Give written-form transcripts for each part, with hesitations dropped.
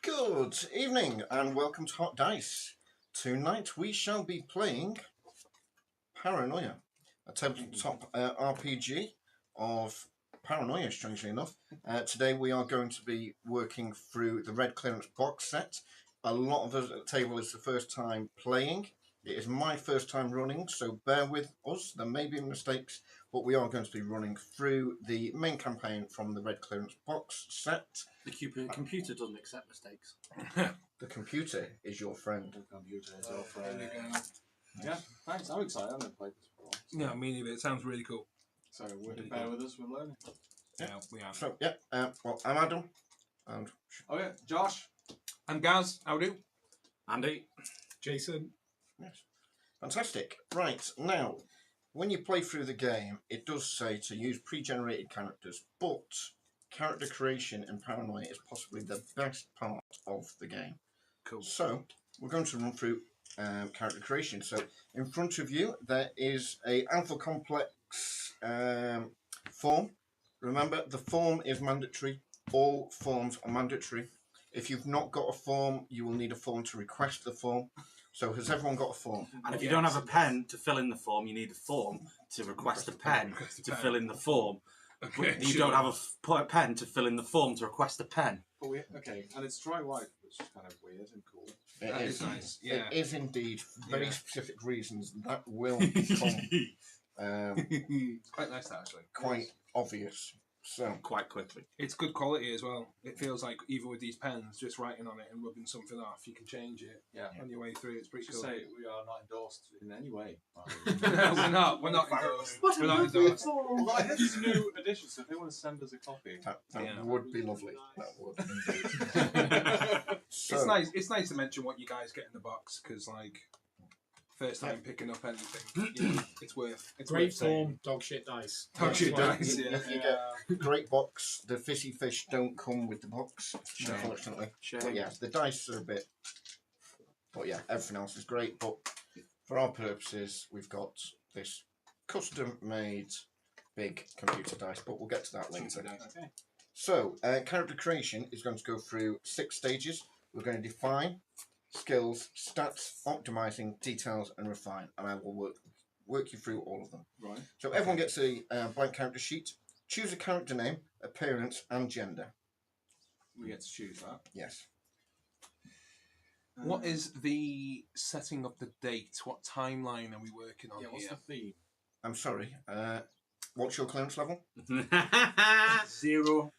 Good evening and welcome to Hot Dice. Tonight we shall be playing Paranoia, a tabletop RPG of Paranoia, strangely enough. Today we are going to be working through the Red Clearance box set. A lot of us at the table is the first time playing. It is my first time running, so bear with us. There may be mistakes, but we are going to be running through the main campaign from the Red Clearance box set. The computer doesn't accept mistakes. The computer is your friend. The computer is your friend. There we go. Yeah, thanks. I'm excited. I've never played this before. So. Yeah, me neither. It sounds really cool. So bear with us. We're learning. Yeah, we are. So, well, I'm Adam. And Oh yeah, Josh. I'm Gaz. How do? Andy? Jason. yes, fantastic. Right, now, when you play through the game, it does say to use pre-generated characters, but character creation in Paranoia is possibly the best part of the game. Cool. So, we're going to run through character creation. So, in front of you, there is a alpha complex form. Remember, the form is mandatory. All forms are mandatory. If you've not got a form, you will need a form to request the form. So has everyone got a form? And if you don't have a pen to fill in the form, you need a form to request a pen to fill in the form. Okay, You don't have a pen to fill in the form to request a pen. But okay, and it's dry white, which is kind of weird and cool. It That is is nice. Yeah. It is indeed for very Yeah. specific reasons that will become It's quite nice, that, actually. quite obvious. So Quite quickly. It's good quality as well. It feels like even with these pens, just writing on it and rubbing something off, you can change it Yeah. on your way through. It's pretty Just cool. say we are not endorsed in any way. No, we're not. We're not endorsed. We're not endorsed. Although this is a new edition, so if they want to send us a copy, that Yeah. would be lovely. That would indeed. So, It's nice. It's nice to mention what you guys get in the box because, like, first time picking up anything, it's worth. It's Great worth saying. form, dog shit dice. Dog shit Well, dice. you, Yeah. you get great box. The fishy fish don't come with the box, Shame. unfortunately. Shame. But yeah, the dice are a bit. But yeah, everything else is great. But for our purposes, we've got this custom-made big computer dice. But we'll get to that later. okay. So, character creation is going to go through 6 stages. We're going to define, skills, stats, optimizing, details, and refine. And I will work you through all of them. Right. So everyone gets a blank character sheet. Choose a character name, appearance, and gender. We get to choose that. Yes. What is the setting of the date? What timeline are we working on Yeah, what's here? the theme? I'm sorry. What's your clearance level? 0.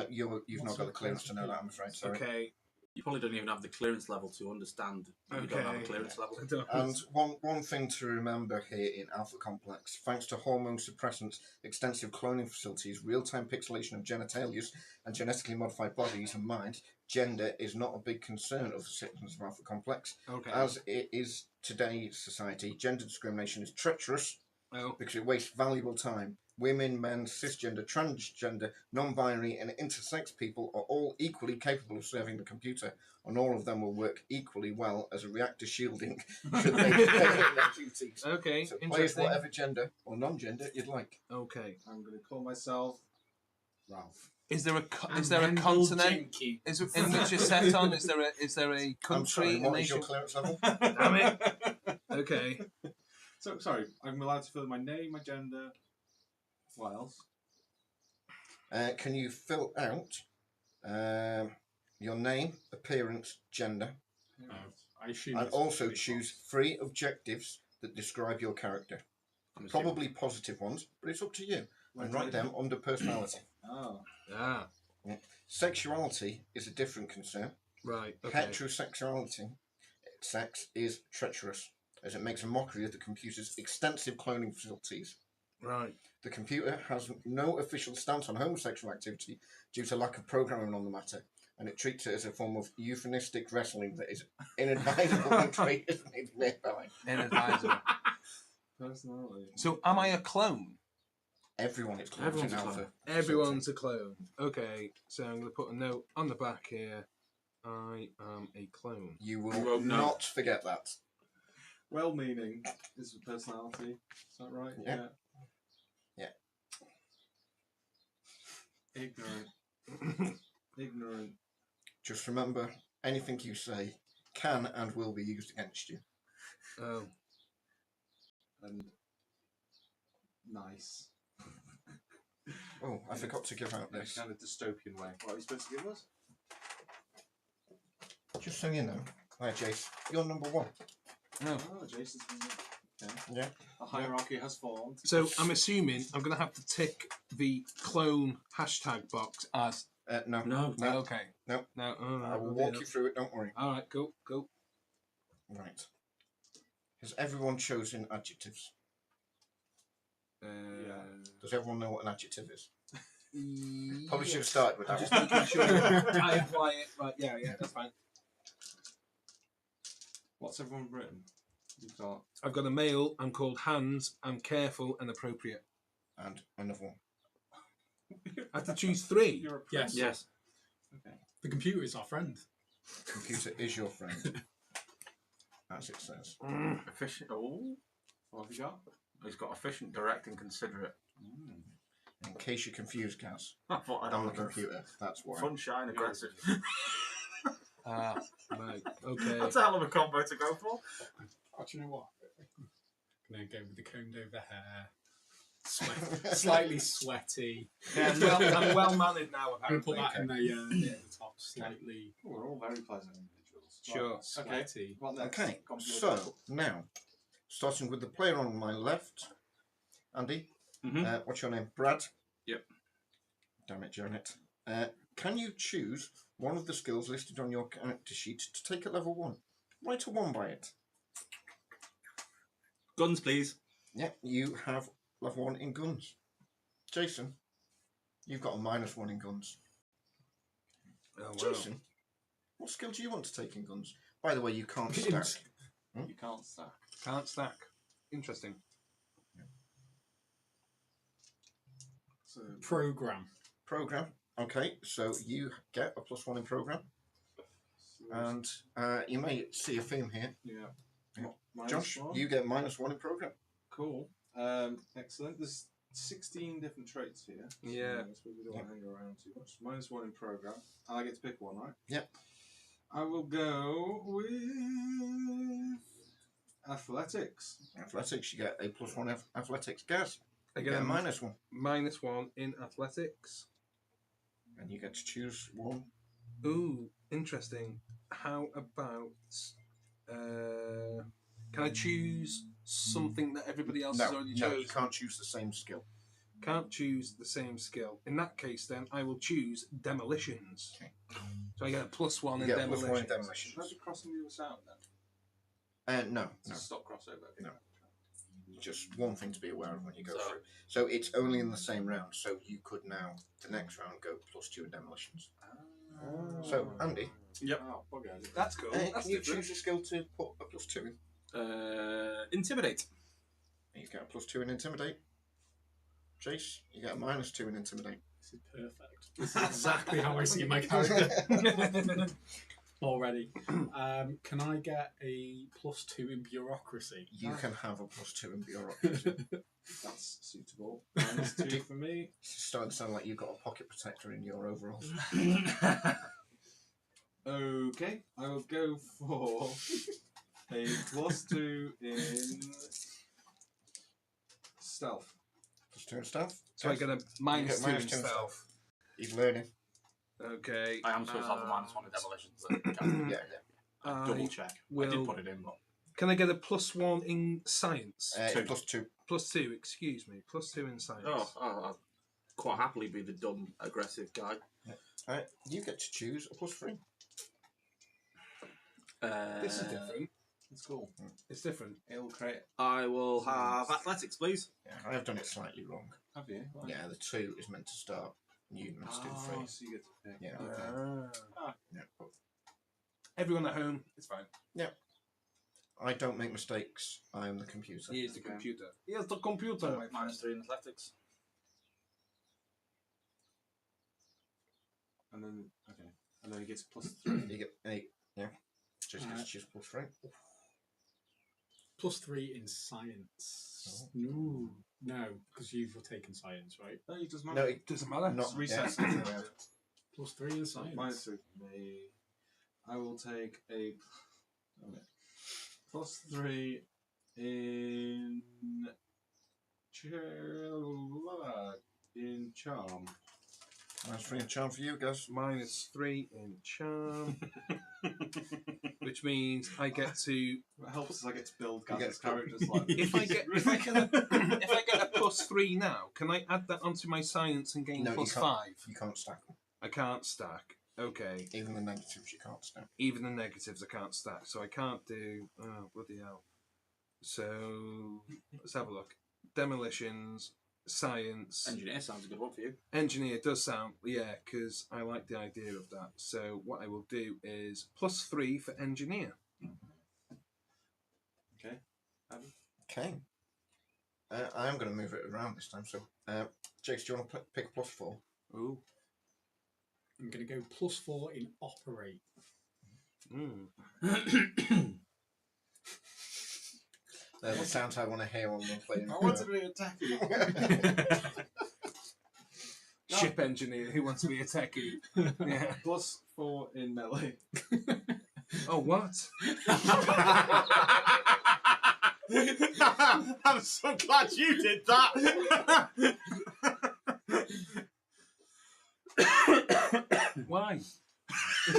You've not got the clearance to know that, I'm afraid. Sorry. Okay. You probably don't even have the clearance level to understand that you don't have a clearance level. And one thing to remember here in Alpha Complex, thanks to hormone suppressants, extensive cloning facilities, real-time pixelation of genitalia, and genetically modified bodies and minds, gender is not a big concern of the citizens of Alpha Complex. Okay. As it is today's society, gender discrimination is treacherous Oh. because it wastes valuable time. Women, men, cisgender, transgender, non-binary and intersex people are all equally capable of serving the computer, and all of them will work equally well as a reactor shielding should they fail in their duties. Okay. So play as Interesting. whatever gender or non-gender you'd like. Okay. I'm going to call myself Ralph. Is there a continent? Is in which you're set on? Is there a I'm sorry, country? A what is your nation? clearance level? Damn it. Okay. So sorry, I'm allowed to fill in my name, my gender. What else? Can you fill out your name, appearance, gender, I assume. and it's also pretty choose 3 objectives that describe your character. I'm assuming. Probably positive ones, but it's up to you. And write them under personality. Oh. Ah. Sexuality is a different concern. Right. Okay. Heterosexuality, sex, is treacherous, as it makes a mockery of the computer's extensive cloning facilities. Right. The computer has no official stance on homosexual activity due to lack of programming on the matter, and it treats it as a form of euphemistic wrestling that is inadvisable when traded nearby. Inadvisable. Personality. So, am I a clone? Everyone is cloned Everyone's in a clone. Alpha. Everyone's a clone. Okay. So I'm going to put a note on the back here. I am a clone. You You will won't know. not forget that. Well-meaning is a personality. Is that right? Yeah. Ignorant. Ignorant. Just remember, anything you say can and will be used against you. Oh. And nice. Oh, I forgot to give out In a this. kind of dystopian way. What are you supposed to give us? Just so you know, hi Jace, you're number 1. No. Oh, Jason's been Yeah. a hierarchy has formed. So I'm assuming I'm going to have to tick the clone hashtag box as. No. No. No. Okay. No. No. I will walk you through it. Don't worry. All right. Cool. Cool. Right. Has everyone chosen adjectives? Does everyone know what an adjective is? Probably should have started with I'm that just one. making sure I apply it. Right. Yeah. Yeah. That's fine. What's everyone written? You've got I've got a male. I'm called Hans. I'm careful and appropriate. And another one. I have to choose 3. you're a Yes. Yes. Okay. The computer is our friend. Computer is your friend, as it says. Efficient. Oh, What have you got? he's got efficient, direct, and considerate. In case you're confused, Gaz, I thought I'd on the have a computer. That's why. Sunshine, aggressive. Right. Okay. That's a hell of a combo to go for. Oh, do you know what? I'm going to go with the combed over hair. Slightly sweaty. Yeah, I'm well mannered now. I'm going to put Apparently. that in the top. Slightly Oh, we're all very pleasant individuals. Sure. sweaty. What next? Okay, Computer. so now, starting with the player on my left, Andy, Mhm. what's your name? Brad? Yep. Damn it, Janet. Can you choose one of the skills listed on your character sheet to take at level 1? Write a 1 by it. Guns, please. Yep, you have level 1 in guns. Jason, you've got a -1 in guns. Oh, wow. Jason, what skill do you want to take in guns? By the way, you can't stack. You can't stack. Can't stack. Interesting. So Program. Program. Okay, so you get a +1 in program. And you may see a theme here. yeah. Yeah. Minus Josh, 1. you get -1 in program. Cool. Excellent. There's 16 different traits here. So Yeah. I suppose we don't want to hang around too much. -1 in program. And I get to pick one, right? Yep. I will go with athletics. Athletics, you get a +1 athletics. Gaz, you Again, get a -1. -1 in athletics. And you get to choose one. Ooh, interesting. How about? Can I choose something that everybody else has already no, you chosen? can't choose the same skill. Can't choose the same skill. In that case, then I will choose demolitions. Okay. So I get a +1 You in get a demolitions. +1 in Should I demolitions. be crossing the other side then? No, To no. stop crossover. Okay. No. Just one thing to be aware of when you go So- through. So it's only in the same round, so you could now, the next round, go +2 in demolitions. So, Andy, Yep. Oh, bugger. That's cool. can That's you different. choose a skill to put a +2 in? Intimidate. You get a +2 in intimidate. Jace, you get a -2 in intimidate. This is perfect. This is exactly how I see my character already. Can I get a +2 in bureaucracy? You can have a +2 in bureaucracy. That's suitable. -2 for me. It's starting to sound like you've got a pocket protector in your overalls. Okay, I will go for a +2 in stealth. +2 in stealth. So I get a -2 in -2 in stealth. He's learning. Okay. I am supposed to have a -1 in demolitions. Yeah. Double check. I will- did put it in, but Can I get a +1 in science? Two. +2. +2, excuse me. +2 in science. I'd quite happily be the dumb, aggressive guy. You get to choose a +3. This is different. It's cool. It's different. It'll create. I will have athletics, please. Yeah, I have done it slightly wrong. Have you? Right. Yeah, the 2 is meant to start, and you're meant to do Oh, 3. so you get to pick. Yeah. Okay. Yeah. Everyone at home, it's fine. I don't make mistakes. I am the computer. He is the Okay. computer. He is the computer, my friend. -3 in athletics. And then he gets +3. You get 8. Yeah. Just gets to choose +3. +3 in science. No, because you've taken science, right? No, it doesn't No, matter. it Doesn't matter. not Recess. yeah. +3 in science. -3 for me. I will take a +3 in charm. -3 in charm for you, guys. -3 in charm. Which means I get to It helps as I get to build You get Gaz's to- character slightly. if I get a +3 now, can I add that onto my science and gain No, you +5? You can't stack them. I can't stack. Okay. Even the negatives you can't stack. Even the negatives I can't stack, so I can't do. Oh bloody hell! So let's have a look. Demolitions, science, Engineer sounds a good one for you. engineer does sound because I like the idea of that. So what I will do is +3 for engineer. Okay. Okay. I am going to move it around this time. So, Jakes, do you want to pick a +4? Ooh. I'm going to go +4 in operate. They're the sounds I want to hear when we're playing. I want to be attacking. Ship engineer who wants to be a techie. Yeah. +4 in melee. Oh what? I'm so glad you did that. Why? I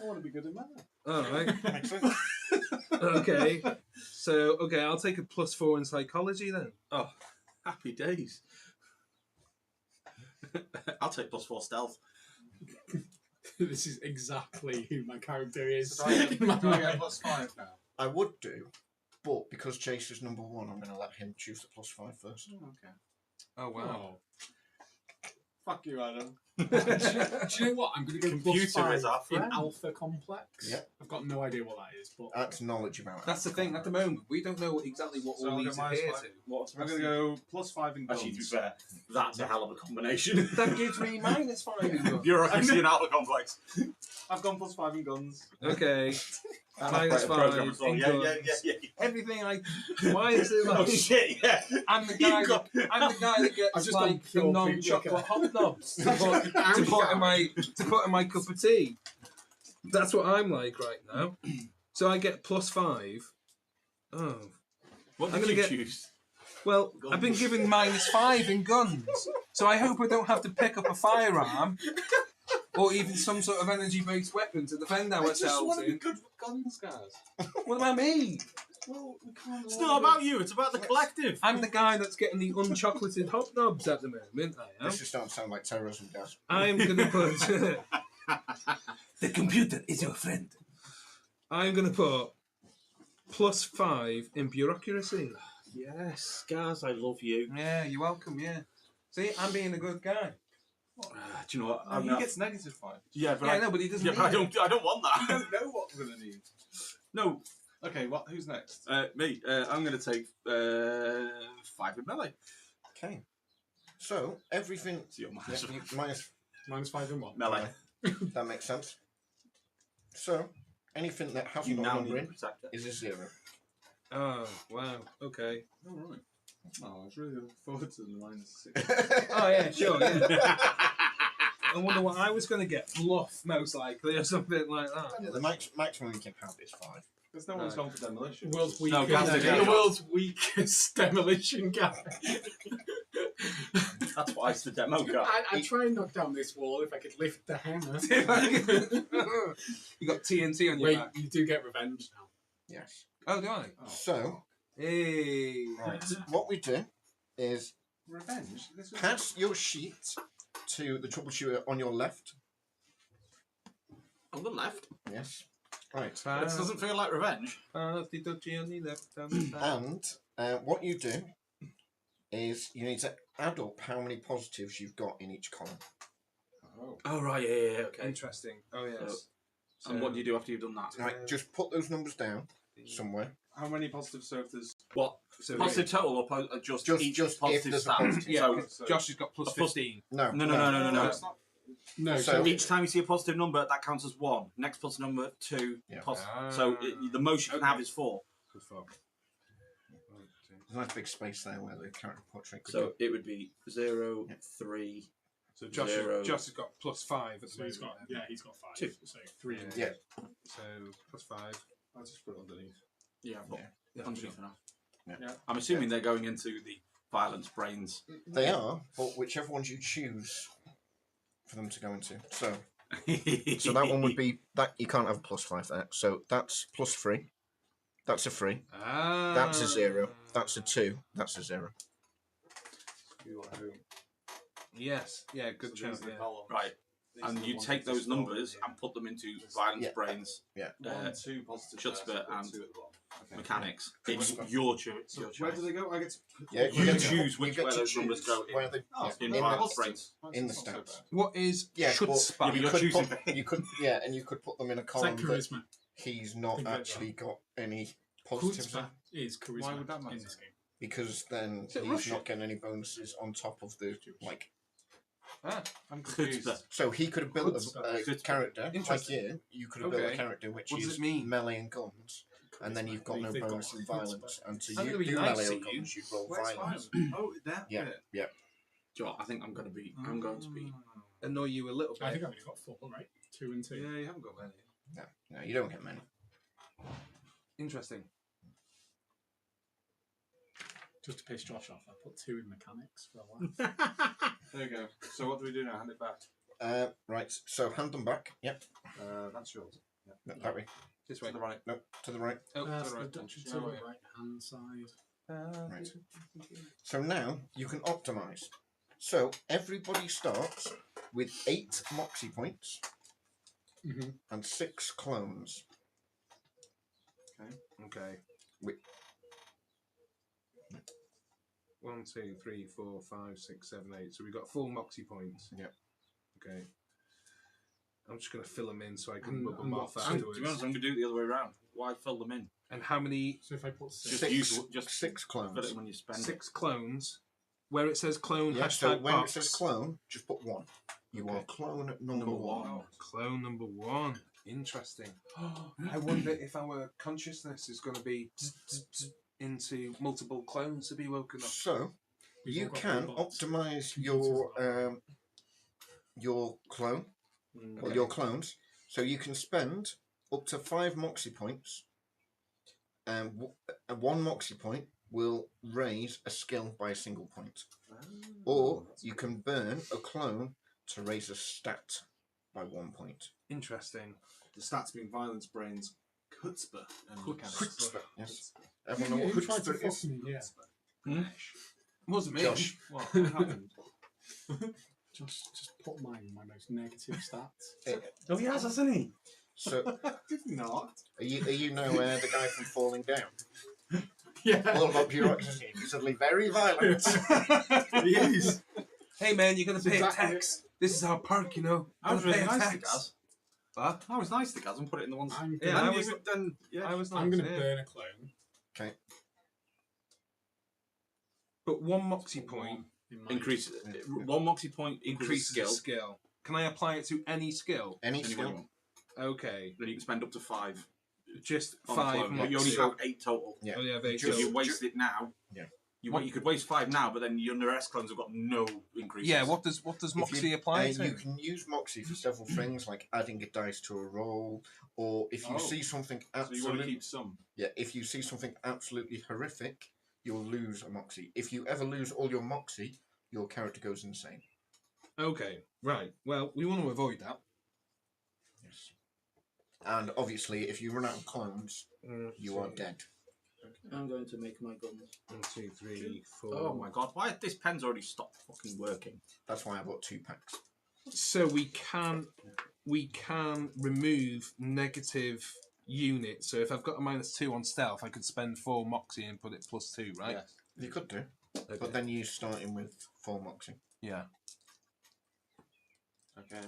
want to be good in melee. All right. Makes sense. Okay. So I'll take a +4 in psychology then. Oh, happy days. I'll take +4 stealth. This is exactly who my character is. So do I get in my mind. +5 now? I would do, but because Chase is number 1, I'm going to let him choose the +5 first. Okay. Oh wow. Oh. Fuck you, Adam. Do you know what? I'm going to go Computer is +5 our in friend. Alpha Complex. Yep. I've got no idea what that is, but That's knowledge about it. That's the thing. At the moment, we don't know exactly what So all I'll these go appear -5. to. What's I'm going to go +5 in guns. Actually, to be fair, that's a hell of a combination. That gives me -5 in guns. Bureaucracy and outer complex. I've gone +5 in guns. Okay. Quite -5 a program as well. in Yeah, guns. yeah. Everything I. Why is it like? Oh shit! Yeah. I'm the guy. You've got- I'm the guy that I've gets just like gone the pure non-chocolate pink hobnobs to put in my cup of tea. That's what I'm like right now. So I get +5. Oh. What I'm did gonna you get- choose? Well, I've been given -5 in guns, so I hope I don't have to pick up a firearm or even some sort of energy-based weapon to defend I just ourselves want to be in. good with guns, guys. What about me? Well, we can't. It's not about you. It's about the collective. I'm the guy that's getting the unchocolated hobnobs at the moment. I am. This is starting to sound like terrorism, guys. I'm gonna put. The computer is your friend. I'm gonna put +5 in bureaucracy. Yes, guys, I love you. Yeah, you're welcome. Yeah. See, I'm being a good guy. Do you know what? No, he gets -5. Yeah, but Yeah, I, no, but he doesn't. yeah, but I need it. don't want I that. don't know what we're going to need. No, Okay, who's next? me. I'm going to take 5 in melee. Okay. So, everything... So you're -5 in what? melee. That makes sense. So, anything that You hasn't got a now number need a in protector. is a 0. Oh wow. Okay. Oh, right. Oh, I was really looking forward to the -6. Oh yeah, sure. Yeah. I wonder what I was going to get. Bluff, most likely, or something like that. Yeah, the maximum you can have is 5. Because no one's gone for demolition. World's No, weakest, Gaz, the world's weakest demolition guy. That's why it's the demo guy. I'd try and knock down this wall if I could lift the hammer. You got TNT on your Wait, back. you do get revenge now. Yes. Oh, do I? Oh. So, Hey. right, what we do is Revenge? This was... pass your sheet to the troubleshooter on your left. On the left. Yes. Right. This doesn't feel like revenge. The dodgy on the left. And what you do is you need to add up how many positives you've got in each column. Oh. Oh, right, yeah, okay. Interesting. Oh yes. And what do you do after you've done that? Right, just put those numbers down somewhere. How many positive surfaces? What? So Positive total or just Just each if positive there's a stat? positive. Yeah, So, 'cause Josh has got plus A plus- 15. No. No. It's not... No, So- so each time you see a positive number, that counts as 1. Next positive number, 2. Yeah. So the most you can have is 4. Good fuck. There's a nice big space there where the character portrait could So it would be 0, Yeah. 3, So Josh, Zero. Josh has got +5 at the So he's moment. got, then. yeah, he's got 5. Two. So 3 and 2. Yeah. So +5. I'll just put it underneath. Yeah, I've got Yeah. underneath enough. Yeah. I'm assuming they're going into the violence brains. They are, but whichever ones you choose for them to go into. So that one would be that you can't have a +5 there. So that's +3. That's a 3. Ah. That's a 0. That's a 2. That's a 0. You are home. Yes. Yeah. Good So these shout. are the Yeah. columns. Right. These are And the you ones take that those store numbers in. and put them into violence Yeah. brains Yeah. 1, 2 positive. Schutzper there, so and 2 at the bottom. Okay. mechanics. Yeah. It's Schutzper. your choice. So Your where choice. do they go? I get to. Yeah, You get to choose put- you which get where to those numbers choose go in. where they, Oh, in in violence the- brains. in the That's not so stats. bad. What is Yeah, Schutzper? Yeah, but you you're could choosing put, for him. you could, yeah, and you could put them in a It's like column that charisma. he's not Think about actually got any positives in, Chutzpah is charisma Why would that matter? in this game. because then Is it he's Russian? not getting any bonuses on top of the like. Ah. I'm confused. Chutzpah. So he could have built a Chutzpah. character like Interesting. you could have built a Okay. character which What does is it mean? melee and guns, and then you've got no They've got bonus in chutzpah. violence, and to I'm you gonna be do nice melee to or you. guns, you roll Where's violence. violence? Oh, that Yeah, bit. yeah. Do you know what? I think I'm going to be. I'm going to be. Annoy you a little bit. I think I've only got 4, right? 2 and 2. Yeah, you haven't got many. No, you don't get many. Interesting. Just to piss Josh off, I put 2 in mechanics for a while. There you go. So what do we do now? Hand it back. Right, so hand them back. Yep, That's yours. no, that way. This To way. the right. No, to the right. Oh, To to the the right. right hand side. Right. So now you can optimize. So everybody starts with 8 moxie points Mm-hmm. and 6 clones. Okay. Wait. 1, 2, 3, 4, 5, 6, 7, 8. So we've got 4 moxie points. Yep. Okay. I'm just going to fill them in so I can And- rub them and off what- To afterwards. be honest, I'm going to do it the other way around. Why fill them in? And how many? So if I put 6, Just 6, use just 6 Fill it clones. in when you spend 6 clones. Where it says clone, Yeah, so hashtag when box. it says clone, just put 1. You Okay. are clone number Number 1. one. Clone number 1. Interesting. I wonder if our consciousness is going to be into multiple clones to be woken up. So We've you all got can robots. optimize your clone or Okay. your clones. So you can spend up to 5 moxie points, and 1 moxie point will raise a skill by a single point. Or you can burn a clone to raise a stat by 1 point. Interesting. The stats being violence, brains, chutzpah, and mechanics. Chutzpah, yes. Everyone know Who what tried to chutzpah is? fuck me? Yeah. Wasn't me. Josh. What happened? Just put my most negative stats. Oh, he has, hasn't he? So Did not. are you now the guy from Falling Down? Yeah. All about bureaucracy. He's suddenly very violent. He is. Hey man, you're going to pay a Exactly. tax. This is our park, you know. I was Gotta pay really a nice to tax. Gaz. What? I was nice to Gaz and put it in the ones. I'm Yeah, gonna, I was- Yeah. I was I'm nice, gonna yeah. burn a clone. Okay. But 1 moxie point In my Increase Yeah. 1 moxie point equals increases skill. skill. Can I apply it to any skill? Any Anyone you skill. want. Okay. Then you can spend up to 5 Just on 5 a clone. But you moxie. only have 8 total. Yeah. Oh yeah, they So if Just- you waste it now, Yeah. you could waste 5 now, but then your rest clones have got no increases. Yeah, what does If moxie you, apply to? You can use Moxie for several things, like adding a dice to a roll, or if you Oh. see something So you want to absolutely keep some. if you see something absolutely horrific, you'll lose a Moxie. If you ever lose all your Moxie, your character goes insane. Okay, right. Well, we want to avoid that. Yes. And obviously, if you run out of clones, you are dead. I'm going to make my guns. 1, 2, 3, 4. Oh my god, why this pen's already stopped fucking working? That's why I bought 2 packs. So we can remove negative units. So if I've got a -2 on stealth, I could spend 4 moxie and put it +2, right? Yes. You could do, Okay. but then you're starting with 4 Moxie. Yeah. Okay.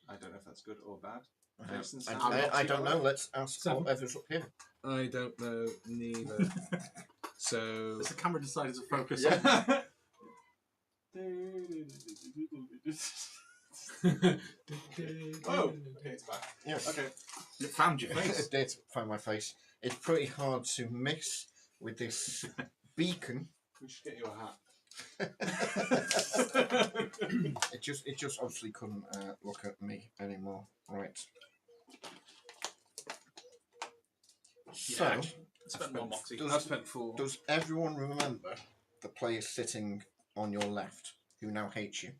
I don't know if that's good or bad. I, Jason, I, sound I, I Moxie don't know. alright? Let's ask 7. whatever's up here. I don't know neither. So Has the camera decided to focus Yeah. on Oh, okay, it's back. Yes. Okay. it? Found your face. It did find my face. It's pretty hard to miss with this beacon. We should get you a hat. It just obviously couldn't look at me anymore. Right. So, Yeah, spent one moxie. does- I've spent 4. does everyone remember the player sitting on your left who now hates you?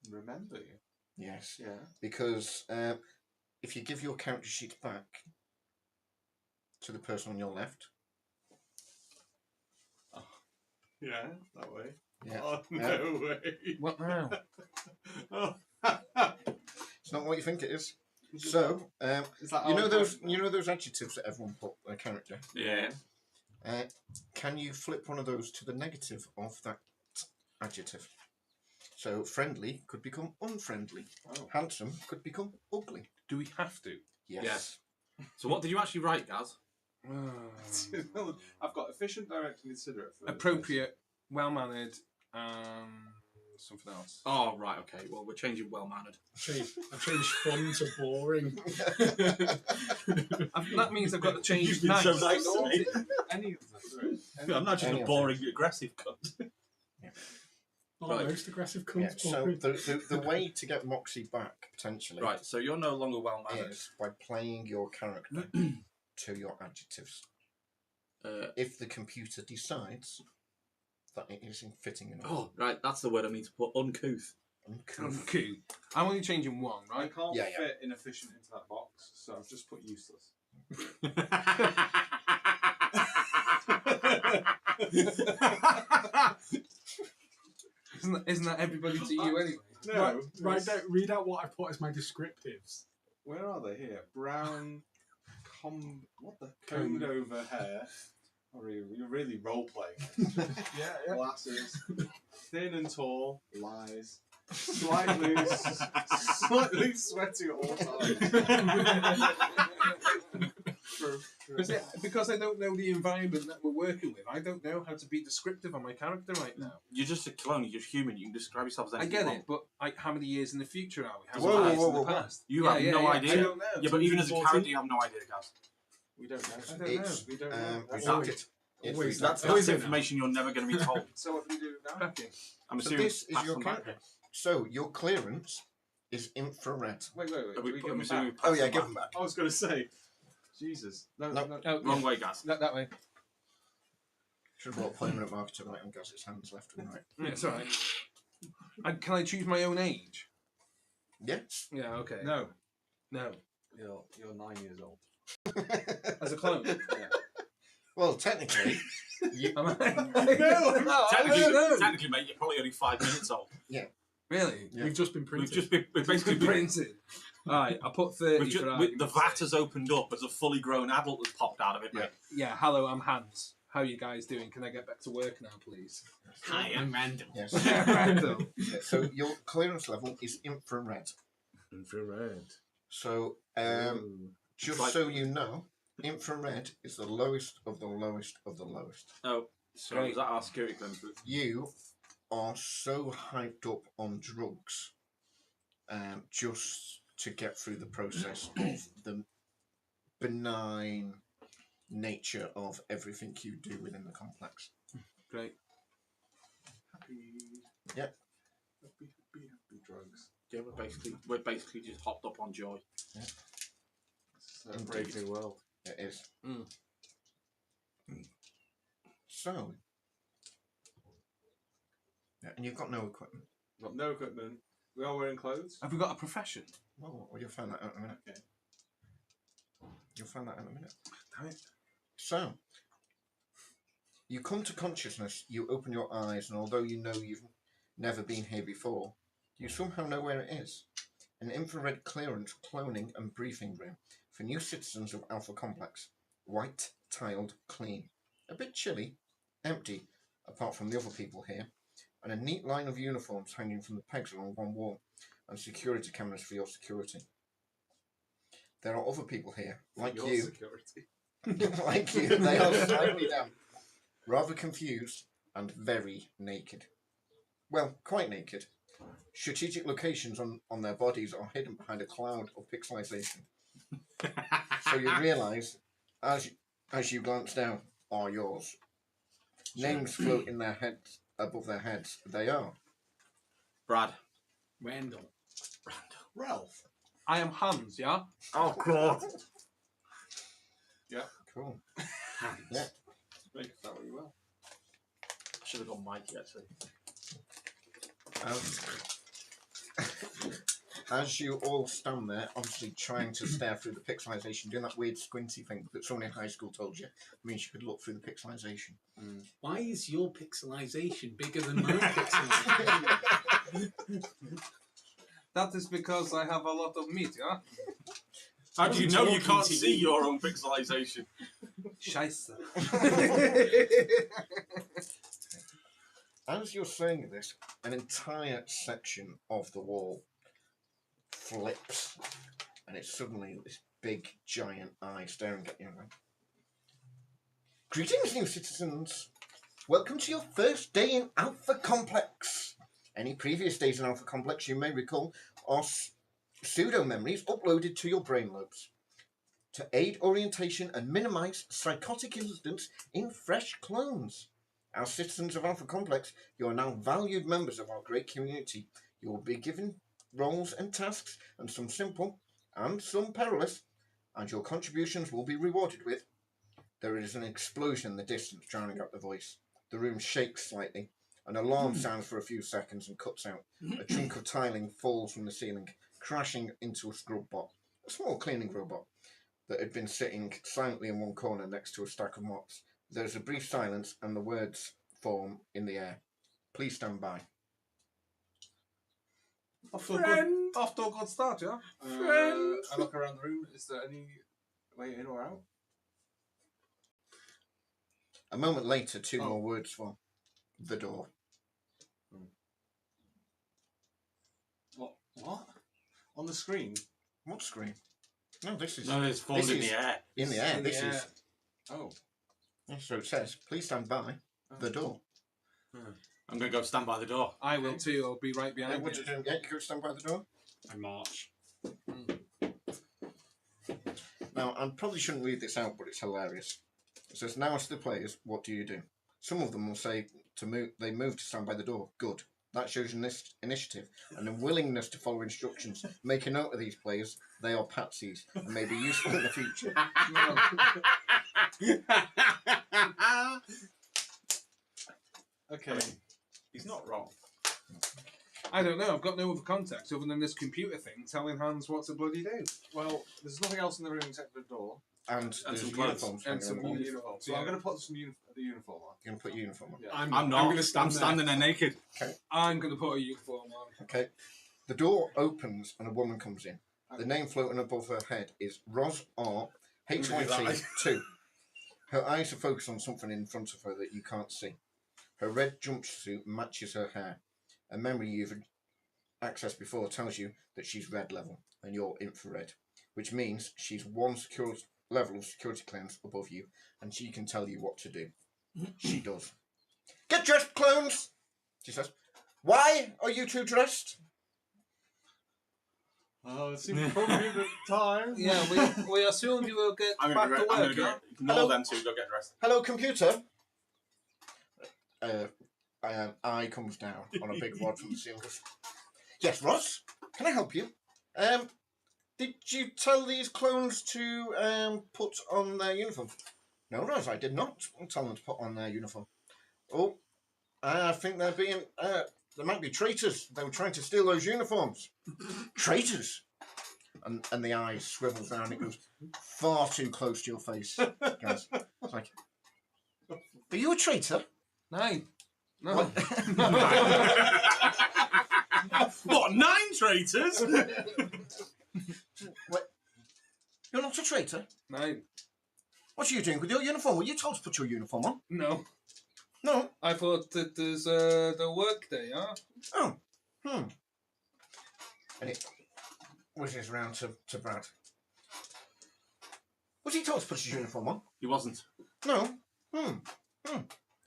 Remember you? Yes. Yeah. Because if you give your character sheet back to the person on your left, Yeah, that way. yeah, Oh, no way. What now? Oh. it's not what you think it is. So, Is that you our know those character? adjectives that everyone put their character. Yeah. Can you flip one of those to the negative of that adjective? So friendly could become unfriendly. Oh. Handsome could become ugly. Do we have to? Yes. Yes. So what did you actually write, Gaz? I've got efficient, direct, and considerate. For Appropriate, well-mannered, something else. Oh, right, okay. Well, we're changing well-mannered. I changed fun to boring. That means I've got to change You've been nice. so nice to me. Any of the three. I'm not just Any a of boring, aggressive cunt. Not Right. most aggressive Yeah, cunts. so boring. the way to get Moxie back potentially Right, so you're no longer well-mannered. is by playing your character to your adjectives. If the computer decides that it isn't fitting enough. Oh, right, that's the word I need to put. Uncouth. Okay. I'm only changing one, I right? can't Yeah, yeah. fit inefficient into that box, so I've just put useless. Isn't that everybody to you anyway? No. Read out what I put as my descriptives. Where are they here? Brown, what the Comb. combed over hair. Oh, you're really role playing. Yeah, Glasses, thin and tall, lies, slightly sweaty at all times. True. Is it because I don't know the environment that we're working with? I don't know how to be descriptive on my character right now. You're just a clone. You're human. You can describe yourself as I anything get you want. it, but how many years in the future are we? How Whoa, many years whoa, in the whoa, whoa. past? You have no idea. I don't know. Yeah, but even as a 214? character, you have no idea, Gaz. We don't know. I don't know. We don't know. Redacted. Always. It's Always. redacted. That's information you're never going to be told. So what do we do now? Cracking. I'm So assuming this is pass your them back. character. So your clearance is infrared. Wait. Are Do we we put- give I'm them assuming we back? pass Oh yeah, them give back. them back. I was going to say, Jesus. No. Oh, Wrong way, Gaz. That way. Should have brought permanent marker right on Gaz's hands left and right. Yeah, it's alright. Can I choose my own age? Yeah. Yeah, okay. No. No. You're 9 years old. As a clone? Yeah. Well, technically, you, Am I? No, Technically, mate, you're probably only 5 minutes old. Really? Yeah. We've just been printed. We've basically been Printed. Alright, I'll put 30 for the argument's vat sake. has opened up as a fully grown adult has popped out of it, mate. Yeah, hello, I'm Hans. How are you guys doing? Can I get back to work now, please? Hi, I'm Randall. yes. Random. Yeah, so your clearance level is infrared. Infrared. So just Like- so you know, infrared is the lowest of the lowest of the lowest. Oh, so Great. is that our security clearance? You are so hyped up on drugs, just to get through the process of the benign nature of everything you do within the complex. Great. Happy. Yep. Happy drugs. Yeah, we're basically just hopped up on joy. It's a brave new world. It is. Mm. So, yeah, and you've got no equipment. Got no equipment. We are wearing clothes. Have we got a profession? Well, you'll find that out in a minute. Okay. You'll find that out in a minute. Damn it. So, you come to consciousness, you open your eyes, and although you know you've never been here before, you somehow know where it is. An infrared clearance, cloning, and briefing room for new citizens of Alpha Complex. White, tiled, clean. A bit chilly, empty, apart from the other people here, and a neat line of uniforms hanging from the pegs along one wall, and security cameras for your security. There are other people here, like Your you, security. like you, they are slightly down, rather confused and very naked. Well, quite naked. Strategic locations on their bodies are hidden behind a cloud of pixelization. So you realise, as you glance down, are yours. Names float in their heads, above their heads. They are Brad. Randall. Ralph. I am Hans, yeah? Oh, God. cool. Yeah. Make that really well. I should have gone Mikey, actually. As you all stand there, obviously trying to stare through the pixelization, doing that weird squinty thing that someone in high school told you means you could look through the pixelization. Why is your pixelization bigger than my pixelization? That is because I have a lot of meat, yeah? How do you know you Talking can't to see you. your own pixelization? Scheisse. As you're saying this, an entire section of the wall flips, and it's suddenly this big, giant eye staring at you. Greetings, new citizens. Welcome to your first day in Alpha Complex. Any previous days in Alpha Complex you may recall are pseudo-memories uploaded to your brain lobes to aid orientation and minimize psychotic incidents in fresh clones. As citizens of Alpha Complex, you are now valued members of our great community. You will be given roles and tasks, and some simple and some perilous, and your contributions will be rewarded with. There is an explosion in the distance, drowning out the voice. The room shakes slightly. An alarm sounds for a few seconds and cuts out. A chunk of tiling falls from the ceiling, crashing into a scrub bot, a small cleaning robot that had been sitting silently in one corner next to a stack of mops. There's a brief silence, and the words form in the air. Please stand by. Off to a good start, yeah? I look around the room. Is there any way in or out? A moment later, two more words form. The door. What? On the screen? What screen? No, this is No, it's formed this in is the air. in the air. In the This air. is. Oh. So it says, please stand by the door. I'm going to go stand by the door. I will too. I'll be right Yeah, behind what you. you doing? Yeah, you go stand by the door. I march. Now, I probably shouldn't read this out, but it's hilarious. It says, now ask the players, what do you do? Some of them will say to move. They move to stand by the door. Good. That shows initiative and a willingness to follow instructions. Make a note of these players. They are patsies and may be useful in the future. Okay. I mean, he's not wrong. I don't know. I've got no other context other than this computer thing telling Hans what to bloody do. Well, there's nothing else in the room except the door And there's some clothes. uniforms. And hanging some on the wall. uniform. So Yeah. I'm going to put the uniform on. You're going to put uniform on. Yeah. I'm I'm not. going to stand I'm standing there naked. I'm going to put a uniform on. Okay. The door opens and a woman comes in. The name floating above her head is Ros R. HYT2. Her eyes are focused on something in front of her that you can't see. Her red jumpsuit matches her hair. A memory you've accessed before tells you that she's red level and you're infrared, which means she's one level of security clearance above you, and she can tell you what to do. She does. Get dressed, clones! She says. Why are you two dressed? Oh, it seems probably the time. Yeah, we assume you will get I'm back going to to work, yeah? ignore Hello? them two. Go get dressed. Hello, computer. Eye comes down on a big rod from the ceiling. Yes, Ross. Can I help you? Did you tell these clones to put on their uniform? No, Ross, I did not tell them to put on their uniform. Oh, I think they're being. They might be traitors. They were trying to steal those uniforms. Traitors. And the eye swivels down. It goes far too close to your face, guys. It's like, are you a traitor? 9. No. What, 9 traitors? What? You're not a traitor? 9. What are you doing with your uniform? Were you told to put your uniform on? No. No. I thought that there's the work day, yeah? Oh. And it whizzes round to Brad. Was he told to put his uniform on? He wasn't. No. And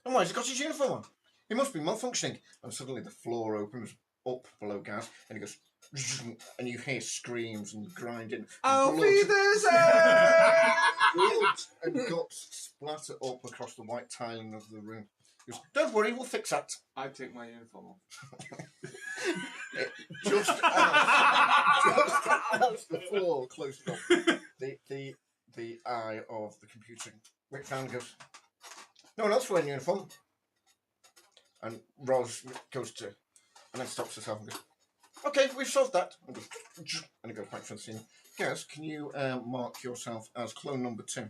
why has he got his uniform on? He must be malfunctioning. And suddenly the floor opens up below Gaz, and he goes, and you hear screams and grinding. I'll blood, be this blood and guts splatter up across the white tiling of the room. He goes, don't worry, we'll fix that. I take my uniform off. Just as the floor closes up, the eye of the computer whips down and goes, no one else wearing uniform. And Ros goes to, and then stops herself and goes, okay, we've solved that. And it goes back to the scene. Gaz, can you mark yourself as clone number 2? In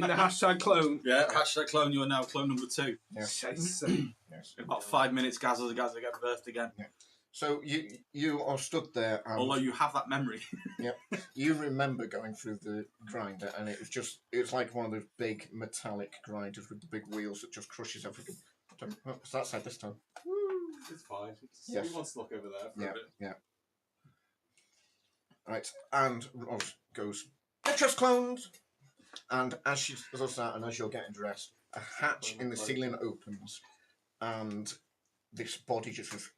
the hashtag clone. Yeah, hashtag clone. You are now clone number 2. Yes. Yes. Yes. In about 5 minutes, Gaz will get birthed again. Yeah. So you are stood there. And Although you have that memory. Yep. You remember going through the grinder, and it's like one of those big metallic grinders with the big wheels that just crushes everything. Oh, it's that side this time. It's fine. Yes. He wants to look over there for Yeah, a bit. yeah. Right, and Ross goes, get dressed, clones! And as she does that, and as you're getting dressed, a hatch in the ceiling opens, and this body just goes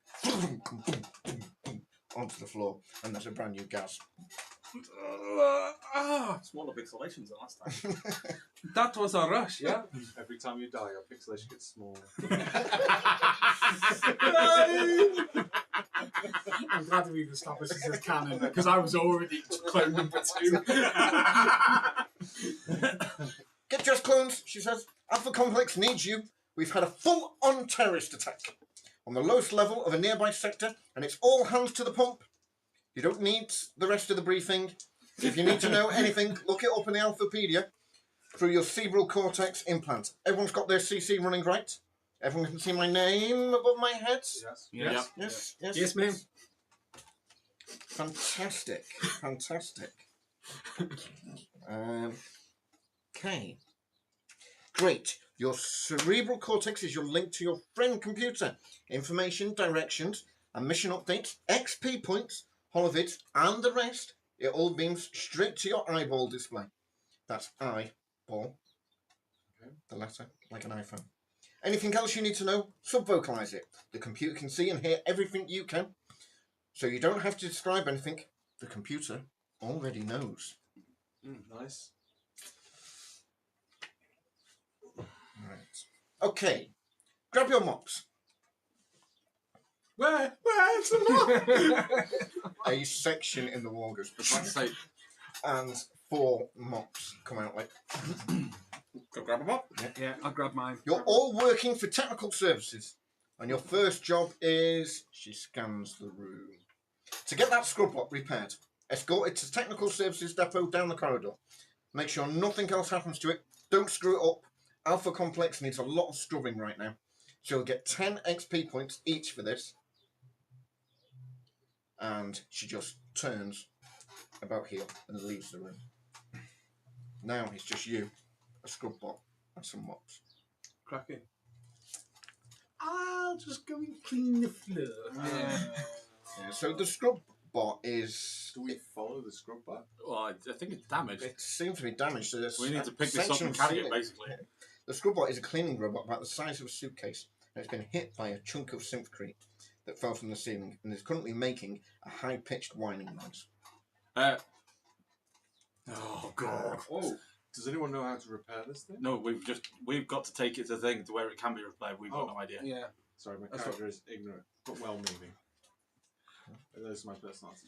onto the floor, and there's a brand new Gaz. Smaller pixelations than last time. That was a rush, yeah? Every time you die, your pixelation gets smaller. I'm glad we've established this as canon because I was already clone number 2. Get dressed, clones, she says. Alpha Complex needs you. We've had a full-on terrorist attack on the lowest level of a nearby sector, and it's all hands to the pump. You don't need the rest of the briefing. If you need to know anything, look it up in the Alphapedia through your cerebral cortex implant. Everyone's got their CC running right? Everyone can see my name above my head? Yes. Yeah. Yes, ma'am. Fantastic. Fantastic. Okay. Great. Your cerebral cortex is your link to your friend computer. Information, directions, and mission updates, XP points, holovids, and the rest. It all beams straight to your eyeball display. That's eyeball. Okay. The letter, like an iPhone. Anything else you need to know, sub-vocalize it. The computer can see and hear everything you can. So you don't have to describe anything. The computer already knows. Nice. Right. Okay. Grab your mops. Where's the map? A section in the wall goes, Just like to say, and 4 mops come out like. go grab a mop. Yeah, I'll grab mine. You're all working for technical services, and your first job is. She scans the room. To get that scrub bot repaired, escort it to technical services depot down the corridor. Make sure nothing else happens to it. Don't screw it up. Alpha Complex needs a lot of scrubbing right now. So you'll get 10 XP points each for this. And she just turns about here and leaves the room. Now it's just you, a scrub bot, and some mops. Cracking. I'll just go and clean the floor. Yeah, so the scrub bot is. Do we follow the scrub bot? Well, I think it's damaged. It seems to be damaged. So there's We need a to pick this up section and of carry it, ceiling- basically. The scrub bot is a cleaning robot about the size of a suitcase, and it's been hit by a chunk of synthcrete that fell from the ceiling, and is currently making a high-pitched whining noise. Oh god. Oh, does anyone know how to repair this thing? No, we've got to take it to the thing to where it can be repaired. We've got no idea. Yeah. Sorry, my That's character is ignorant, but well-meaning. Those are my personality.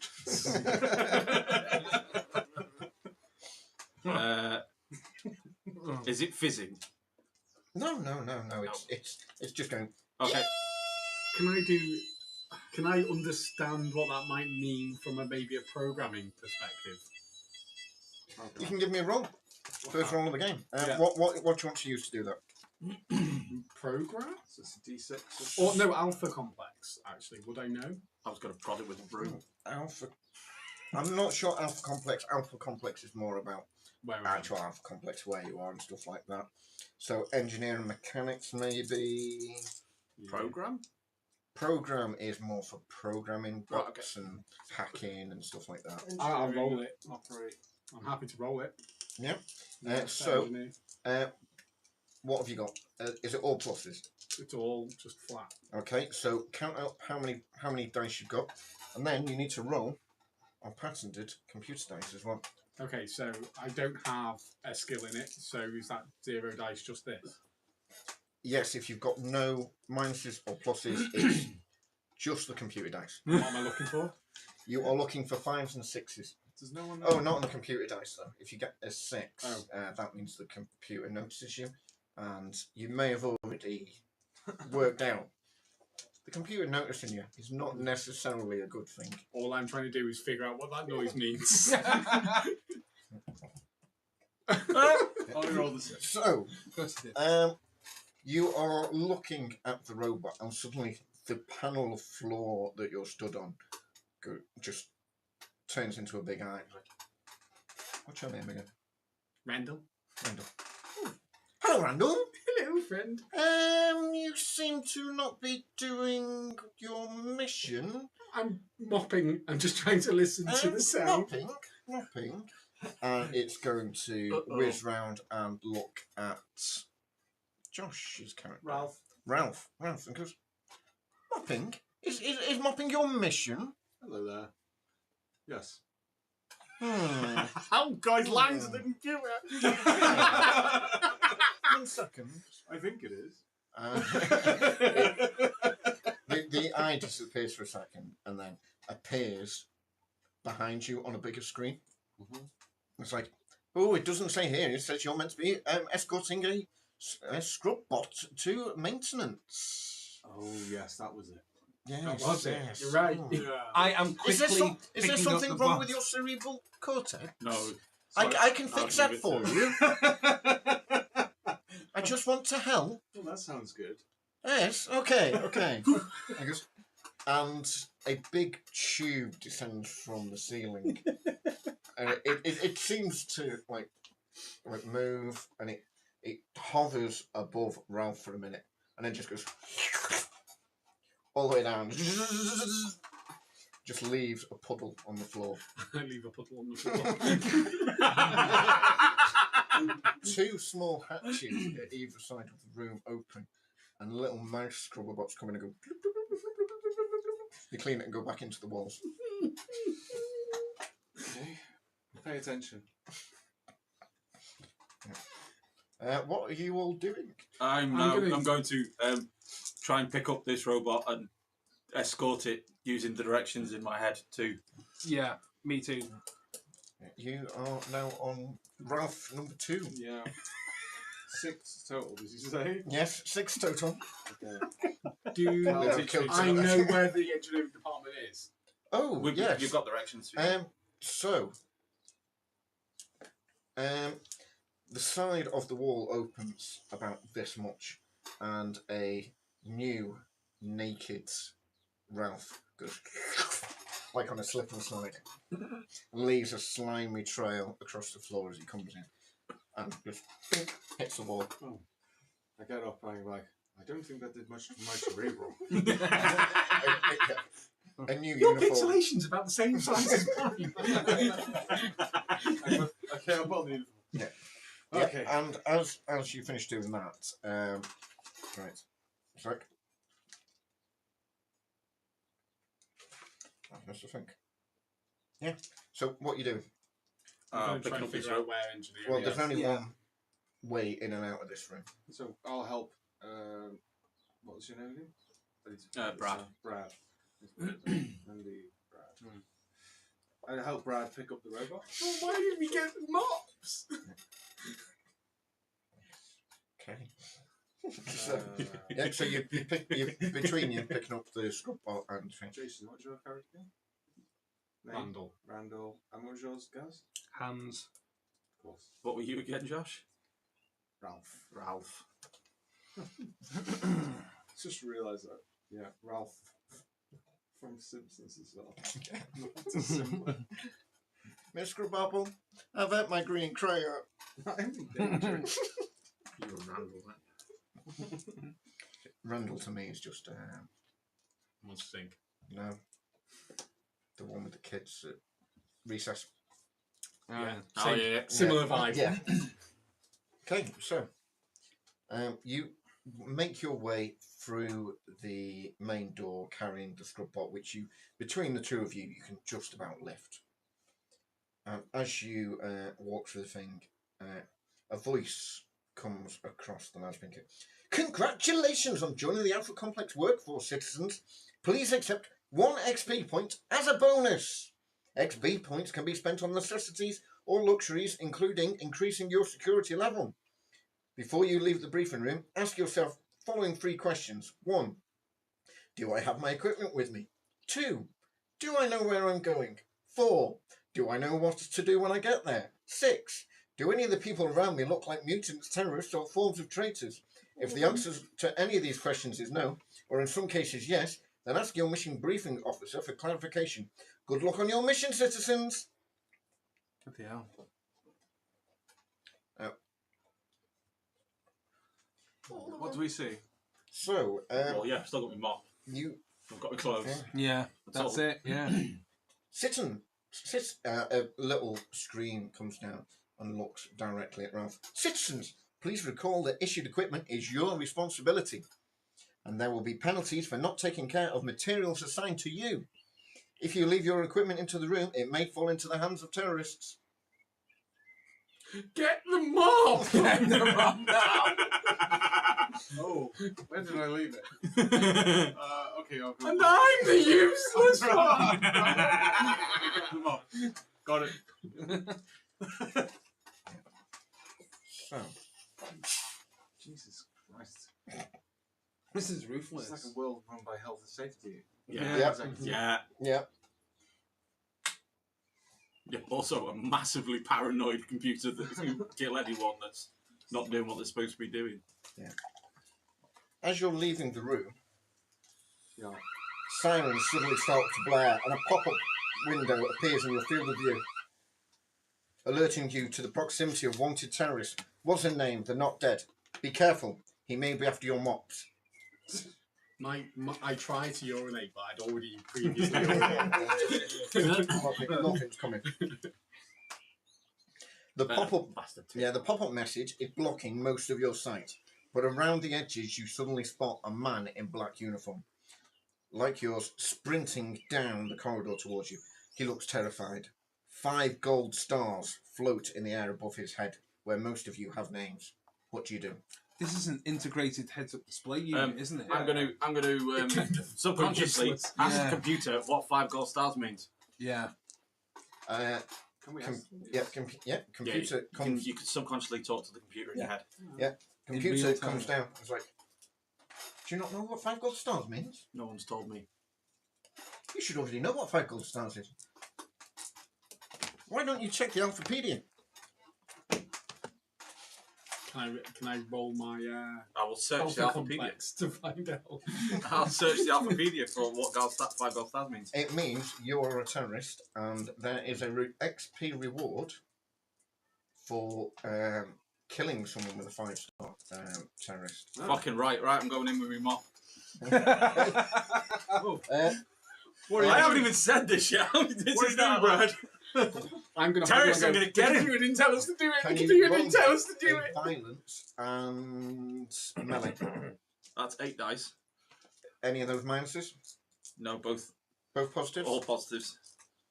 Is it fizzing? No. It's just going. Okay. Can I understand what that might mean from maybe a programming perspective? You can give me a roll. First roll of the game. Yeah. What do you want to use to do that? Program? So it's a D6. Or no, Alpha Complex, actually. Would I know? I was going to prod it with a broom. Alpha. I'm not sure Alpha Complex. Alpha Complex is more about Where am actual Alpha Complex, where you are and stuff like that. So engineering mechanics maybe. Program? Program is more for programming Right, books and hacking and stuff like that. I'll roll it. Operate. I'm happy to roll it. Yep. Yeah, So- engineer. What have you got? Is it all pluses? It's all just flat. Okay, so count out how many dice you've got, and then you need to roll on patented computer dice as well. Okay, so I don't have a skill in it, so is that 0 dice just this? Yes, if you've got no minuses or pluses, it's just the computer dice. What am I looking for? You are looking for 5s and 6s. Does no one know? Oh, not on the computer dice though. If you get a 6, Oh. that means the computer notices you, and you may have already worked out the computer noticing you is not necessarily a good thing. All I'm trying to do is figure out what that noise means. I'll roll the 6. So, Of course it you are looking at the robot, and suddenly the panel of floor that you're stood on just turns into a big eye. What's your name again? Randall. Randall. Hello, Randall. Hello, friend. You seem to not be doing your mission. I'm mopping. I'm just trying to listen to the sound. Mopping. And it's going to whiz round and look at Josh's character. Ralph. And goes, mopping? Is mopping your mission? Hello there. Yes. Oh, guys, lines of the computer. 1 second. I think it is. The eye disappears for a second and then appears behind you on a bigger screen. It's like, oh, it doesn't say here. It says you're meant to be escorting a scrub bot to maintenance. Oh, yes, that was it. Yes, That was it. yes. You're right. Oh. Yeah. I am Is there, quickly. is there picking something up the wrong box. with your cerebral cortex? No. I can fix I'll that leave it for to- you. I just want to help. Well, that sounds good. Yes, okay. I guess, and a big tube descends from the ceiling. It seems to like move, and it hovers above Ralph for a minute, and then just goes all the way down. Just leaves a puddle on the floor. I leave a puddle on the floor. 2 small hatches at either side of the room open, and little mouse scrubber bots come in and go. You clean it and go back into the walls. Okay. Pay attention. What are you all doing? I'm gonna- going to try and pick up this robot and escort it using the directions in my head too. Yeah, me too. You are now on Ralph number 2. Yeah. 6 total, did you say? Yes, 6 total. Okay. Do I'll teach you I to- know where the engineering department is? Oh, yes. You've got directions. Too. So, the side of the wall opens about this much, and a new naked Ralph goes like on a slip and slide, and leaves a slimy trail across the floor as he comes in, and just hits the wall. I get up and I'm like, I don't think that did much to my cerebral. A new Your uniform. pixelation's about the same size as mine. Okay, I'll put on the uniform. Yeah. Okay. Yeah, and as you finish doing that, right, sorry. I must think. Yeah. So what you doing? I'm Picking trying to up this figure out rope. where engineering Well, is. there's only Yeah. one way in and out of this room. So I'll help. What was your name again? Brad. Brad. Andy. Brad. I help Brad pick up the robot. Oh, why did we get mops? Okay. So, yeah. So you between you picking up the scrub bot and Jason, what's your character name? Randall. Randall. And what was yours, guys? Hands. Of course. What were you again, Josh? Ralph. Just realised that. Yeah, Ralph from Simpsons as well. Not too similar. Miss Scrubapple, I've had my green crayon. I'm in danger. You were Randall, then. Randall to me is just What's the think? no, the one with the kids at recess. Yeah. Oh, yeah. Similar vibe. Yeah. Okay, so you make your way through the main door carrying the scrub bot, which you, between the two of you, you can just about lift. As you walk through the thing, a voice comes across the loudspeaker. Congratulations on joining the Alpha Complex workforce, citizens. Please accept 1 XP point as a bonus. XP points can be spent on necessities or luxuries, including increasing your security level. Before you leave the briefing room, ask yourself following 3 questions. 1. Do I have my equipment with me? 2. Do I know where I'm going? 4. Do I know what to do when I get there? 6. Do any of the people around me look like mutants, terrorists, or forms of traitors? If the answer to any of these questions is no, or in some cases yes, then ask your mission briefing officer for clarification. Good luck on your mission, citizens! What the hell? What do we see? So, Well, yeah, I've still got my mop. I've got my clothes. Yeah, that's it. Yeah. A little screen comes down and looks directly at Ralph. Citizens, please recall that issued equipment is your responsibility, and there will be penalties for not taking care of materials assigned to you. If you leave your equipment into the room, it may fall into the hands of terrorists. Get the mop! Get the mop now. Oh, where did I leave it? Okay, I'll go. And I'm the useless one! Come on. Got it. So, Jesus Christ. This is ruthless. It's like a world run by health and safety. Yeah. Exactly. Yeah. yeah. Yeah. Also, a massively paranoid computer that can kill anyone that's not doing what they're supposed to be doing. Yeah. As you're leaving the room, Yeah. sirens suddenly start to blare and a pop-up window appears in your field of view, alerting you to the proximity of wanted terrorists. What's her name? They're not dead. Be careful. He may be after your mops. I tried to urinate, but I'd already previously urinated. Nothing's coming. The pop-up, Bastard. yeah, the pop-up message is blocking most of your sight, but around the edges you suddenly spot a man in black uniform, like yours, sprinting down the corridor towards you. He looks terrified. 5 gold stars float in the air above his head, where most of you have names. What do you do? This is an integrated heads-up display unit, isn't it? I'm gonna subconsciously ask the computer what 5 gold stars means. Yeah. Can we ask? Computer comes. You can subconsciously talk to the computer in your head. Yeah, computer real time. comes down. It's like, do you not know what 5 gold stars means? No one's told me. You should already know what 5 gold stars is. Why don't you check the Alphapedia? Can I roll my I will search the Alpha Alphapedia. Complex to find out? I'll search the Alphapedia for what 5 gold stars means. It means you're a terrorist, and there is a XP reward for killing someone with a 5-star terrorist. Fucking right, I'm going in with my mop. I haven't even said this yet. This is not Brad. I'm gonna Terrorists, I'm gonna get him. You didn't tell us to do it. Can You you didn't tell us to do a it. violence and melee? That's 8 dice. Any of those minuses? No, both Both positives? all positives.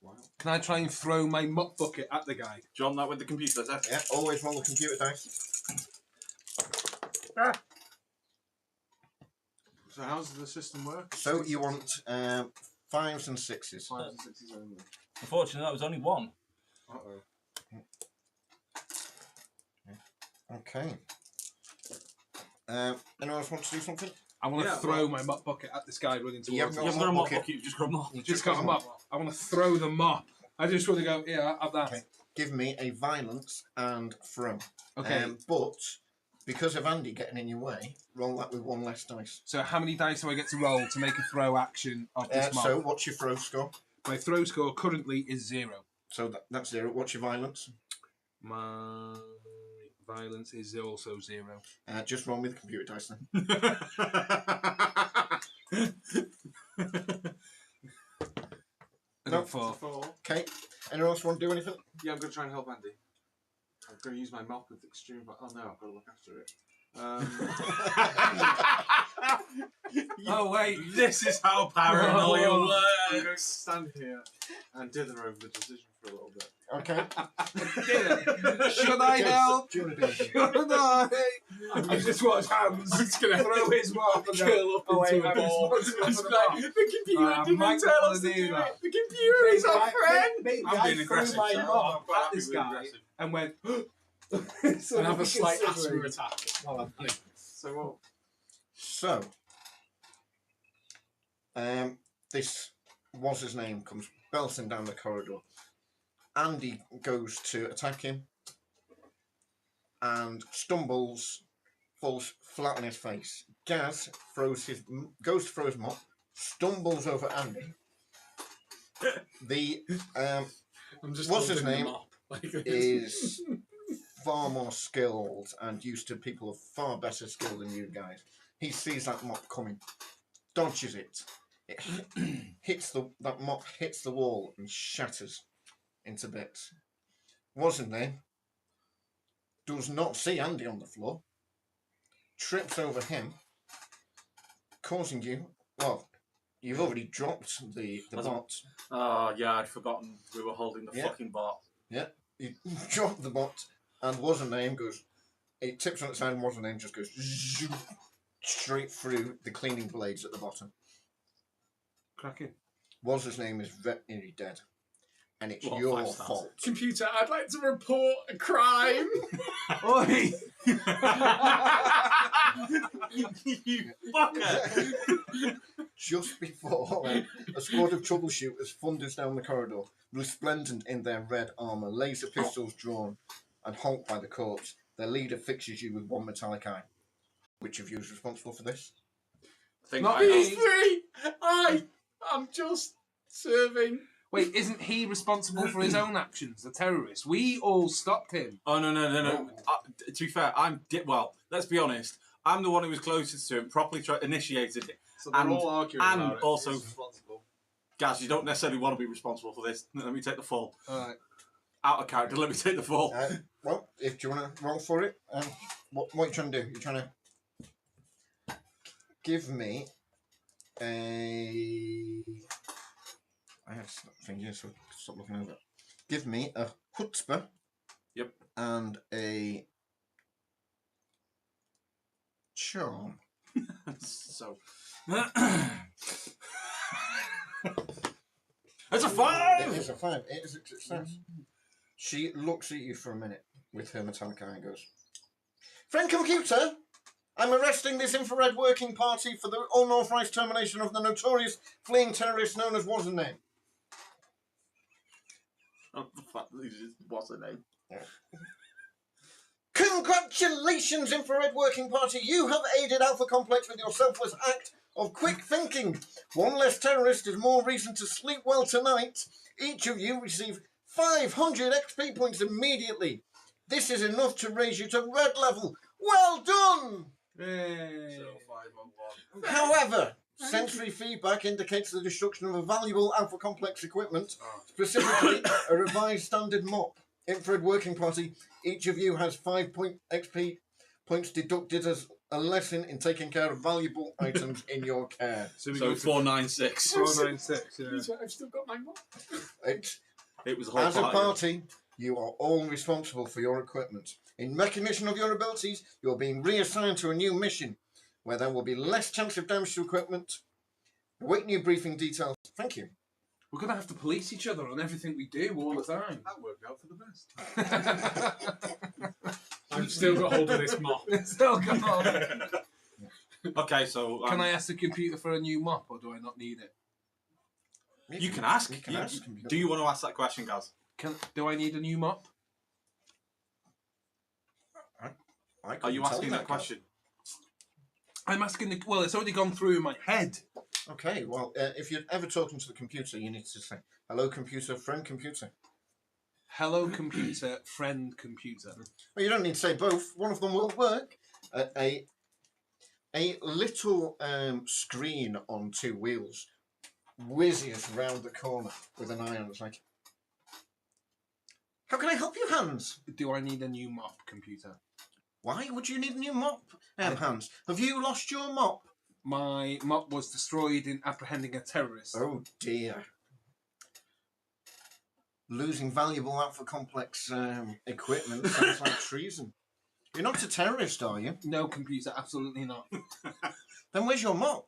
Wow. Can I try and throw my mop bucket at the guy? Do you want that with the computer? Yeah, always roll the computer dice. So how does the system work? So you want 5s and 6s. 5s and 6s only. Unfortunately, that was only 1. Uh-oh. Okay. Anyone else want to do something? I want to Yeah, throw my mop bucket at this guy running You haven't towards got You us. haven't got a mop bucket. bucket, you've just got a mop. You Just got a mop. I want to throw the mop. I just want to go, yeah, have that. Okay. Give me a violence and throw. Okay. But because of Andy getting in your way, roll that with 1 less dice. So how many dice do I get to roll to make a throw action of this mop? So what's your throw score? My throw score currently is 0. So that's 0. What's your violence? My violence is also 0. Just roll with the computer dice then. I No. got 4. 4. Okay. Anyone else want to do anything? Yeah, I'm going to try and help Andy. I'm going to use my mop with extreme. Oh no, I've got to look after it. Oh wait, This is how paranoia I'm going to works. stand here and dither over the decision for a little bit. Okay. should I help? Do you want to do anything? Should I? I just watch hands. I'm just gonna throw his mop and curl up oh, wait, into a I'm ball. responsible Just for like, the the computer I didn't might tell not us to wanna do do that. it. The computer is our friend. Maybe I'm I being threw aggressive. my so mop I'm quite at happy this with guy aggressive. and went. So And have a slight considering. asthma attack while I'm playing. So what? So, this was his name comes belting down the corridor. Andy goes to attack him and stumbles, falls flat on his face. Gaz goes to throw his mop, stumbles over Andy. The I'm just What's his holding name? them up like this. is far more skilled and used to people of far better skill than you guys. He sees that mop coming, dodges it. It hits that mop hits the wall and shatters into bits. Wasn't there? Does not see Andy on the floor. Trips over him, causing you. Well, you've already dropped the bot. Oh, yeah, I'd forgotten we were holding the Yeah. fucking bot. You drop the bot, and wasn't name goes. It tips on its side, and wasn't name just goes zoom, straight through the cleaning blades at the bottom. Cracking. Was his name is very dead, and it's What, your 5 stars? fault. Computer, I'd like to report a crime. Oi! You fucker! Just before a squad of troubleshooters thunders down the corridor, resplendent in their red armour, laser pistols drawn, and halt by the corpse. Their leader fixes you with one metallic eye. Which of you is responsible for this? I think Not I me. know. I'm just serving. Wait, isn't he responsible for his own actions, the terrorist? We all stopped him. Oh, no. To be fair, well, let's be honest. I'm the one who was closest to him, properly initiated it. So they're And- all arguing and about it. also- Who's responsible? Gaz, you don't necessarily want to be responsible for this. Let me take the fall. Alright. Out of character, let me take the fall. Well, if do you want to roll for it, what are you trying to do? You're trying to give me a. I have something here, so stop looking over it. Give me a chutzpah. Yep. And a charm. So. It's a 5! It is a 5. It is a success. She looks at you for a minute with her metallic eye and goes, "Friend computer, I'm arresting this infrared working party for the unauthorized termination of the notorious fleeing terrorist known as what's her name." Oh, the fuck, what's her name? "Congratulations, infrared working party. You have aided Alpha Complex with your selfless act of quick thinking. One less terrorist is more reason to sleep well tonight. Each of you receive 500 XP points immediately. This is enough to raise you to red level. Well done! Hey. So 5 on 1. However, sensory feedback indicates the destruction of a valuable Alpha Complex equipment, specifically a revised standard mop. Infrared working party, each of you has 5 XP points deducted as a lesson in taking care of valuable items in your care. So we So go to 496. 496, yeah. Computer, I've still got my mop. It was a whole As a party. party, you are all responsible for your equipment. In recognition of your abilities, you are being reassigned to a new mission, where there will be less chance of damage to equipment. Await new briefing details. Thank you. We're going to have to police each other on everything we do all the time. That worked out for the best. I've still got hold of this mop. Still go on. Okay, so. Can I ask the computer for a new mop, or do I not need it? You can ask. You can ask. Do you want to ask that question, Gaz? Do I need a new mop? I Are couldn't you tell asking that Gaz. question? I'm asking well, it's already gone through in my head. Okay, well, if you're ever talking to the computer, you need to say, "Hello, computer, friend computer." Hello, computer, friend computer. Well, you don't need to say both. One of them will work. A little screen on 2 wheels whizzes round the corner with an eye on it. It's like, "How can I help you, Hans?" Do I need a new mop, computer? Why would you need a new mop, Hans? Have you lost your mop? My mop was destroyed in apprehending a terrorist. Oh dear. Losing valuable Alpha Complex equipment sounds like treason. You're not a terrorist, are you? No, computer, absolutely not. Then where's your mop?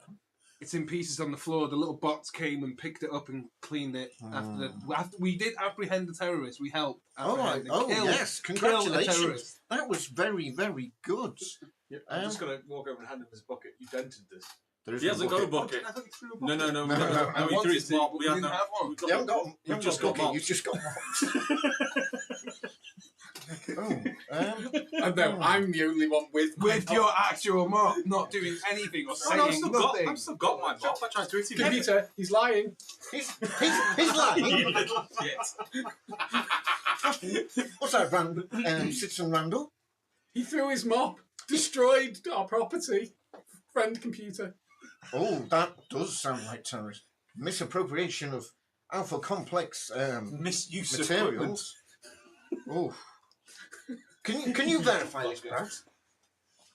It's in pieces on the floor. The little bots came and picked it up and cleaned it. After we did apprehend the terrorist, we helped. Oh, apprehend and oh kill- yes, kill a congratulations. terrorist. That was very, very good. Yeah, I'm just going to walk over and hand him his bucket. You dented this. There is He hasn't got a bucket. I thought you threw a No, bucket. no, no. No, No, he threw his mop. We didn't had have one. we've You haven't got, we've just got bucket, mops. you've just got mops. Oh, And no, I'm the only one with my With mop. your actual mop, not doing anything or No, I've saying still nothing. I've still got my mop. I tried to hit him. Computer, he's lying. he's lying. You little shit. What's that, Citizen Randall? He threw his mop, destroyed our property. Friend computer. Oh, that does sound like terrorism. Misappropriation of Alpha Complex Misuse of equipment. materials. Oh, can you verify this, Brad?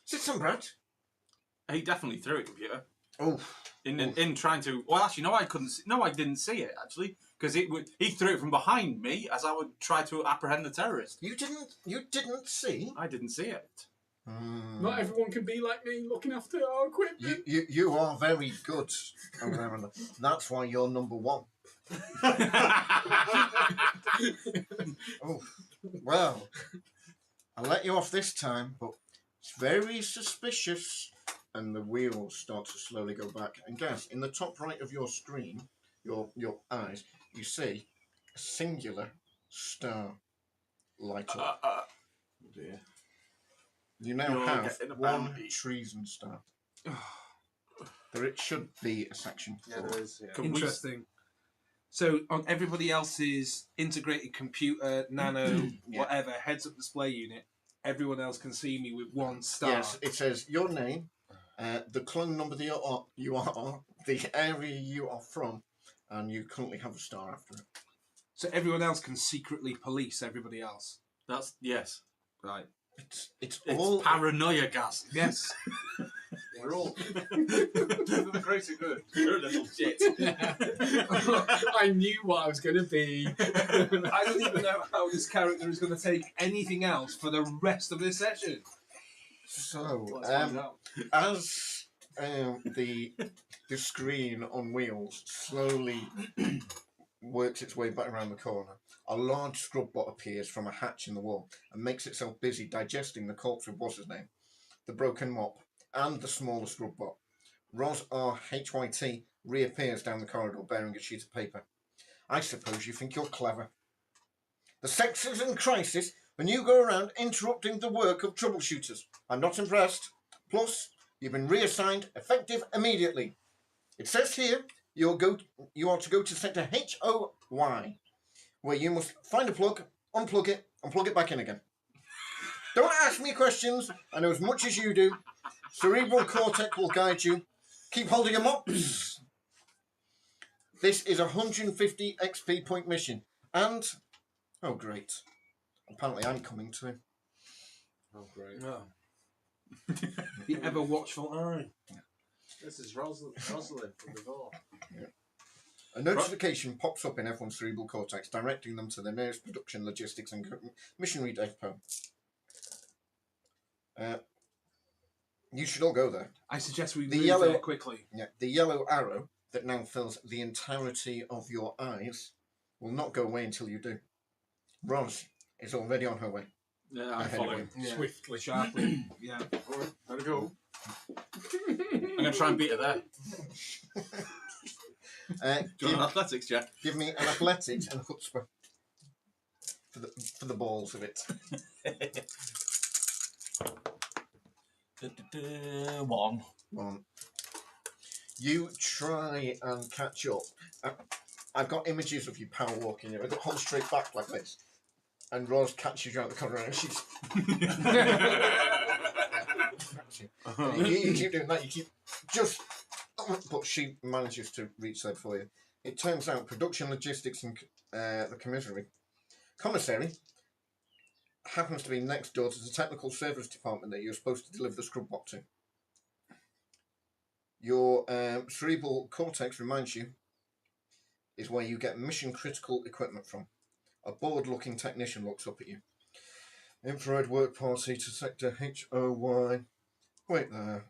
Citizen Brad? He definitely threw it, computer. Oh, In trying to. Well, actually, no, I couldn't. No, I didn't see it actually because he threw it from behind me as I would try to apprehend the terrorist. you didn't see? I didn't see it. Not everyone can be like me, looking after our equipment. You are very good, Miranda. That's why you're number one. Oh, well, I'll let you off this time, but it's very suspicious. And the wheels start to slowly go back. And guess, in the top right of your screen, your eyes, you see a singular star light up. Oh dear. You now You're have getting a one bounty. treason star. There it should be a section. Yeah, for. there is. Yeah. Can we- Interesting. So on everybody else's integrated computer, nano, Yeah. whatever, heads-up display unit, everyone else can see me with one star. Yes, it says your name, the clone number that you are, the area you are from, and you currently have a star after it. So everyone else can secretly police everybody else. That's yes. Right. It's It's all paranoia gas. Yes. We're all for the greater good. You're a little shit. I knew what I was going to be. I don't even know how this character is going to take anything else for the rest of this session. so. Let's find out. As the screen on wheels slowly works its way back around the corner, a large scrub bot appears from a hatch in the wall and makes itself busy digesting the corpse of what's his name, the broken mop, and the smaller scrub bot. Ros RHYT reappears down the corridor bearing a sheet of paper. I suppose you think you're clever. The sex is in crisis and you go around interrupting the work of troubleshooters. I'm not impressed. Plus, you've been reassigned, effective immediately. It says here you are to go to sector HOY, where you must find a plug, unplug it, and plug it back in again. Don't ask me questions. I know as much as you do. Cerebral cortex will guide you. Keep holding them up. This is a 150 XP point mission, and oh great, apparently I'm coming to him. Oh great. No. The ever watchful eye. This is Rosalind from before. A notification pops up in everyone's cerebral cortex, directing them to the nearest production, logistics, and missionary depot. You should all go there. I suggest we The move yellow- there quickly. Yeah, the yellow arrow that now fills the entirety of your eyes will not go away until you do. Ros is already on her way. Yeah, I'm Ahead of following. you. Yeah. Swiftly. Sharply. Yeah. Alright, gotta go. I'm gonna try and beat her there. Do you want an athletics check? Give me an athletics and a chutzpah for the balls of it. 1. One. You try and catch up. I've got images of you power walking. I've got hold straight back like this, and Ros catches you out the corner, and she's. you keep doing that. You keep just, but she manages to reach there for you. It turns out production logistics and the commissary happens to be next door to the technical service department that you're supposed to deliver the scrub box to. Your cerebral cortex reminds you is where you get mission critical equipment from. A bored looking technician looks up at you. Infrared work party to sector HOY. Wait there.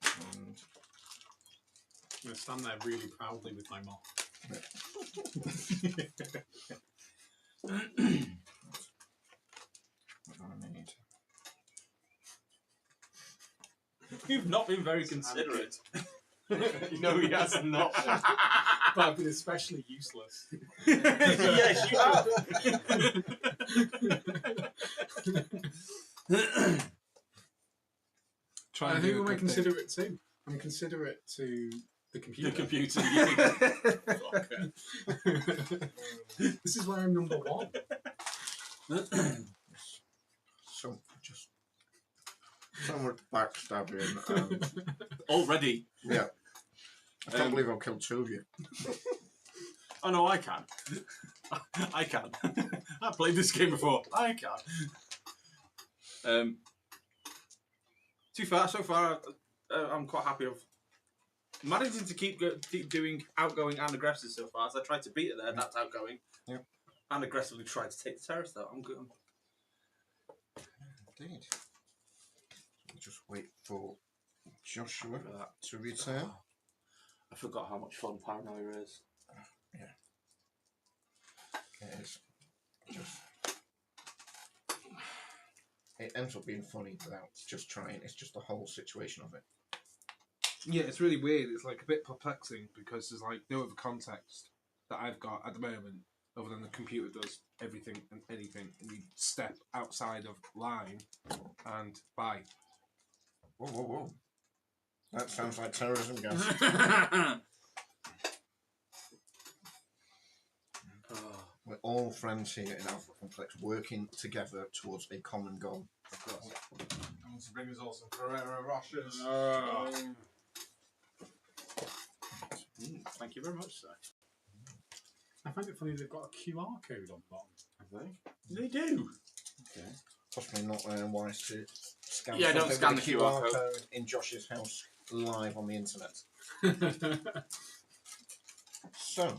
And I'm going to stand there really proudly with my mop. what do I need? You've not been very considerate. No, he has not. But I've been especially useless. Yes, you have. Try I and think do a I'm good thing. considerate too. I'm considerate to the computer. The computer. This is why I'm number one. So much backstabbing and Already. yeah. I can't believe I've killed two of you. Oh no, I can. I can. I've played this game before. I can. So far, I'm quite happy of managing to keep doing outgoing and aggressive so far. As I tried to beat it there, that's outgoing. Yep. And aggressively tried to take the terrace though. I'm good. Indeed. We'll just wait for Joshua to return. I forgot how much fun Paranoia is. It is just. It ends up being funny without just trying. It's just the whole situation of it. Yeah, it's really weird. It's like a bit perplexing because there's like no other context that I've got at the moment other than the computer does everything and anything, and you step outside of line and bye. Whoa, whoa, whoa. That sounds like terrorism, guys. We're all friends here in Alpha Complex working together towards a common goal. Of course. I want to bring us all some Ferrero Rochers. Thank you very much, sir. I find it funny they've got a QR code on the bottom. Have they? They do. Okay. Possibly not wise to scan. Yeah, don't something scan with the a QR code. in Josh's house live on the internet. So,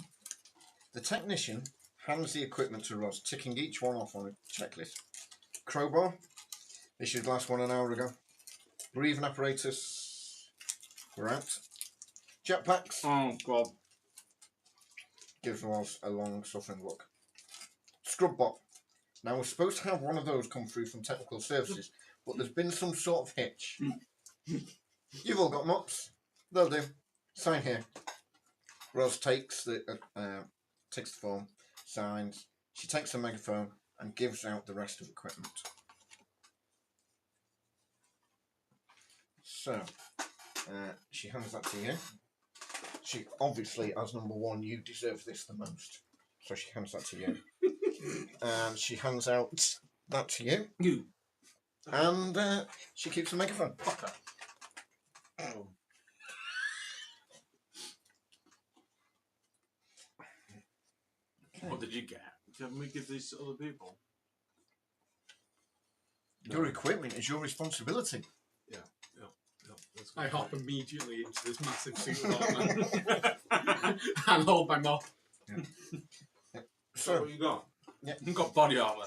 the technician hands the equipment to Roz, ticking each one off on a checklist. Crowbar, issued last one an hour ago. Breathing apparatus, we're out. Jetpacks, Oh god. gives Roz a long suffering look. Scrub bot. Now we're supposed to have one of those come through from technical services, but there's been some sort of hitch. You've all got mops. They'll do. Sign here. Roz takes the form, signs. She takes a megaphone and gives out the rest of the equipment. So, she hands that to you. She obviously, as number one, you deserve this the most. So she hands that to you. And she hands out that to you. You. And she keeps the megaphone. Fucker. Oh. What did you get? Haven't we give these to other people? Your equipment is your responsibility. Yeah, that's I good. hop immediately into this massive suit of armour and hold my mop. So, what you got? Yeah. You've got body armour.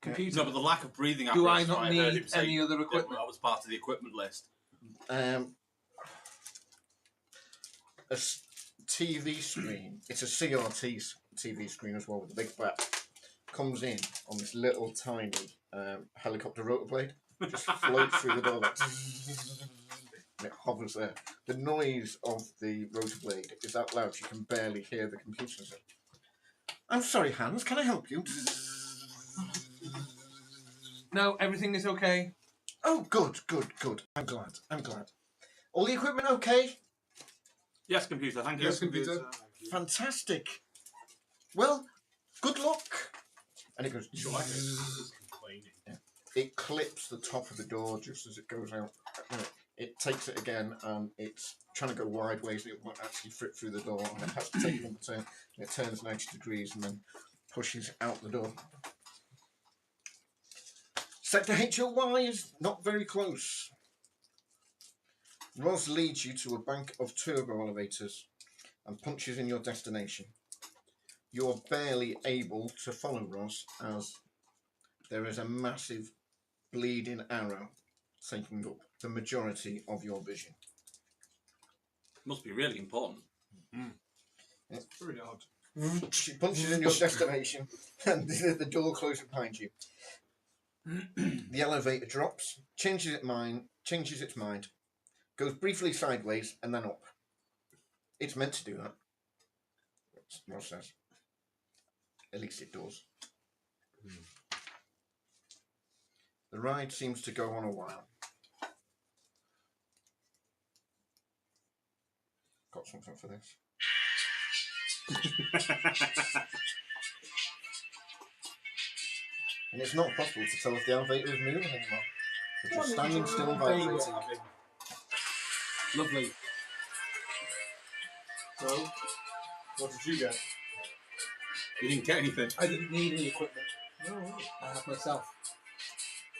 Computer. No, but the lack of breathing Do I apparatus, not I heard need him say any other that equipment? That was part of the equipment list. a TV screen, it's a CRT TV screen as well with a big flap, comes in on this little tiny helicopter rotor blade, just floats through the door, like, and it hovers there. The noise of the rotor blade is that loud you can barely hear the computer. I'm sorry, Hans, can I help you? No, everything is okay. Oh, good. I'm glad. All the equipment okay? Yes, computer. Thank you. Yes, computer. Fantastic. Well, good luck. And it goes. Sure, I was complaining. It clips the top of the door just as it goes out. It takes it again, and it's trying to go wide ways. It won't actually fit through the door, and it has to take another turn. And it turns 90 degrees, and then pushes out the door. Sector HOY is not very close. Roz leads you to a bank of turbo elevators and punches in your destination. You're barely able to follow Roz as there is a massive bleeding arrow taking up the majority of your vision. Must be really important. It's very odd. She punches in your destination and the door closes behind you. The elevator drops, changes its mind, goes briefly sideways and then up. It's meant to do that. Ross says. At least it does. The ride seems to go on a while. Got something for this. And it's not possible to tell if the elevator is moving anymore. It's just standing still vibrating. Lovely. So, what did you get? You didn't get anything. I didn't need any equipment. No, I have myself.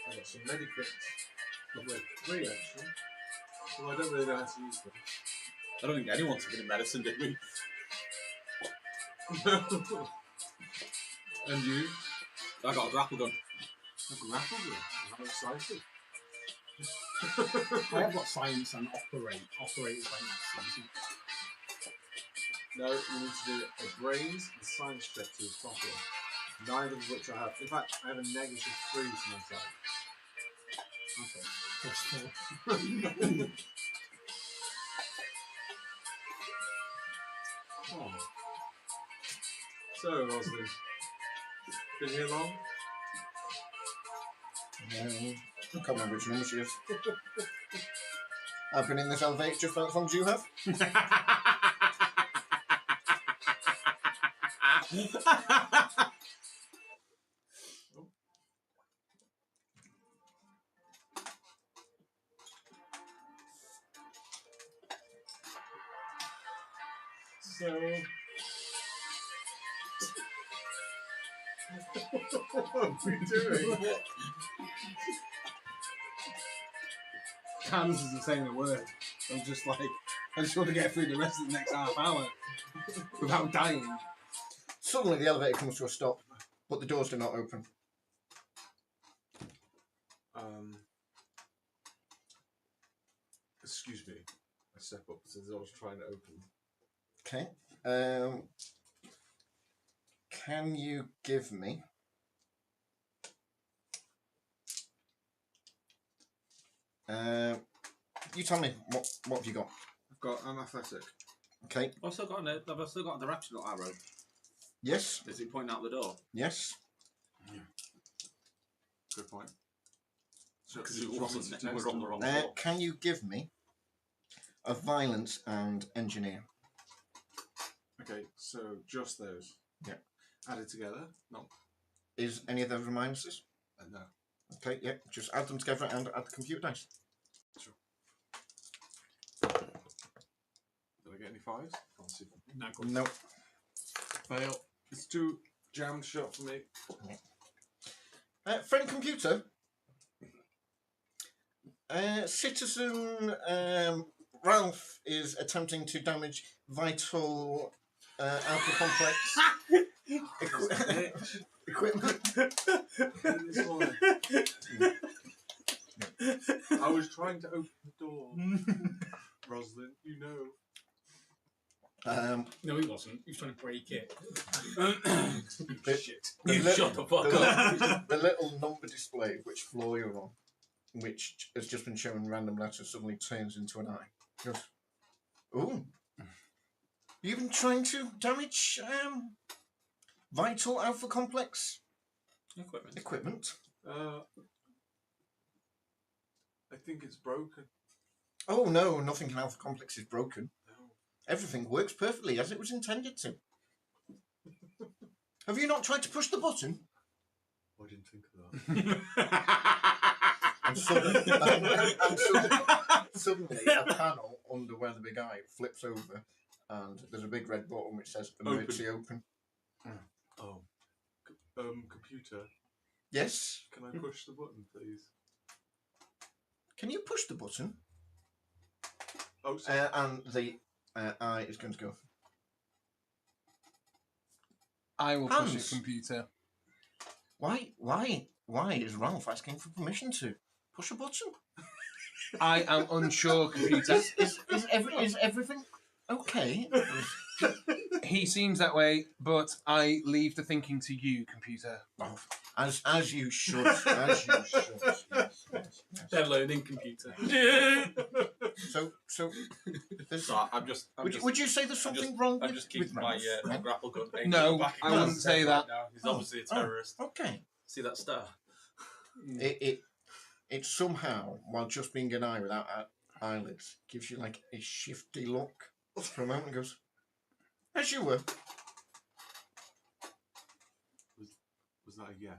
I got some medikits. Lovely. 3 actually. Well, I don't really know how to use them. I don't think anyone took any medicine, did we? And you? I got a grapple gun. A grapple gun. How exciting. I have got science and operate. Operate is like my season. No, you need to do a brains and science check to the top one. Neither of which I have. In fact, I have a negative 3 to myself. Okay. Oh. So, Rosalind, been here long? I can't remember which number she is. I've been in this elevator just as long as you have. So... what are we doing? Cans isn't saying a word. I'm just like, I just want to get through the rest of the next half hour without dying. Suddenly the elevator comes to a stop, but the doors do not open. Excuse me. I step up to the doors trying to open. Okay. Can you give me you tell me what have you got? I've got an athletic. Okay. I've still got a directional arrow. Yes. Is it pointing out the door? Yes. Good point. So Because you it want me wasn't. to We're test on the them? wrong floor. Can you give me a violence and engineer? Okay, so just those. Yeah. Added together? No. Is any of those minuses? No. Okay, yeah, just add them together and add the computer dice. Sure. Did I get any 5s? Can't see them. No, good. No. Fail. It's too jammed shut for me. Friend computer. Citizen Ralph is attempting to damage vital alpha complex equipment. This one. I was trying to open the door. Rosalind, you know. No, he wasn't. He was trying to break it. Shit. The You li- shut the fuck the, up. the little number display of which floor you're on, which has just been shown random letters, suddenly turns into an eye. Goes, ooh. You've been trying to damage vital alpha complex equipment? I think it's broken. Oh no, nothing in alpha complex is broken. No. Everything works perfectly as it was intended to. Have you not tried to push the button? I didn't think of that. And suddenly a panel under where the big eye flips over and there's a big red button which says emergency open. Oh. Computer, Yes. can I push the button, please? Can you push the button? Oh, sorry. And the eye is going to go. I will push Hans. it, computer. Why is Ralph asking for permission to push a button? I am unsure, computer. Is everything okay? He seems that way, but I leave the thinking to you, computer. Ralph, as you should. As you should. Yes. They're learning computer. So there's, So I'm just. would you say there's something wrong I'm with, just keeping with my Ralph? my No? grapple gun aimed No, back I at wouldn't his say head that. right now. He's obviously a terrorist. Okay. See that star? It somehow, while just being an eye without eyelids, gives you like a shifty look for a moment and goes, as you were. Was that a yes?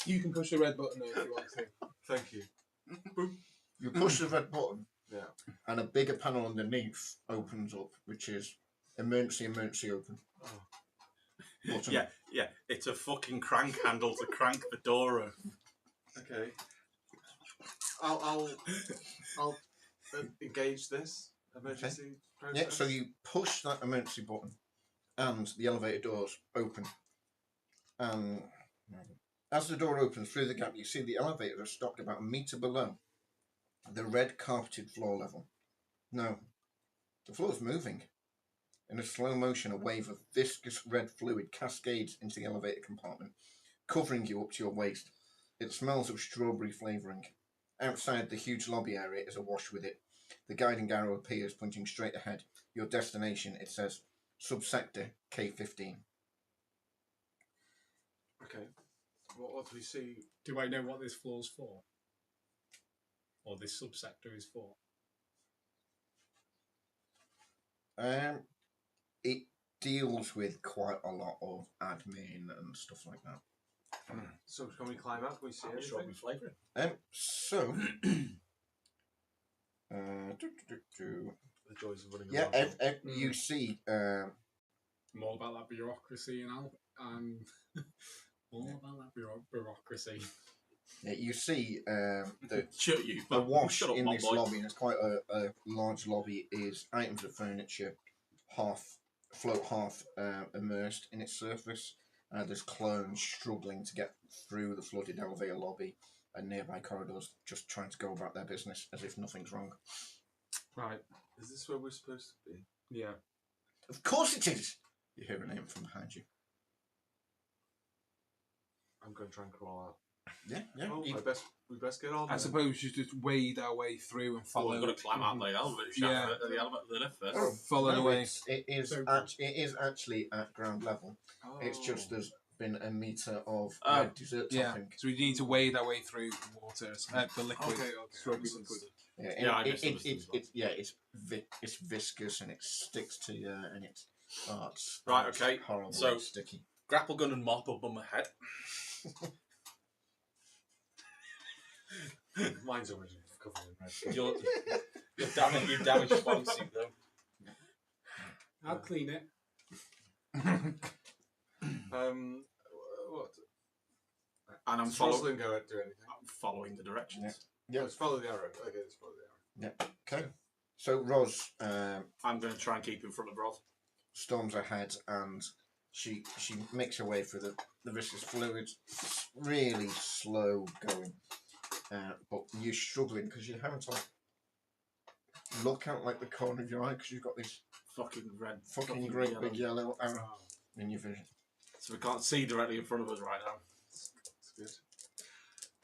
You can push the red button if you want to. Thank you. You push the red button, Yeah. and a bigger panel underneath opens up, which is emergency open. Oh. Button. Yeah. It's a fucking crank handle to crank the door open. Okay. I'll engage this emergency process. Yeah, so you push that emergency button, and the elevator doors open. And as the door opens through the gap, you see the elevator is stopped about a metre below the red carpeted floor level. No, the floor is moving. In a slow motion, a wave of viscous red fluid cascades into the elevator compartment, covering you up to your waist. It smells of strawberry flavouring. Outside, the huge lobby area is awash with it. The guiding arrow appears, pointing straight ahead. Your destination, it says, subsector K15. Okay. What do we see? Do I know what this floor's for? Or this subsector is for? It deals with quite a lot of admin and stuff like that. So can we climb up? Can we see Strawberry anything? flavouring. So, The joys of running yeah, around. you see, More about that bureaucracy and all about that bureaucracy. yeah, you see the Shut you. awash Shut up, in my this boy. lobby, and it's quite a large lobby, is items of furniture, half immersed in its surface. There's clones struggling to get through the flooded elevator lobby, and nearby corridors just trying to go about their business as if nothing's wrong. Right. Is this where we're supposed to be? Yeah. Of course it is! You hear a name from behind you. I'm going to try and crawl out. Yeah. Oh, you- we best get on. I suppose you just wade our way through and Oh, follow. we've got to climb out the elevator shaft, Yeah. the elevator lift first. Oh, Follow the way. It is So- actually at ground level. Oh. It's just there's been a metre of Oh. red dessert Yeah. topping. So we need to wade our way through the water, the liquid. Okay. strawberry liquid. Yeah, I misunderstood as well. it's viscous and it sticks to you and it's Right, okay. horrible, So- and sticky. Grapple gun and mop above my head. Mine's already covered in red. You're damaged bodysuit though. I'll clean it. What? And I'm Does following. Rosalind go do anything? I'm following the directions. Yeah. Let's follow the arrow. Okay, let's follow the arrow. Yeah. Okay. So Ros I'm going to try and keep in front of Roz. storms ahead and she makes her way through the viscous fluid. It's really slow going, but you're struggling because you're having to like look out like the corner of your eye because you've got this Fucking red. fucking great yellow. big yellow arrow in your vision. So we can't see directly in front of us right now. That's good.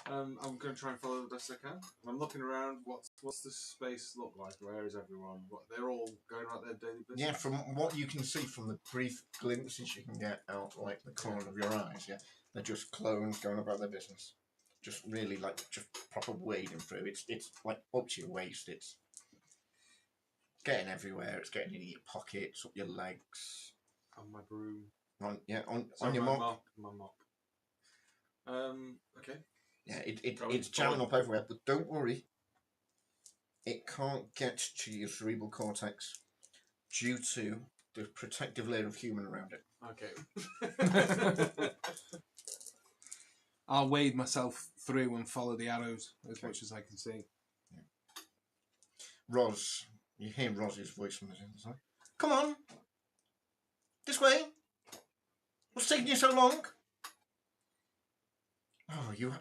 I'm going to try and follow the best I can. I'm looking around. What's the space look like? Where is everyone? They're all going about their daily business. Yeah, from what you can see from the brief glimpses you can get out like the corner of your eyes, yeah, they're just clones going about their business. Just really like just proper wading through. It's like up to your waist. It's getting everywhere. It's getting in your pockets, up your legs. On my broom. On Sorry, your my mop. My mop. Okay. Yeah, Going it's jamming forward. up everywhere. But don't worry, it can't get to your cerebral cortex due to the protective layer of human around it. Okay. I'll wade myself through and follow the arrows as much as I can see. Roz, you hear Roz's voice from the inside. Come on, this way. What's taking you so long? Oh, you.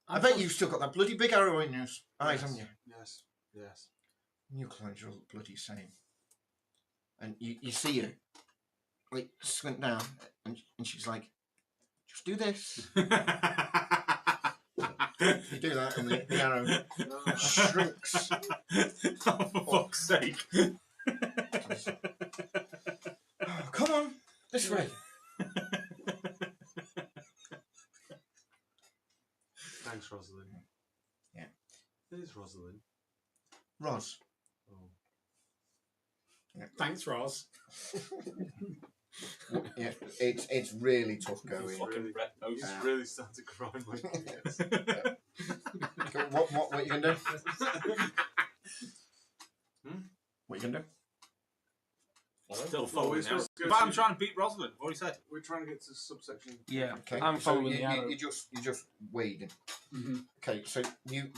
I bet you've still got that bloody big arrow in your eyes, haven't you? Yes. Yes. You climbed your bloody same. And you see her, like, squint down, and she's like, just do this. You do that, and the arrow shrinks. Oh, for fuck's sake. Oh, come on, this way. Thanks, Rosalind. Yeah. It is Rosalind. Roz. Oh. Thanks, Roz. Yeah, it's really tough going. Fucking red nose. It's really starting to grind my gears. What you gonna do? What you gonna do? Still Well, following we're now. supposed to go But I'm to- trying to beat Rosalind. What he said. We're trying to get to subsection. Yeah, Okay, I'm so following the arrow. you just wading. Mm-hmm. Okay, so you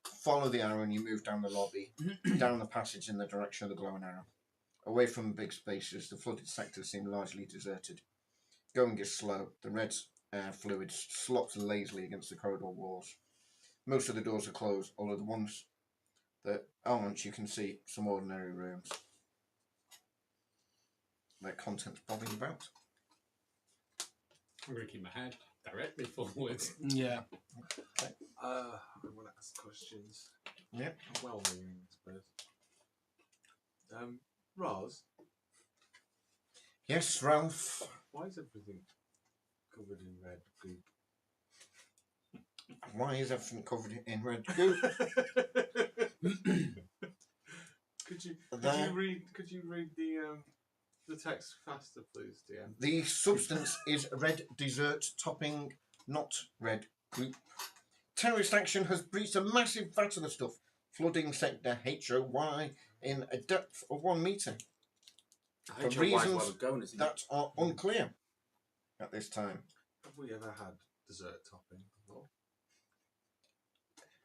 follow the arrow and you move down the lobby, down the passage in the direction of the glowing arrow. Away from big spaces, the flooded sectors seem largely deserted. Going is slow. The red fluid slops lazily against the corridor walls. Most of the doors are closed, although the ones that aren't, you can see some ordinary rooms. Their contents bobbing about. I'm going to keep my head directly forward. Yeah. I want to ask questions. Yeah. Well-meaning, I suppose. Roz, Yes, Ralph. why is everything covered in red goop? Why is everything covered in red goo? Could you There. read the text faster, please, DM? The substance is red dessert topping, not red goop. Terrorist action has breached a massive vat of the stuff, flooding sector HOY in a depth of 1 metre. For reasons that are unclear at this time. Have we ever had dessert topping before?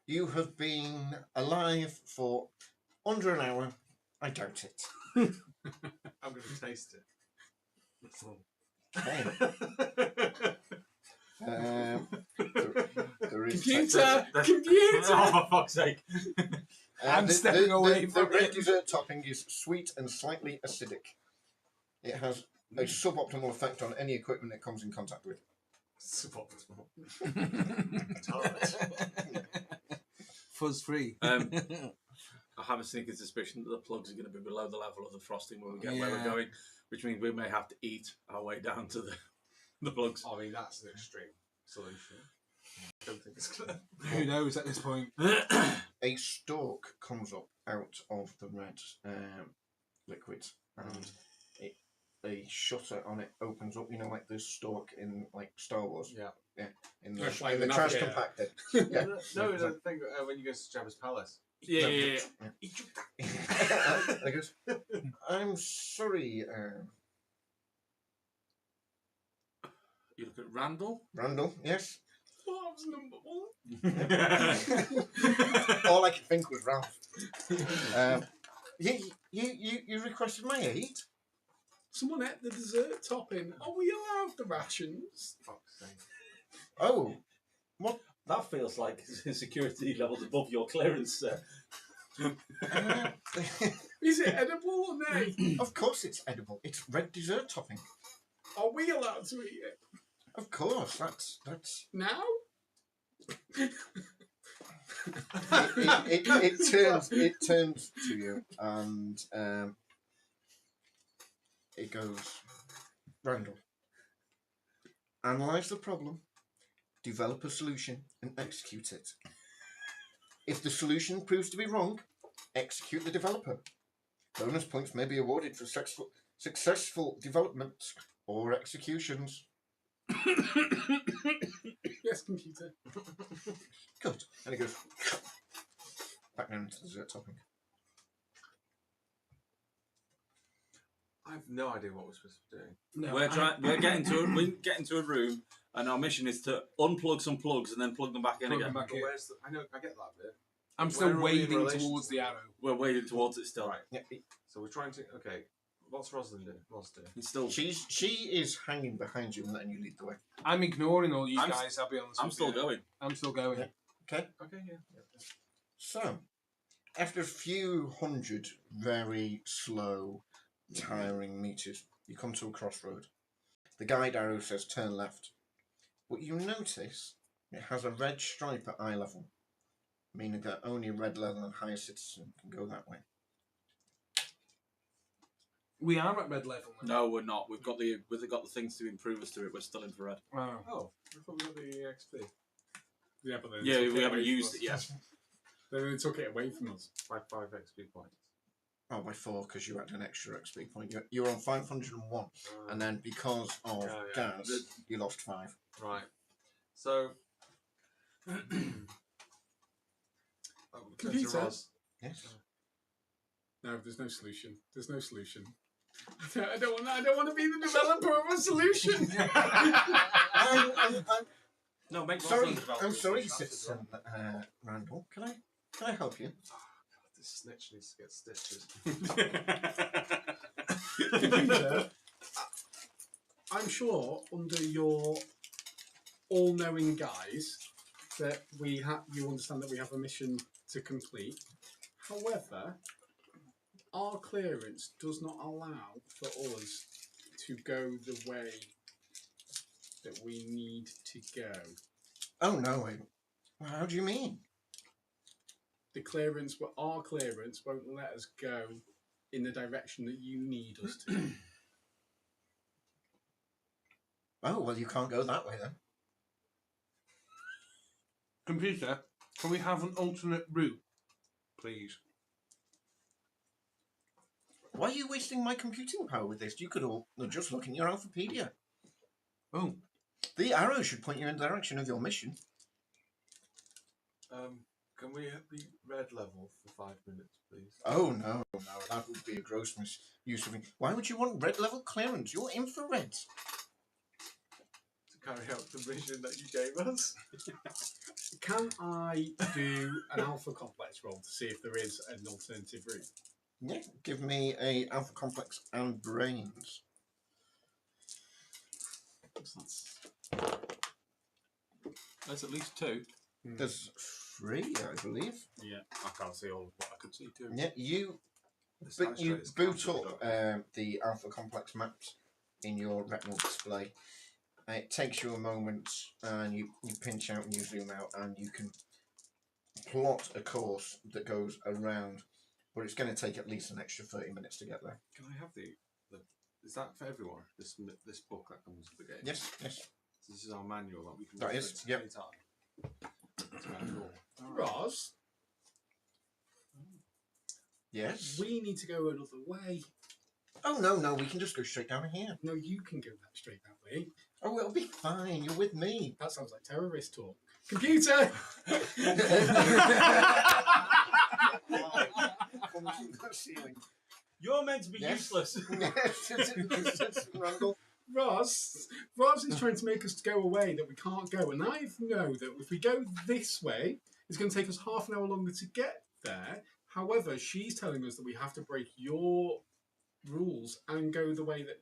You have been alive for under an hour. I doubt it. I'm going to taste it. That's all. Okay. There is Computer! Oh, for fuck's sake. I'm stepping away the from red it. dessert topping is sweet and slightly acidic. It has a suboptimal effect on any equipment it comes in contact with. Suboptimal. Fuzz free. I have a sneaking suspicion that the plugs are going to be below the level of the frosting when we get where we're going, which means we may have to eat our way down to the plugs. I mean, that's an extreme solution. I don't think it's clear. Who knows at this point? A stalk comes up out of the red liquid, and a shutter on it opens up. You know, like the stalk in like Star Wars. Yeah. In Much the, like in the the trash Navigator. compactor. Yeah. No, it's a thing when you go to Jabba's palace. Yeah. And he goes, I'm sorry, You look at Randall. Randall. Yes. That was number 1. All I could think was Ralph. You requested my aid. Someone ate the dessert topping. Are we allowed the rations? Fuck's sake. Oh, That feels like security levels above your clearance, sir. Is it edible or nay? Of course it's edible. It's red dessert topping. Are we allowed to eat it? Of course, that's Now? it turns to you and it goes, Randall, analyze the problem, develop a solution, and execute it. If the solution proves to be wrong, execute the developer. Bonus points may be awarded for successful development or executions. Yes, computer. Good. And it goes back down to the dessert topping. I have no idea what we're supposed to be doing. No, We're getting to a room, and our mission is to unplug some plugs and then plug them back in Plug again. them back in. Where's the, I get that bit. I'm Where still are we in wading relation towards to the that? arrow. We're wading towards it still. Right. Yeah, So we're trying to. Okay. What's Rosalind doing? It's still. she is hanging behind you and letting you lead the way. I'm ignoring all you I'm guys, I'll be honest I'm with still you. going. I'm still going. Yeah. Okay. Okay. Yeah. So, after a few hundred very slow, tiring meters, you come to a crossroad. The guide arrow says turn left, but you notice it has a red stripe at eye level, meaning that only red level and higher citizen can go that way. We are at red level now. No, we're not. We've got the things to improve us to it. We're still infrared. Wow. Oh, I thought we got the XP. Yeah, but then Yeah, they took we it haven't away used from it us. yet. Then they took it away from us. By 5 XP points. Oh, by 4 because you had an extra XP point. You were on 501, and then because of Yeah. Gaz, you lost 5. Right. So. Computer. Roz. Yes. No, there's no solution. There's no solution. I don't want to be the developer of a solution. I'm No, make sorry. Rosalind develop I'm it. sorry, Citizen Randall. Can I help you? This snitch needs to get stitches. Computer, I'm sure under your all-knowing guise that you understand that we have a mission to complete. However, our clearance does not allow for us to go the way that we need to go. Oh no! How do you mean? Our clearance won't let us go in the direction that you need us to. Oh well, you can't go that way then. Computer, can we have an alternate route, please? Why are you wasting my computing power with this? You could all just look in your Alphapedia. Oh, The arrow should point you in the direction of your mission. Can we be red level for 5 minutes, please? Oh no, that would be a gross misuse of it. Why would you want red level clearance? You're infrared. To carry out the mission that you gave us? Can I do an alpha complex roll to see if there is an alternative route? Yeah, give me a alpha complex and brains. There's at least 2. There's 3, I believe. Yeah, I can't see all of what I could see too. Yeah, you This you illustrator's boot counted, up the alpha complex maps in your retinal display. It takes you a moment, and you pinch out and you zoom out, and you can plot a course that goes around. But it's going to take at least an extra 30 minutes to get there. Can I have the is that for everyone? This book that comes with the game? Yes. So this is our manual that we can That reference is, yep. any time. That's very cool. Roz, Yes. we need to go another way. Oh no, we can just go straight down here. No, you can go that straight that way. Oh, it'll be fine. You're with me. That sounds like terrorist talk. Computer! You're meant to be Yes. useless. Randall. Roz is trying to make us go a way that we can't go, and I know that if we go this way, it's going to take us half an hour longer to get there. However, she's telling us that we have to break your rules and go the way that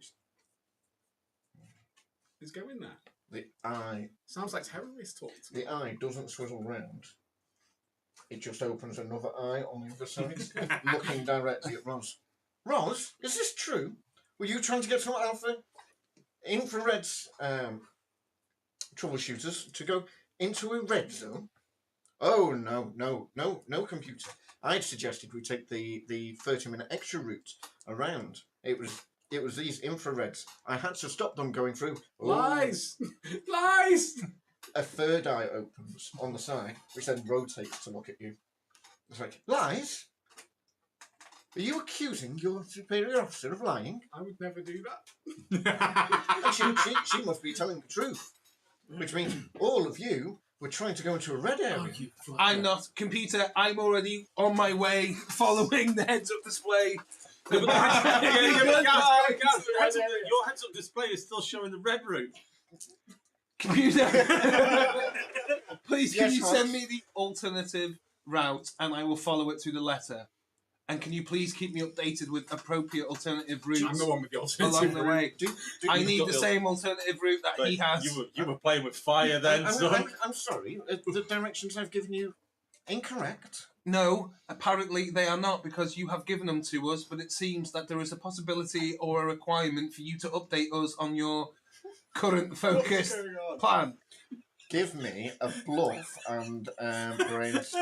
is going there. The eye Sounds like terrorist talk to me. The eye doesn't swivel round. It just opens another eye on the other side, looking directly at Roz. Roz, is this true? Were you trying to get some alpha infrared troubleshooters to go into a red zone? Oh, no, computer. I'd suggested we take the 30-minute extra route around. It was these infrareds. I had to stop them going through. Oh. Lies! Lies! A third eye opens on the side, which then rotates to look at you. It's like, lies? Are you accusing your superior officer of lying? I would never do that. And she must be telling the truth. Which means all of you were trying to go into a red area. I'm not. Computer, I'm already on my way, following the heads up display. Yeah, but Goodbye. your heads-up display is still showing the red route. Computer, please can Yes, you Hans? send me the alternative route and I will follow it to the letter. And can you please keep me updated with appropriate alternative I'm routes the one with the alternative along the route. way? I need the got- same alternative route that he has. You were playing with fire then, son. I'm sorry. The directions I've given you incorrect. No, apparently they are not because you have given them to us, but it seems that there is a possibility or a requirement for you to update us on your current focused plan. Give me a bluff and brains.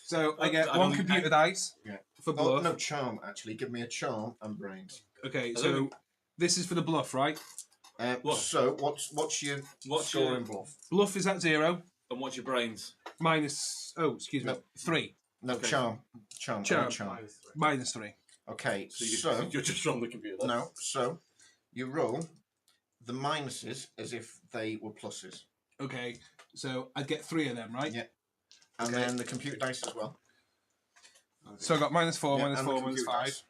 So I get I one don't- computer dice Yeah. for Oh, bluff. no, charm, actually. Give me a charm and brains. Okay, I so don't- this is for the bluff, right? What? So, what's your What's score your- in bluff? Bluff is at 0, And what's your brains? minus, excuse me, No. 3, No, Okay. charm. Charm. Charm. Charm. minus 3. Okay, So, so you're just on the computer. no, so you roll the minuses as if they were pluses, Okay, so I get 3 of them, right? Yeah. and Okay. then the computer dice as well. So I got minus 4, Yeah, minus and the 4, minus computer 5. dice.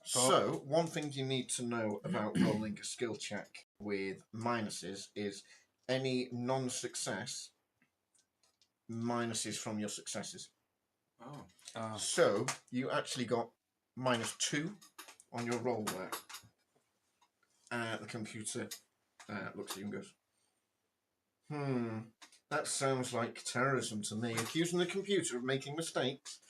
So, one thing you need to know about rolling a skill check with minuses is any non-success minuses from your successes. Oh. So, you actually got -2 on your roll there. The computer looks at you and goes, that sounds like terrorism to me. Accusing the computer of making mistakes.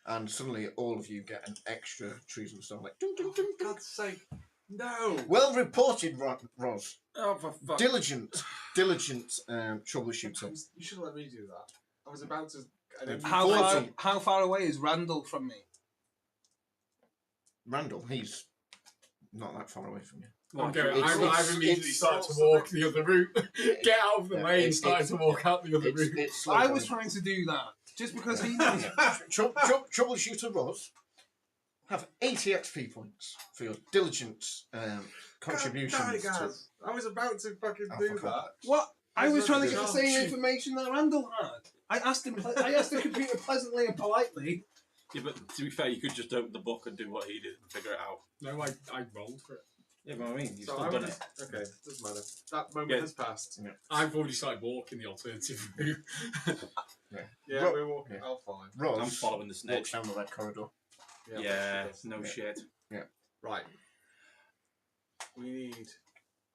And suddenly all of you get an extra treason star, like, ding, ding, ding, For ding. God's sake. No. Well reported, Ros. Oh, for fuck. Diligent troubleshooter. You should let me do that. I was about to. How far away is Randall from me? Randall, he's not that far away from you. I'm Well, going, it's- I've immediately it's- started to walk the other route. Get out of the Yeah, way and it's- started to walk out the other route. It's slow I was going. trying to do that just because he Troubleshooter Ros have 80 XP points for your diligent contributions. to- I was about to fucking Oh, do fuck that. off. What? I was trying to Good get the job. same information that Randall had. I asked him. I asked the computer pleasantly and politely. Yeah, but to be fair, you could just open the book and do what he did and figure it out. No, I rolled for it. Yeah, but I mean, you've So still I done would it. Okay, doesn't matter. That moment Yeah. has passed. I've already started walking the alternative route. Yeah, Ro- we're walking. yeah. I'll follow. Ros I'm following the snake. walks down the red corridor. Yeah, that's- no Yeah. shit. Right. We need.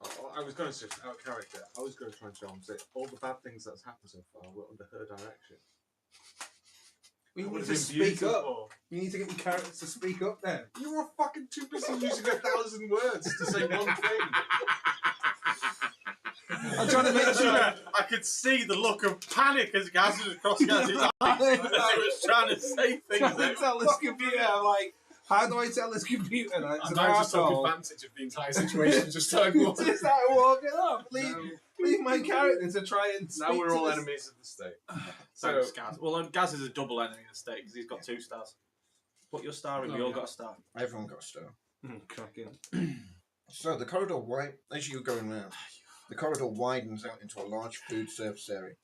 I was going to just out of character. I was going to try and show him that all the bad things that's happened so far were under her direction. We That need would've to been speak up. beautiful. You need to get your characters to speak up. Then You were fucking too busy using 1,000 words to say one thing. I'm trying to make sure. I could see the look of panic as Gaz was across Gaz's eyes as he was trying to say things. Trying to tell this computer, I'm like, how do I tell this computer that it's And an I just took arsehole? advantage of the entire situation, just started walking. Just started walking off. Leave my character to try and speak Now we're to all this- enemies of the state. Thanks, Gaz. Well, Gaz is a double enemy of the state because he's got 2 stars. Put your star in, we all got a star. Everyone got a star. Cracking. So the corridor as you're going round, the corridor widens out into a large food service area.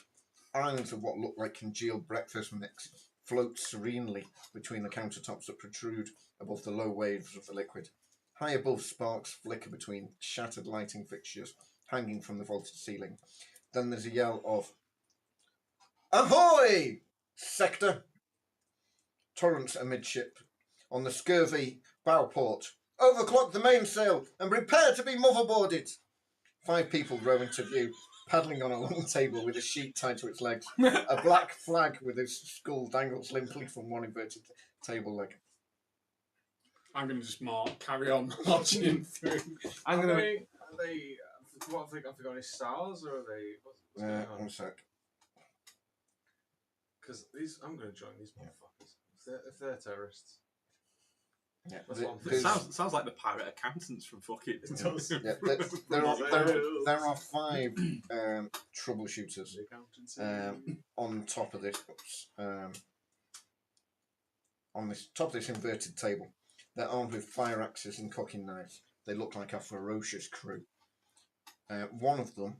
Islands of what look like congealed breakfast mix float serenely between the countertops that protrude above the low waves of the liquid. High above, sparks flicker between shattered lighting fixtures hanging from the vaulted ceiling. Then there's a yell of "Ahoy, sector!" Torrents amidship on the scurvy bowport. Overclock the mainsail and prepare to be motherboarded. 5 people row into view, paddling on a long table with a sheet tied to its legs. A black flag with its skull dangles limply from one inverted table leg. I'm going to just carry on marching through. I'm Are gonna. they what have they got any stars or are they? What's going on? 1 sec. Because I'm going to join these motherfuckers. If they're terrorists. Yeah, That's th- one thing. It there's- sounds like the pirate accountants from fucking. yeah, there are 5 troubleshooters The accountancy. on top of this. On this top of this inverted table, they're armed with fire axes and cooking knives. They look like a ferocious crew. One of them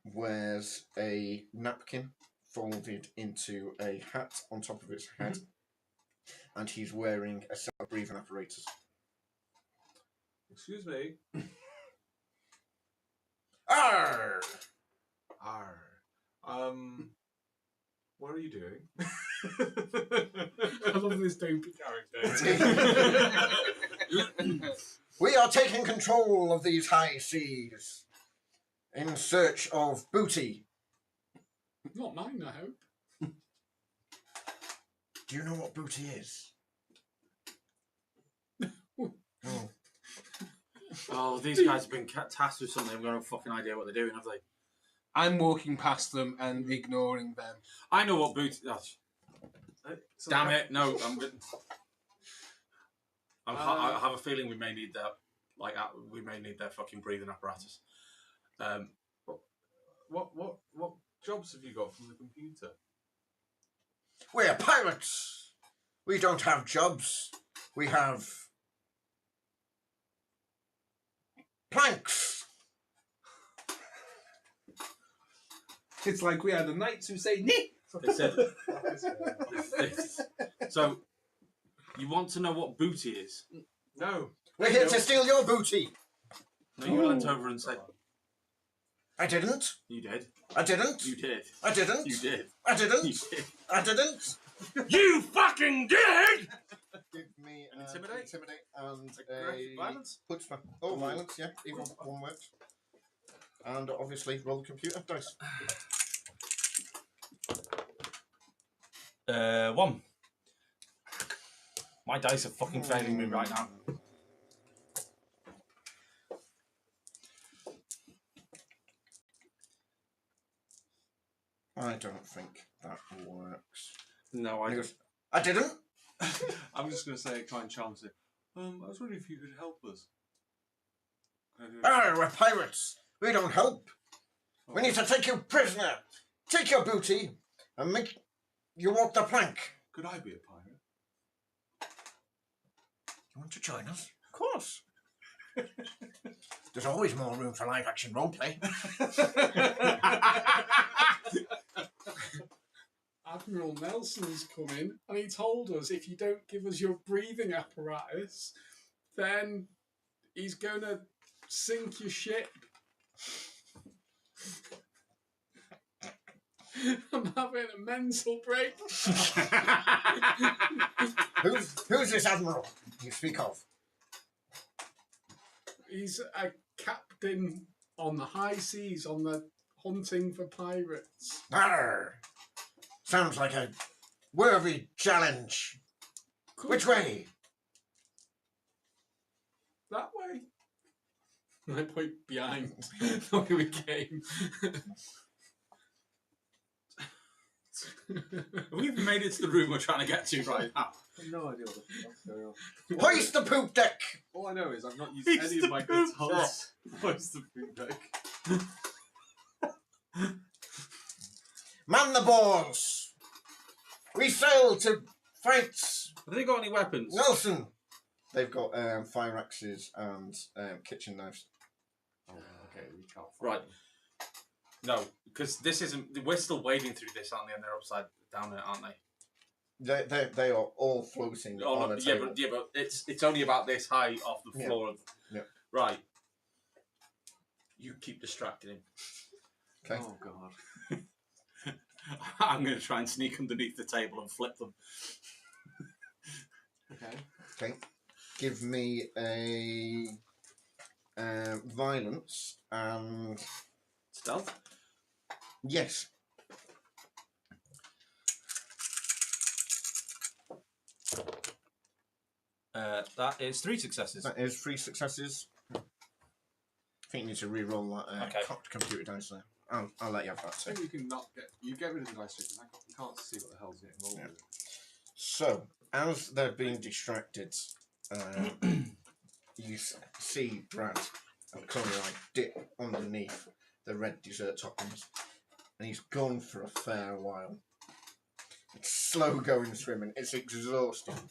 wears a napkin folded into a hat on top of his head, and he's wearing a self-breathing apparatus. Excuse me. Arr! Arr. What are you doing? I love this dopey character. We are taking control of these high seas in search of booty. Not mine, I hope. Do you know what booty is? Oh. Oh, these guys have been tasked with something. They've got no fucking idea what they're doing, have they? I'm walking past them and ignoring them. I know what booty. Oh, So damn it! No, I'm good. I have a feeling we may need that. Like, we may need their fucking breathing apparatus. What jobs have you got from the computer? We're pirates. We don't have jobs. We have planks. It's like we had the knights who say, "Nee." They said, so, you want to know what booty is? No. We're here to steal your booty. No, you leant over and said, I didn't. you did. I didn't. You did. I didn't. You did. I didn't. You did. I didn't. You fucking did! Give me Intimidate? and Violence? Putzman. Oh, violence, yeah. Even one works. And obviously roll the computer dice. 1. My dice are fucking failing me right now. I don't think that works. No, And he goes, I didn't. I'm just going to say, try and chance it. I was wondering if you could help us. Can I do it? Ah, we're pirates. We don't help. Oh. We need to take you prisoner. Take your booty and make you walk the plank. Could I be a pirate? You want to join us? Of course. There's always more room for live action roleplay. Admiral Nelson's come in and he told us if you don't give us your breathing apparatus, then he's going to sink your ship. I'm having a mental break. Who's this admiral you speak of? He's a captain on the high seas on the hunting for pirates. Arr! Sounds like a worthy challenge. Which way? That way. I point behind the way we came. We've made it to the room we're trying to get to right now. I have no idea what the fuck's going on. Hoist the poop deck! All I know is I've not used It's any the of my poop good tools. What's the poop deck? Man the balls! We sail to fight Have they got any weapons? Nelson! They've got fire axes and kitchen knives. Oh, okay, we can't find Right. them. No, because this isn't. We're still wading through this, aren't they? And they're upside down there, aren't they? They are all floating Oh, on no, a yeah, table. but it's only about this high off the Yeah. floor. Yeah. Right. You keep distracting him. Okay. Oh, God. I'm going to try and sneak underneath the table and flip them. Okay. Okay. Give me a violence and Stealth. yes. That is 3 successes. That is 3 successes. I think you need to re-roll that Okay. computer dice there. I'll let you have that I too. think you can not get rid of the dice because I can't see what the hell's getting rolled Yeah. with. So, as they're being distracted, you see Brad kind of like dip underneath the red dessert toppings, and he's gone for a fair while. It's slow going swimming, it's exhausting.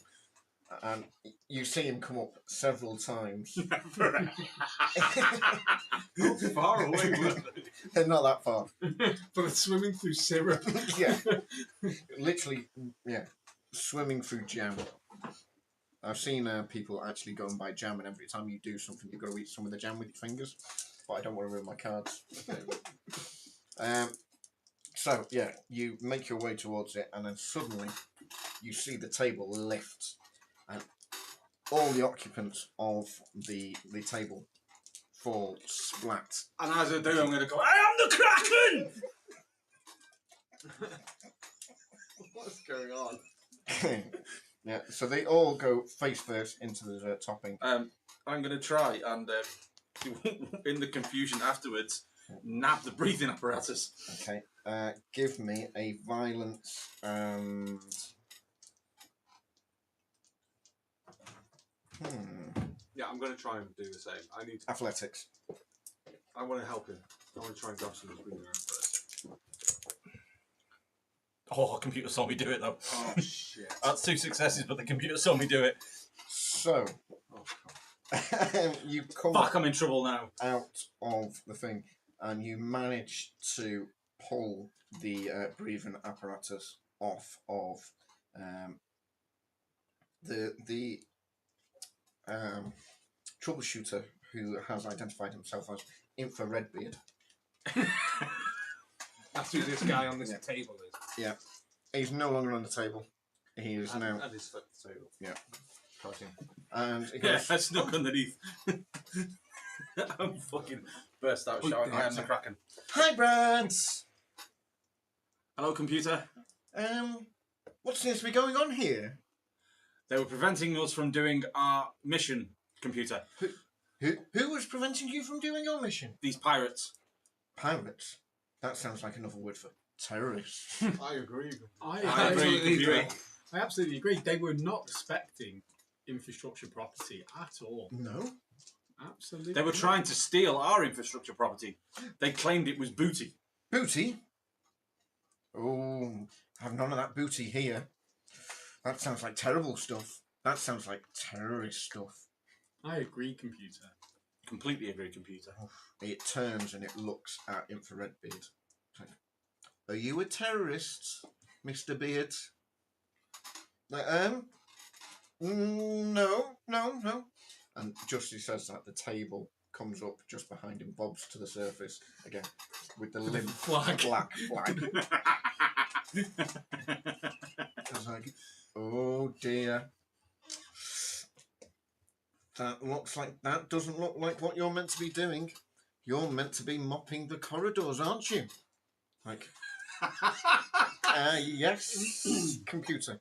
And you see him come up several times. How far away were they? They're not that far. But it's swimming through syrup. Yeah. Literally, yeah. Swimming through jam. I've seen people actually go and buy jam, and every time you do something, you've got to eat some of the jam with your fingers. But I don't want to ruin my cards. So, yeah, you make your way towards it, and then suddenly you see the table lift, and all the occupants of the table fall splat. And as I do, I'm going to go, I am the Kraken! What's going on? Yeah, so they all go face first into the dessert topping. I'm going to try and, in the confusion afterwards, nab the breathing apparatus. Okay, give me a violence and... Yeah, I'm going to try and do the same. athletics. I want to help him. I want to try and grab some of his breathing first. Oh, computer saw me do it though. Oh shit! That's 2 successes, but the computer saw me do it. So, you come Fuck, I'm in trouble now. out of the thing, and you manage to pull the breathing apparatus off of the troubleshooter who has identified himself as Infrared Beard. That's who this guy on this Yeah. table is. Yeah, he's no longer on the table. He is now, And his foot the table. yeah, Got him. and he Yeah, goes, I snuck underneath. I'm fucking burst out shouting, I am the Kraken. "Hi, Brad. Hello, computer. What seems to be going on here? They were preventing us from doing our mission, computer. Who was preventing you from doing your mission? These pirates. Pirates. That sounds like another word for terrorists." I agree. I I agree, computer. I absolutely agree. They were not respecting infrastructure property at all. No. Absolutely. They were trying to steal our infrastructure property. They claimed it was booty. Booty? Oh, have none of that booty here. That sounds like terrible stuff. That sounds like terrorist stuff. I agree, computer. Completely agree, computer. It turns and it looks at Infrared Beard. It's like, "Are you a terrorist, Mr. Beard?" Like, no. And just as he says that, the table comes up just behind him, bobs to the surface again with the limp Flag. black flag. It's like, oh dear. That doesn't look like what you're meant to be doing. You're meant to be mopping the corridors, aren't you? Like, yes, computer.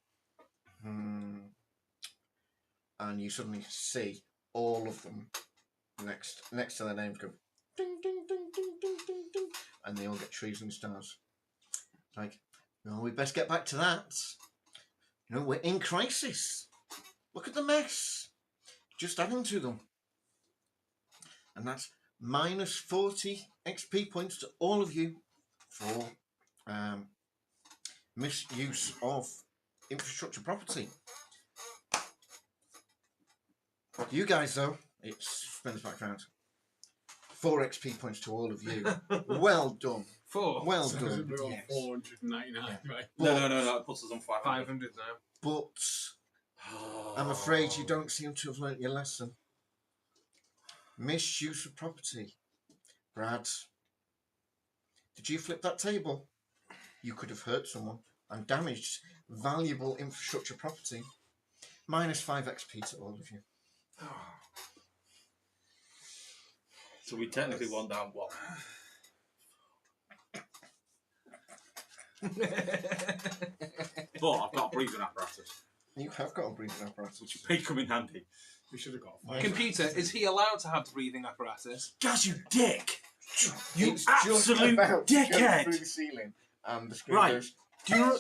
And you suddenly see all of them next to their names go ding ding ding ding ding ding ding, and they all get trees and stars. Like, no, we best get back to that. You know, we're in crisis. Look at the mess. Just adding to them. And that's minus 40 XP points to all of you for misuse of infrastructure property. You guys, though, it spins back around. 4 XP points to all of you. Well done. 4. Well So done. we're on Yes. 499, right? No. It puts us on 500. 500 now. But I'm afraid you don't seem to have learnt your lesson. Misuse of property. Brad, did you flip that table? You could have hurt someone and damaged valuable infrastructure property. Minus 5 XP to all of you. So we technically won down what? But I've got a breathing apparatus, You have got a breathing apparatus. which may come in handy. We should have got 5. Computer, is he allowed to have the breathing apparatus? Gaz, you dick! You It's just absolute about to go dickhead! through the ceiling, and the screen Right. goes. Do you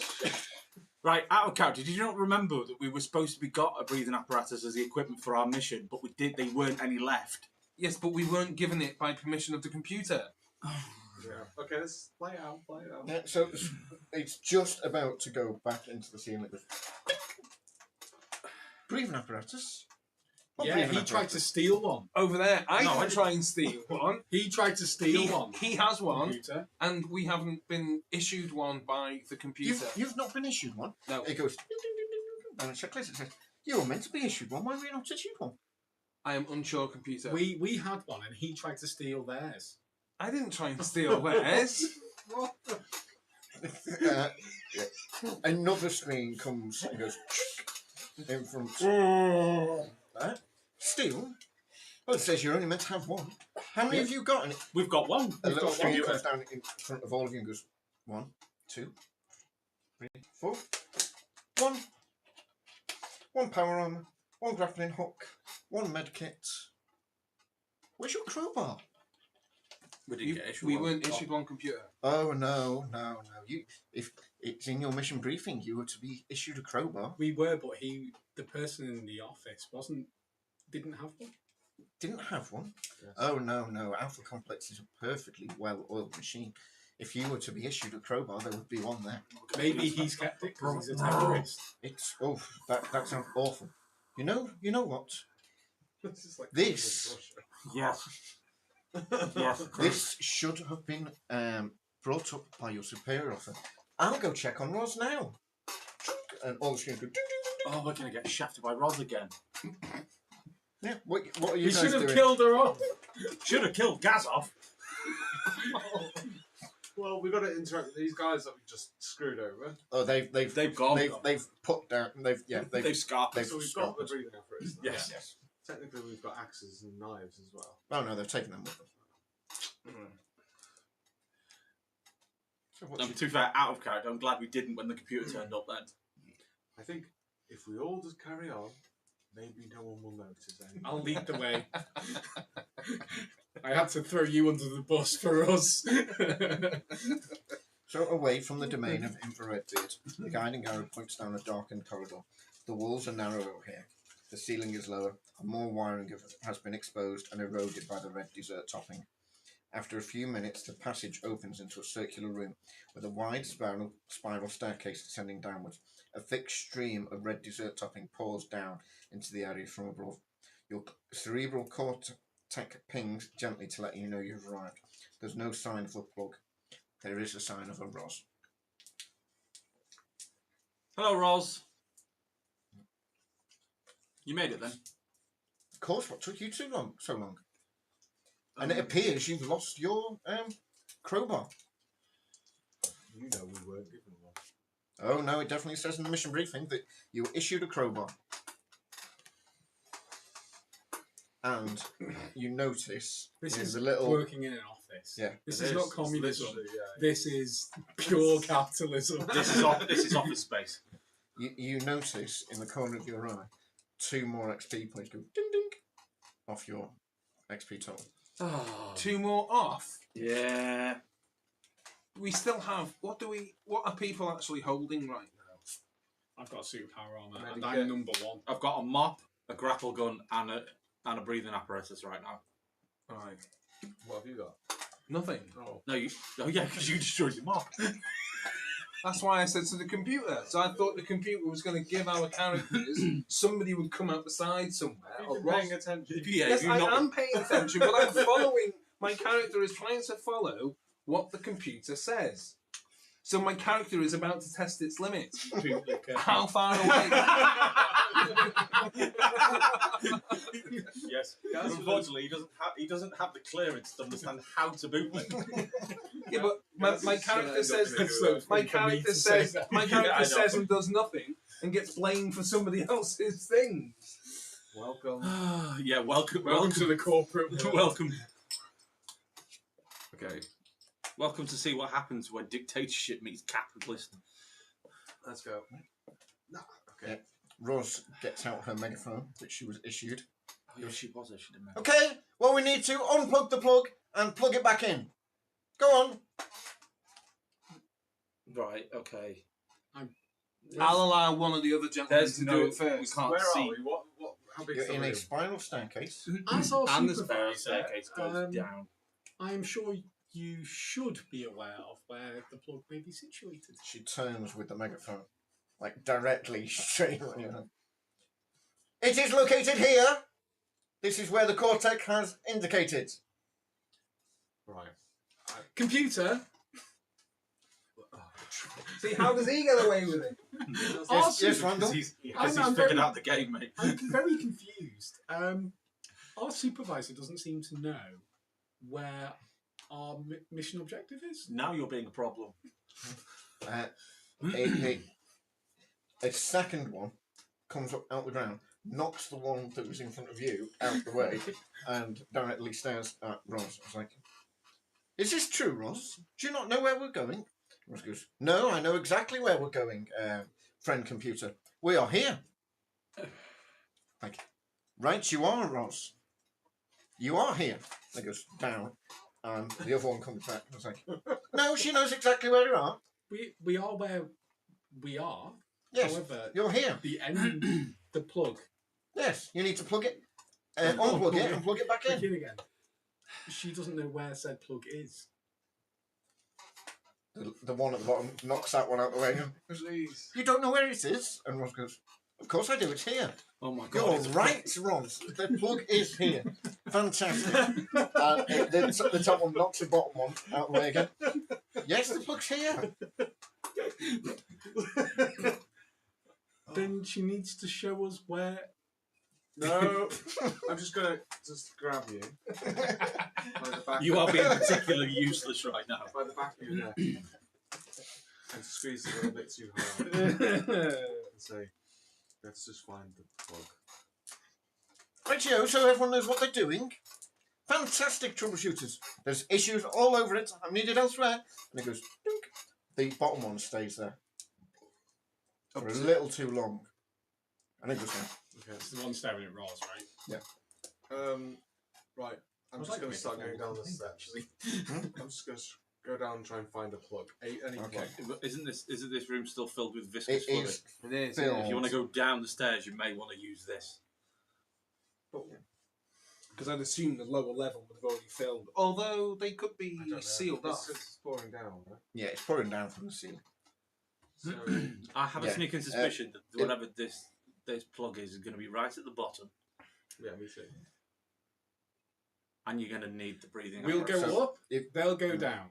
right, out of character, did you not remember that we were supposed to be got a breathing apparatus as the equipment for our mission, but they weren't any left? Yes, but we weren't given it by permission of the computer. Yeah. Okay, let's play it out. Yeah, so it's just about to go back into the ceiling. It goes, breathing apparatus. Yeah, he tried to steal one. Over there, I No, I didn't didn't. try and steal one. He tried to steal one. He has one, Computer. and we haven't been issued one by the computer. You've not been issued one. No, It goes. Ding, ding, ding, ding, ding, and a checklist. It says you were meant to be issued one. Why were you not issued one? I am unsure, computer. We had one, and he tried to steal theirs. I didn't try and steal theirs. What the? Yeah. Another screen comes and goes in front. Steal? Well, it says you're only meant to have one. How many have you got? And We've got one. a We've little got screen one. comes down in front of all of you and goes 1, 2, 3, 4. One power armor, one grappling hook, one med kit. Where's your crowbar? We didn't get issued We one. weren't issued one computer. Oh no. You, if it's in your mission briefing, you were to be issued a crowbar. We were, but the person in the office didn't have one. Didn't have one. Yes. Oh no. Alpha Complex is a perfectly well-oiled machine. If you were to be issued a crowbar, there would be one there. Maybe he's kept it because he's a terrorist. It's that sounds awful. You know what? This is like This- Yes. Yes. This should have been brought up by your superior officer. I'll go check on Roz now. And all the screens go. Ding, ding, ding, Oh, we're gonna get shafted by Roz again. ding. Yeah. What are you He guys should have doing? killed her off. Should have killed Gazov. Well, we've got to interact with these guys that we just screwed over. Oh, they've gone. They've put down. They've scarfed they've us. So we've got the stopped. breathing apparatus. now. Yes. Yes. Technically, we've got axes and knives as well. Oh no, they've taken them with them. So what To be fair, out of character, I'm glad we didn't when the computer turned up then. I think if we all just carry on, maybe no one will notice anything. I'll lead the way. I had to throw you under the bus for us. So away from the domain of infrared beard, the guiding arrow points down a darkened corridor. The walls are narrower here. The ceiling is lower, and more wiring has been exposed and eroded by the red desert topping. After a few minutes, the passage opens into a circular room with a wide spiral staircase descending downwards. A thick stream of red desert topping pours down into the area from above. Your cerebral cortex pings gently to let you know you've arrived. There's no sign of a plug. There is a sign of a Roz. Hello, Roz. You made it then. Of course, what took you so long? And it appears you've lost your crowbar. You know we weren't given one. Oh no, it definitely says in the mission briefing that you were issued a crowbar. And you notice This in is the little working in an office. Yeah. This It is not It's communism. literally, yeah. This is pure capitalism. This is office space. you notice in the corner of your eye 2 more XP points go ding ding off your XP total. Oh. 2 more off. Yeah. We still have. What are people actually holding right now? I've got superpower armor, and Medicare. I'm number 1. I've got a mop, a grapple gun, and a breathing apparatus right now. Right. What have you got? Nothing. Oh, No, because you destroyed your mop. That's why I said to the computer. So I thought the computer was going to give our characters. Somebody would come out the side somewhere. you've or been Ross- paying attention. Yes, I am paying attention, but I'm following. My character is trying to follow what the computer says. So my character is about to test its limits. How far away? Yes. Unfortunately, he doesn't have the clearance to understand how to bootleg. Yeah, but my character says my character says I know. and does nothing and gets blamed for somebody else's thing. Welcome. Yeah, welcome to the corporate world. welcome. Okay. Welcome to see what happens when dictatorship meets capitalism. Let's go. No. Okay. Yeah. Roz gets out her megaphone, which she was issued. Oh, yeah, she was issued a memo. Okay, well we need to unplug the plug and plug it back in. Go on. Right, okay. I'll allow one of the other gentlemen There's to no- do it first. we can't Where see. are we? What? How big You're is the in a room? spiral staircase. As our And the supervisor, staircase goes down. I am sure you should be aware of where the plug may be situated. She turns with the megaphone, like directly straight on you. It is located here. This is where the cortex has indicated. Right. Computer, See, how does he get away with it? Yes, yes, Randall. He's I'm figured very- out the game, mate. I'm very confused. Our supervisor doesn't seem to know where our mission objective is. Now you're being a problem. A second one comes up out the ground, knocks the one that was in front of you out the way, and directly stares at Ross. It's like, is this true, Ross? Do you not know where we're going? Ross goes, no, I know exactly where we're going, friend computer. We are here. Like, right, you are, Ross. You are here. It goes down, and the other one comes back. And it's like, no, she knows exactly where you are. We are where we are. Yes, However, you're here. the end, the plug. Yes, you need to plug it, unplug it, and plug it back in. Begin again. She doesn't know where said plug is. The one at the bottom knocks that one out the way. And goes, Please. you don't know where it is? And Ross goes, of course I do, it's here. Oh my You're god. it's a right, Ross. The plug is here. Fantastic. The top one knocks the bottom one out the way again. Yes, the plug's here. Then she needs to show us where. No, I'm just gonna grab you by the back. You are being particularly useless right now. by the back of your neck and squeeze it a little bit too hard and say, "Let's just find the plug." Rightio, so everyone knows what they're doing. Fantastic troubleshooters. There's issues all over it. I'm needed elsewhere. And it goes, dink. The bottom one stays there for a little too long. And it goes down. Okay. It's the one staring at Ross, right? Right. I'm I'd just like going to to start make a going down the forward steps. I'm just going to go down and try and find a plug. Any Okay. plug. Isn't this room still filled with viscous It fluid? is It is. filled. If you want to go down the stairs, you may want to use this. Because I'd assume the lower level would have already filled. Although they could be I don't know. sealed This off. is pouring down, right? Yeah, it's pouring down from the ceiling. So, I have a Yeah. sneaking suspicion that whatever this plug is going to be right at the bottom, yeah, me too. and you're going to need the breathing. We'll go apparatus. up. They'll go down.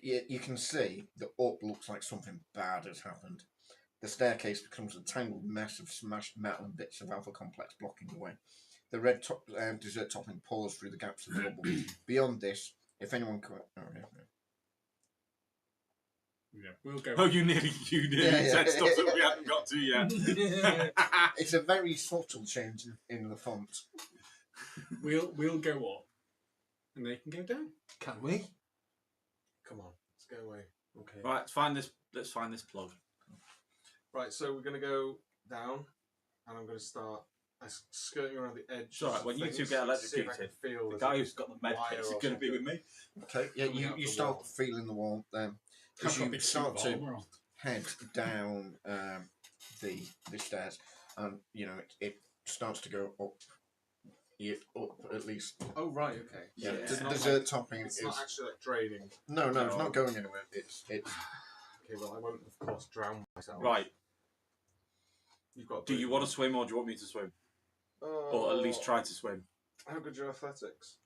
You can see that up looks like something bad has happened. The staircase becomes a tangled mess of smashed metal and bits of alpha complex blocking the way. The red dessert topping pours through the gaps of the rubble. Beyond this, if anyone could... Oh, yeah. Yeah, we'll go. Oh, you nearly Yeah. said stuff that we haven't got to yet. It's a very subtle change in the font. We'll go up, and they can go down. Can we? Come on, let's go away. Okay. Right, let's find this plug. Right, so we're going to go down, and I'm going to start skirting around the edge. It's alright, when you two get electrocuted, feel The guy who's got the med kit is going to be with me. Okay, yeah, Coming out you the start wall. feeling the wall. As you start to head down the stairs, and you know it starts to go up. Up at least. Oh right, okay. Yeah, Yeah. It's the not dessert like, topping it's is not actually like draining. no, it's No. not going anywhere. It's Okay, well I won't of course drown myself. Right, You've got. do you want to swim or do you want me to swim? Or at least try to swim? How good are your athletics?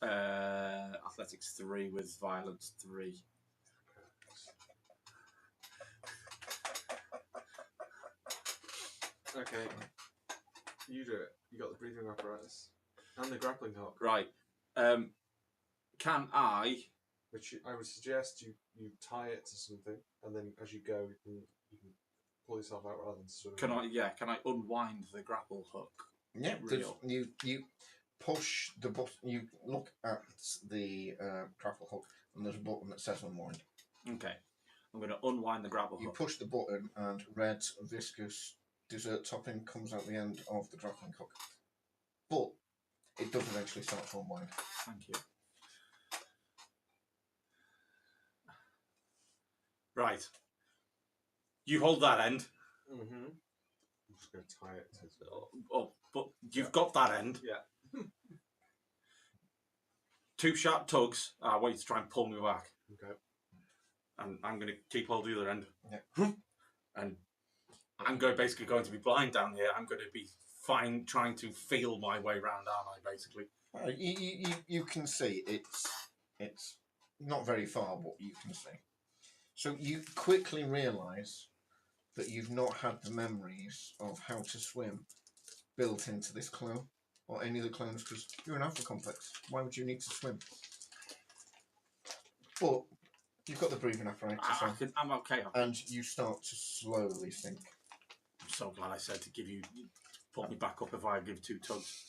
Athletics 3 with violence 3. Okay. You do it. You got the breathing apparatus and the grappling hook, Right. Can I? which I would suggest you tie it to something, and then as you go, you can pull yourself out rather than swim. Can I unwind the grapple hook? yeah. Real. You push the button. You look at the grapple hook, and there's a button that says unwind. Okay. I'm going to unwind the grapple You hook. push the button, and red viscous dessert topping comes out the end of the grappling hook. But it does eventually start to unwind. Thank you. Right. You hold that end. Mm-hmm. I'm just going to tie it to. Oh, but you've got that end. Yeah. 2 sharp tugs. I want you to try and pull me back. Okay. And I'm going to keep hold of the other end. Yeah. And I'm basically going to be blind down here. I'm going to be trying to feel my way around, aren't I? Basically. You can see it's not very far what you can see. So you quickly realise that you've not had the memories of how to swim built into this clone or any of the clones because you're an alpha complex. Why would you need to swim? But you've got the breathing apparatus on, I'm okay. and you start to slowly sink. I'm so glad I said to put me back up if I give 2 tugs.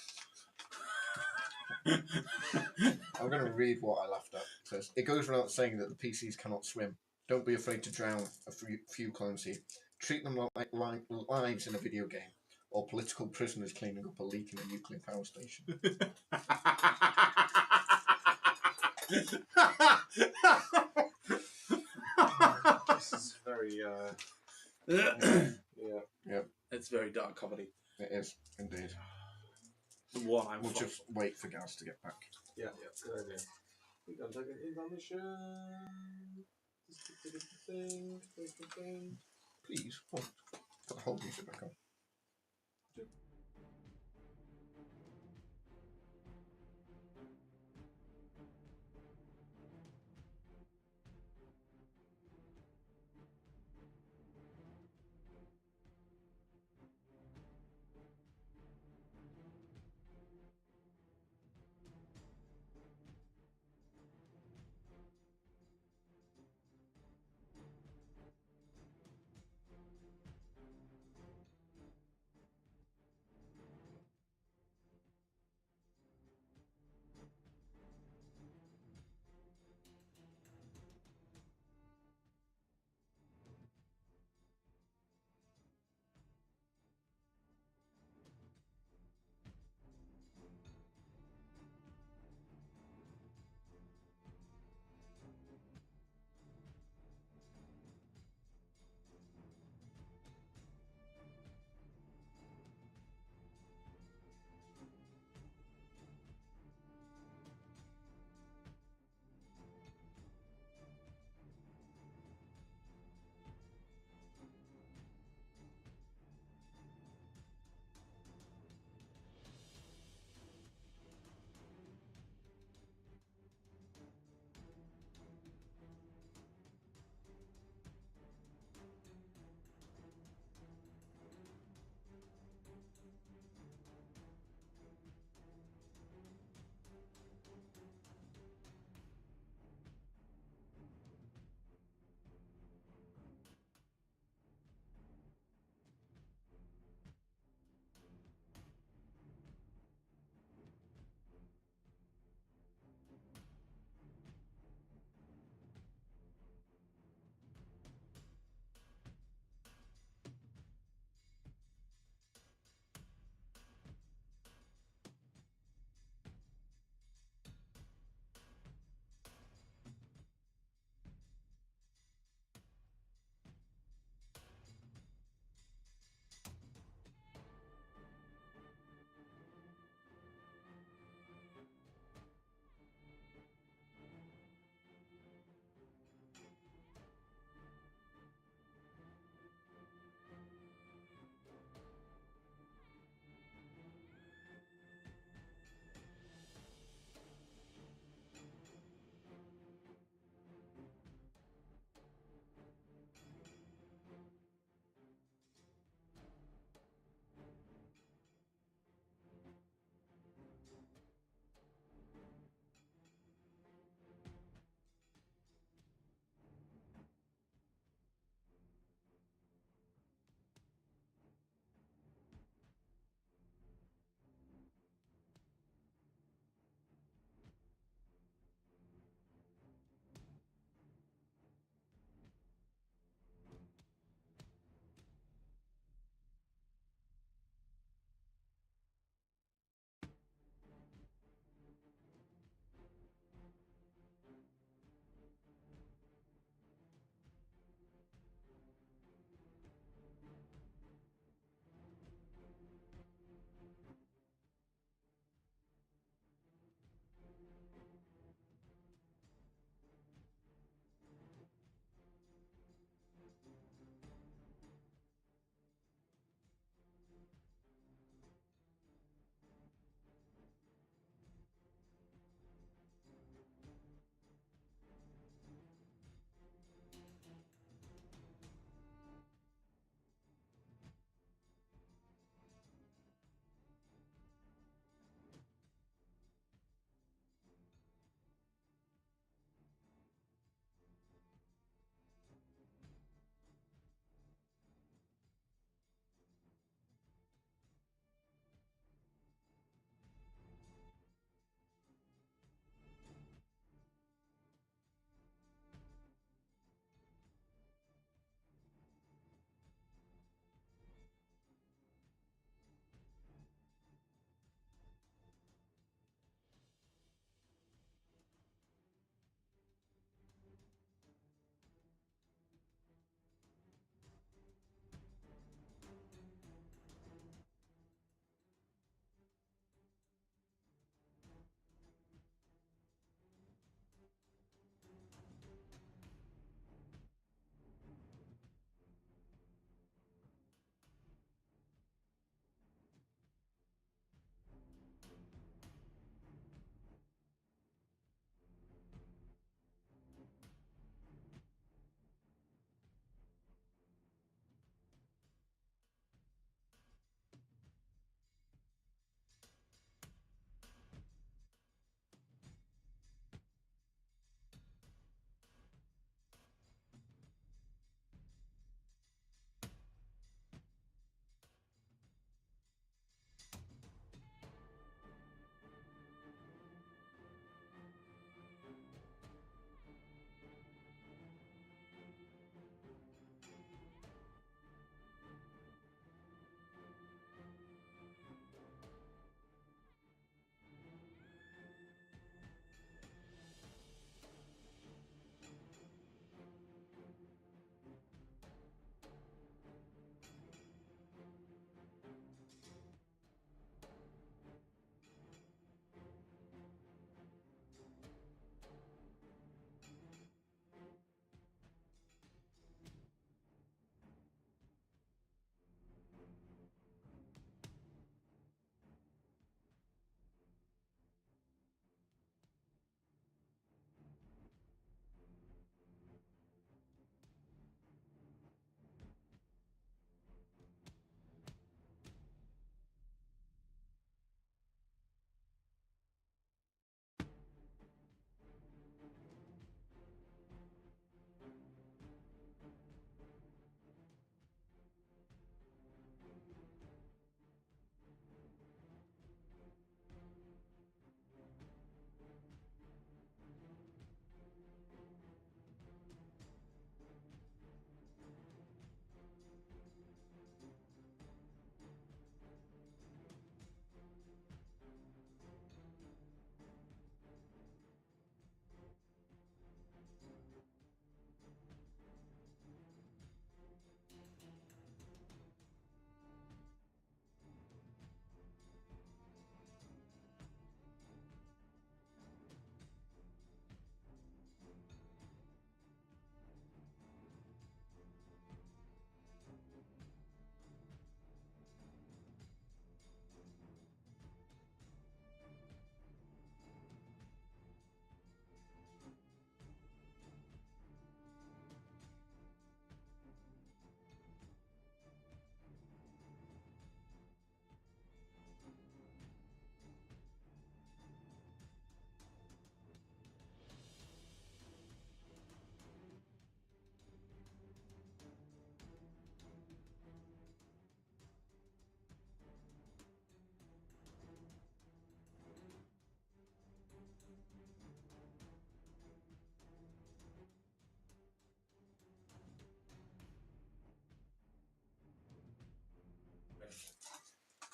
I'm going to read what I laughed at. It says, it goes without saying that the PCs cannot swim. Don't be afraid to drown a few clones here. Treat them like lives in a video game, or political prisoners cleaning up a leak in a nuclear power station. This is very, Yeah, It's very dark comedy. it is, indeed. The one I'm We'll just wait for Gaz to get back. yeah, good idea. We gotta take an inbound mission. Thing. Please, put the whole music back on.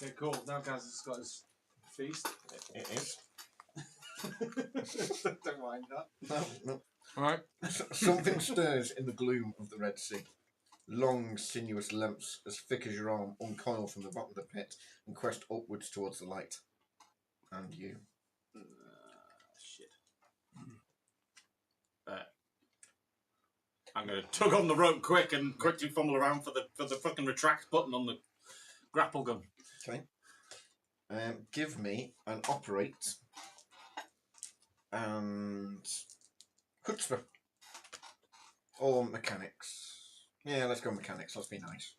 Okay, cool. Now Gaz has got his feast. It is. Don't mind that. No, no. Alright. Something stirs in the gloom of the Red Sea. Long, sinuous lengths as thick as your arm uncoil from the bottom of the pit and quest upwards towards the light. And you. Shit. I'm going to tug on the rope quick and quickly fumble around for the fucking retract button on the grapple gun. Okay. Give me an operate and chutzpah. Or mechanics. Yeah, let's go mechanics. Let's be nice.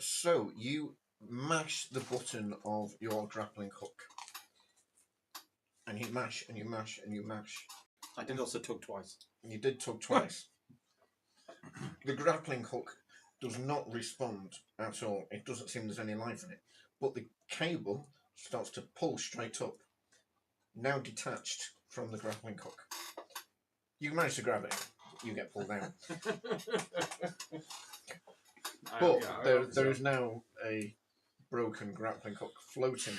So you mash the button of your grappling hook, and you mash and you mash and you mash. I did also tug twice. You did tug twice. The grappling hook does not respond at all. It doesn't seem there's any life in it. But the cable starts to pull straight up, now detached from the grappling hook. You manage to grab it, you get pulled down. But there is now a broken grappling hook floating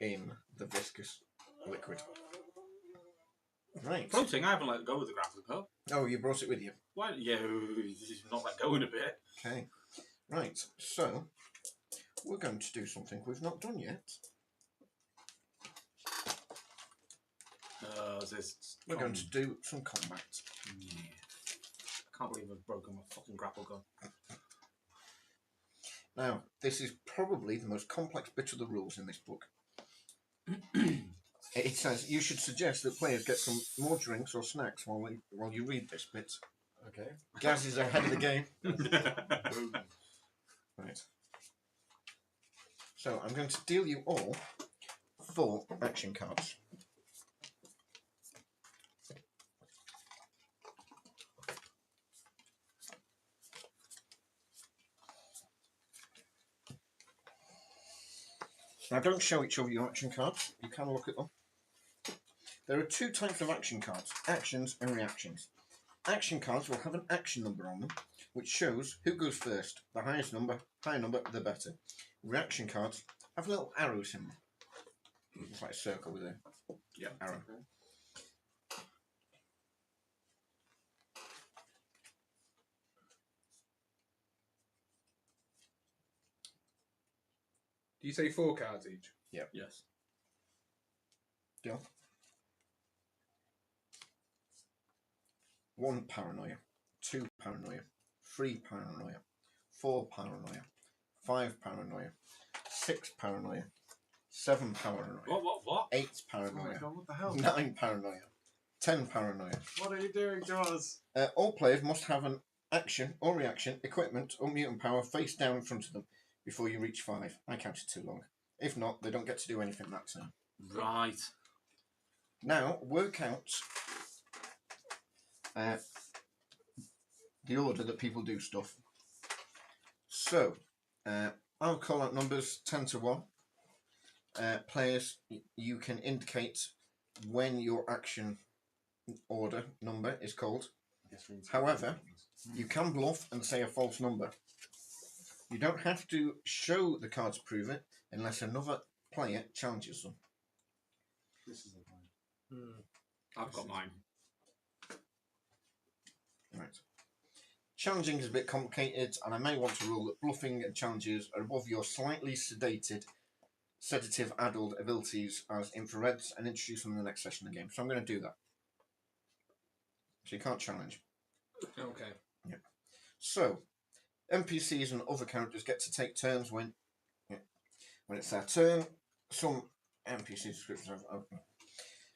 in the viscous liquid. Right. Floating, I haven't let go of the grappling hook. Oh, you brought it with you. Why? Yeah, not let go in a bit. Okay. Right. So we're going to do something we've not done yet. We're going to do some combat. Yeah. I can't believe I've broken my fucking grapple gun. Now, this is probably the most complex bit of the rules in this book. It says you should suggest that players get some more drinks or snacks while you read this bit. Okay. Gaz is ahead of the game. Right. So I'm going to deal you all 4 action cards. Now don't show each other your action cards, you can look at them. There are 2 types of action cards, actions and reactions. Action cards will have an action number on them, which shows who goes first. The highest number, higher number, the better. Reaction cards have little arrows in them. It's like a circle with a arrow. Okay. Do you say 4 cards each? Yes. Deal. 1 paranoia, 2 paranoia, 3 paranoia, 4 paranoia, 5 paranoia, 6 paranoia, 7 paranoia, What? 8 Oh my paranoia, god, what the hell? 9 paranoia, 10 paranoia. What are you doing to us? All players must have an action or reaction, equipment or mutant power face down in front of them before you reach 5. I counted too long. If not, they don't get to do anything that turn. Right. Now, work out the order that people do stuff. So, I'll call out numbers 10 to 1. Players, you can indicate when your action order number is called. However, you can bluff and say a false number. You don't have to show the card to prove it unless another player challenges them. This is the point. I've got mine. Right. Challenging is a bit complicated, and I may want to rule that bluffing and challenges are above your slightly sedative-addled abilities as infrareds and introduce them in the next session of the game. So I'm going to do that. So you can't challenge. Okay. Yeah. So, NPCs and other characters get to take turns when it's their turn. Some NPC descriptions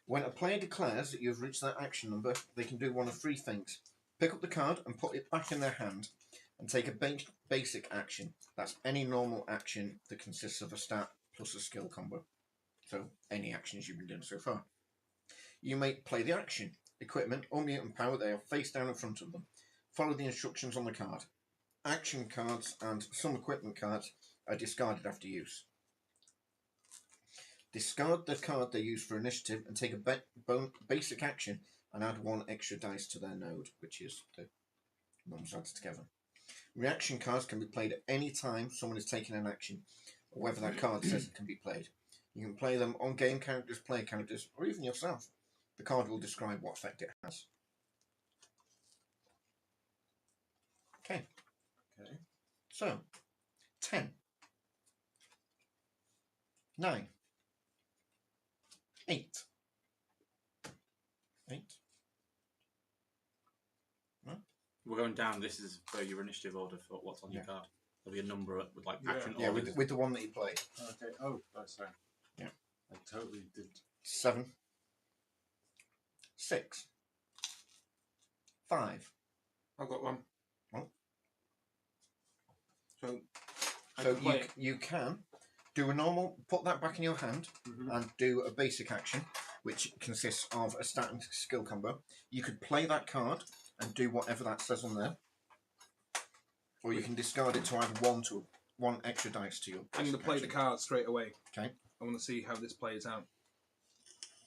when a player declares that you have reached their action number, they can do one of 3 things. Pick up the card and put it back in their hand and take a basic action. That's any normal action that consists of a stat plus a skill combo. So, any actions you've been doing so far. You may play the action, equipment or mutant power they have face down in front of them. Follow the instructions on the card. Action cards and some equipment cards are discarded after use. Discard the card they use for initiative and take a basic action and add 1 extra dice to their node, which is the numbers added together. Reaction cards can be played at any time someone is taking an action, or whether that card says it can be played. You can play them on game characters, player characters, or even yourself. The card will describe what effect it has. Okay. Okay. So, 10, 9, 8. 8. We're going down. This is for your initiative order for what's on your card. There'll be a number with like action Yeah, orders. with the one that you played. Okay. Oh, sorry. Yeah. I totally did. 7, 6, 5. I've got one. Oh. So, So you can do a normal, put that back in your hand, and do a basic action, which consists of a stat and skill combo. You could play that card and do whatever that says on there, or you can discard it to add 1 extra dice to your. I'm going to play the card straight away. Okay. I want to see how this plays out.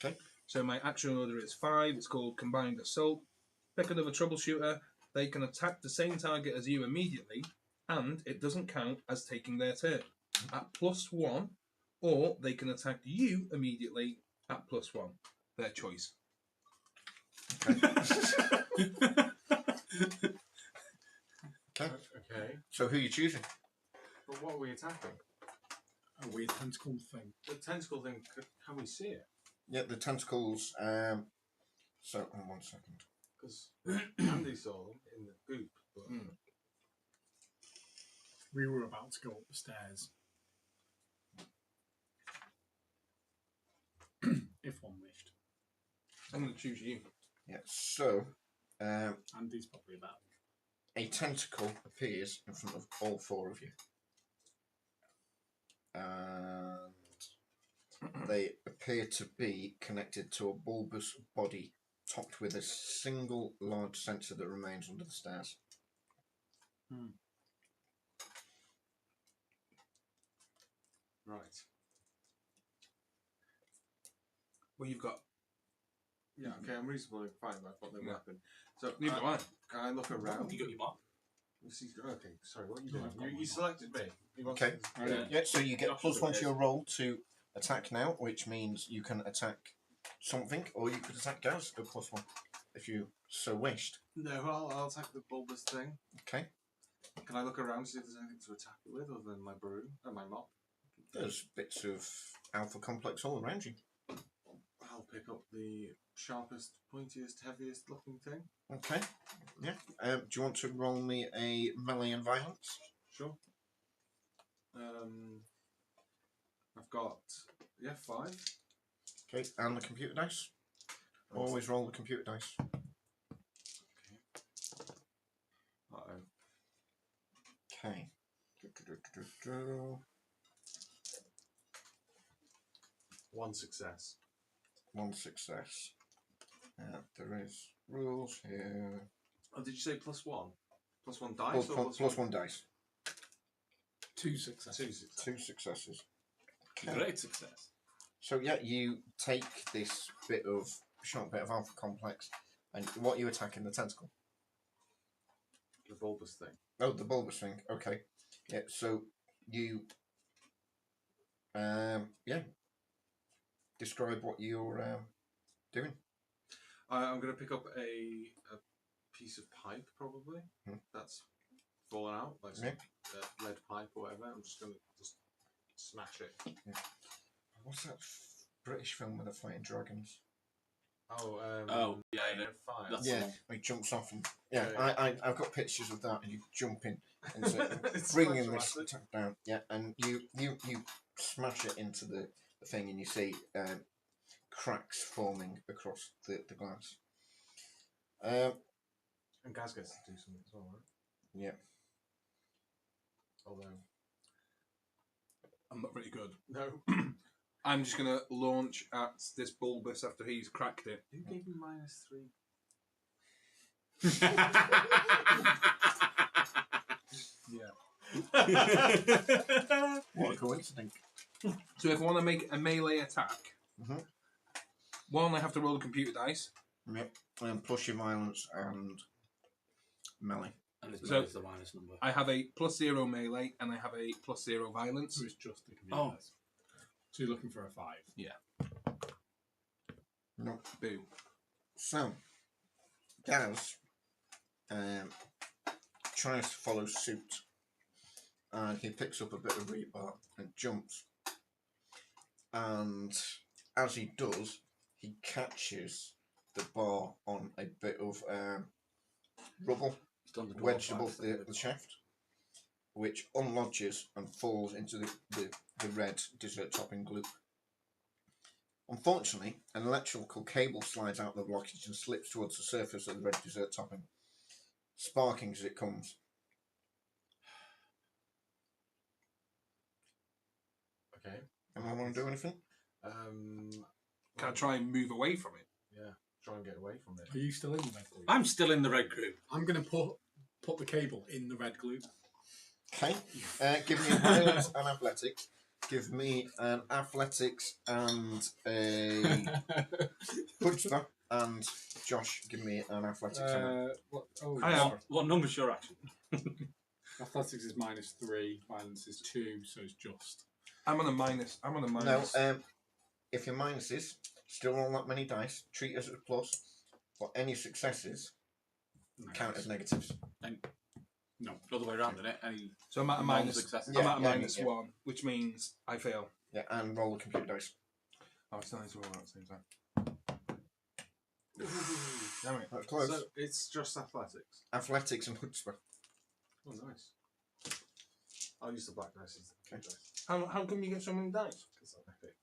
Okay. So my action order is 5. It's called Combined Assault. Pick another troubleshooter. They can attack the same target as you immediately, and it doesn't count as taking their turn at +1, or they can attack you immediately at +1. Their choice. Okay. Okay. Okay. So who are you choosing? But what are we attacking? A weird tentacle thing. The tentacle thing. Can we see it? Yeah, the tentacles. So, hold on 1 second. Because Andy saw them in the goop. But We were about to go up the stairs. If one wished. I'm going to choose you. Yeah. So, Andy's probably about. a tentacle appears in front of all 4 of you, and they appear to be connected to a bulbous body topped with a single large sensor that remains under the stairs. right. Well, you've got. Yeah. Okay. I'm reasonably fine about what they weapon. So You've got one. can I look around? You got your mark. Okay. Sorry. What are you doing? You selected me. You want Okay. to- Yeah. So you get That's +1 what it to your is. roll to attack now, which means you can attack something, or you could attack Gaz at +1 if you so wished. No, I'll attack the bulbous thing. Okay. Can I look around and see if there's anything to attack it with other than my broom and my mop? There's bits of alpha complex all around you. I'll pick up the sharpest, pointiest, heaviest looking thing. Okay. Yeah. Do you want to roll me a melee and violence? Sure. I've got 5. Okay. And the computer dice. Always roll the computer dice. Uh-oh. Okay. 1 success. 1 success. There is rules here. Oh, did you say +1? +1 dice or +1 dice. 2 successes. 2 success. 2 successes. Okay. Great success. So yeah, you take this short bit of alpha complex, and what you attack in the tentacle? The bulbous thing. Oh, the bulbous thing. Okay. Yeah. So you, describe what you're doing. I'm going to pick up a piece of pipe, probably. That's fallen out, like some lead pipe or whatever. I'm just going to smash it. Yeah. What's that British film with the fighting dragons? Oh, yeah, fire. that's- Yeah, he jumps off and yeah, Yeah. I've got pictures of that, and you jump in and so It's bringing smash this it. down. Yeah, and you smash it into the thing, and you see cracks forming across the glass. And Gaz gets to do something as well, right? Yeah. Although, I'm not very good. no. I'm just going to launch at this bulbous after he's cracked it. Who gave him -3? Yeah. What a coincidence. So if I want to make a melee attack, Mhm. 1, I have to roll the computer dice. Yep. Plus your violence and melee. And his So- is the minus number. I have a +0 melee and I have a +0 violence. So it's just the computer. Oh. So you're looking for a 5. No. Boo. So, Gaz tries to follow suit. And he picks up a bit of rebar and jumps. And as he does, he catches the bar on a bit of rubble He's done the wedged dwarf above life thing. the shaft, which unlodges and falls into the red dessert topping gloop. Unfortunately, an electrical cable slides out of the blockage and slips towards the surface of the red dessert topping, sparking as it comes. Okay. Anyone want to do anything? Can I try and move away from it? Yeah. Try and get away from it. Are you still in the red glue? I'm still in the red group. I'm going to put the cable in the red glue. Okay. Give me a violence and athletics. Give me an athletics and a chutzpah. And Josh, give me an athletics and I am. What number's your action? Athletics is -3, violence is 2, so it's just. I'm on a minus. No, if your minuses, still roll that many dice, treat it as a plus, but any successes count as negatives. No, other way around, isn't it? Any So I'm at a minus. non-successes. I'm at a Yeah, minus 1, which means I fail. Yeah, and roll the computer dice. Oh, I still need to roll at the same time. Damn it. That's close. So it's just athletics. Athletics and chutzpah. Oh, nice. I'll use the black dice as the dice How come you get so many dice? because I'm epic.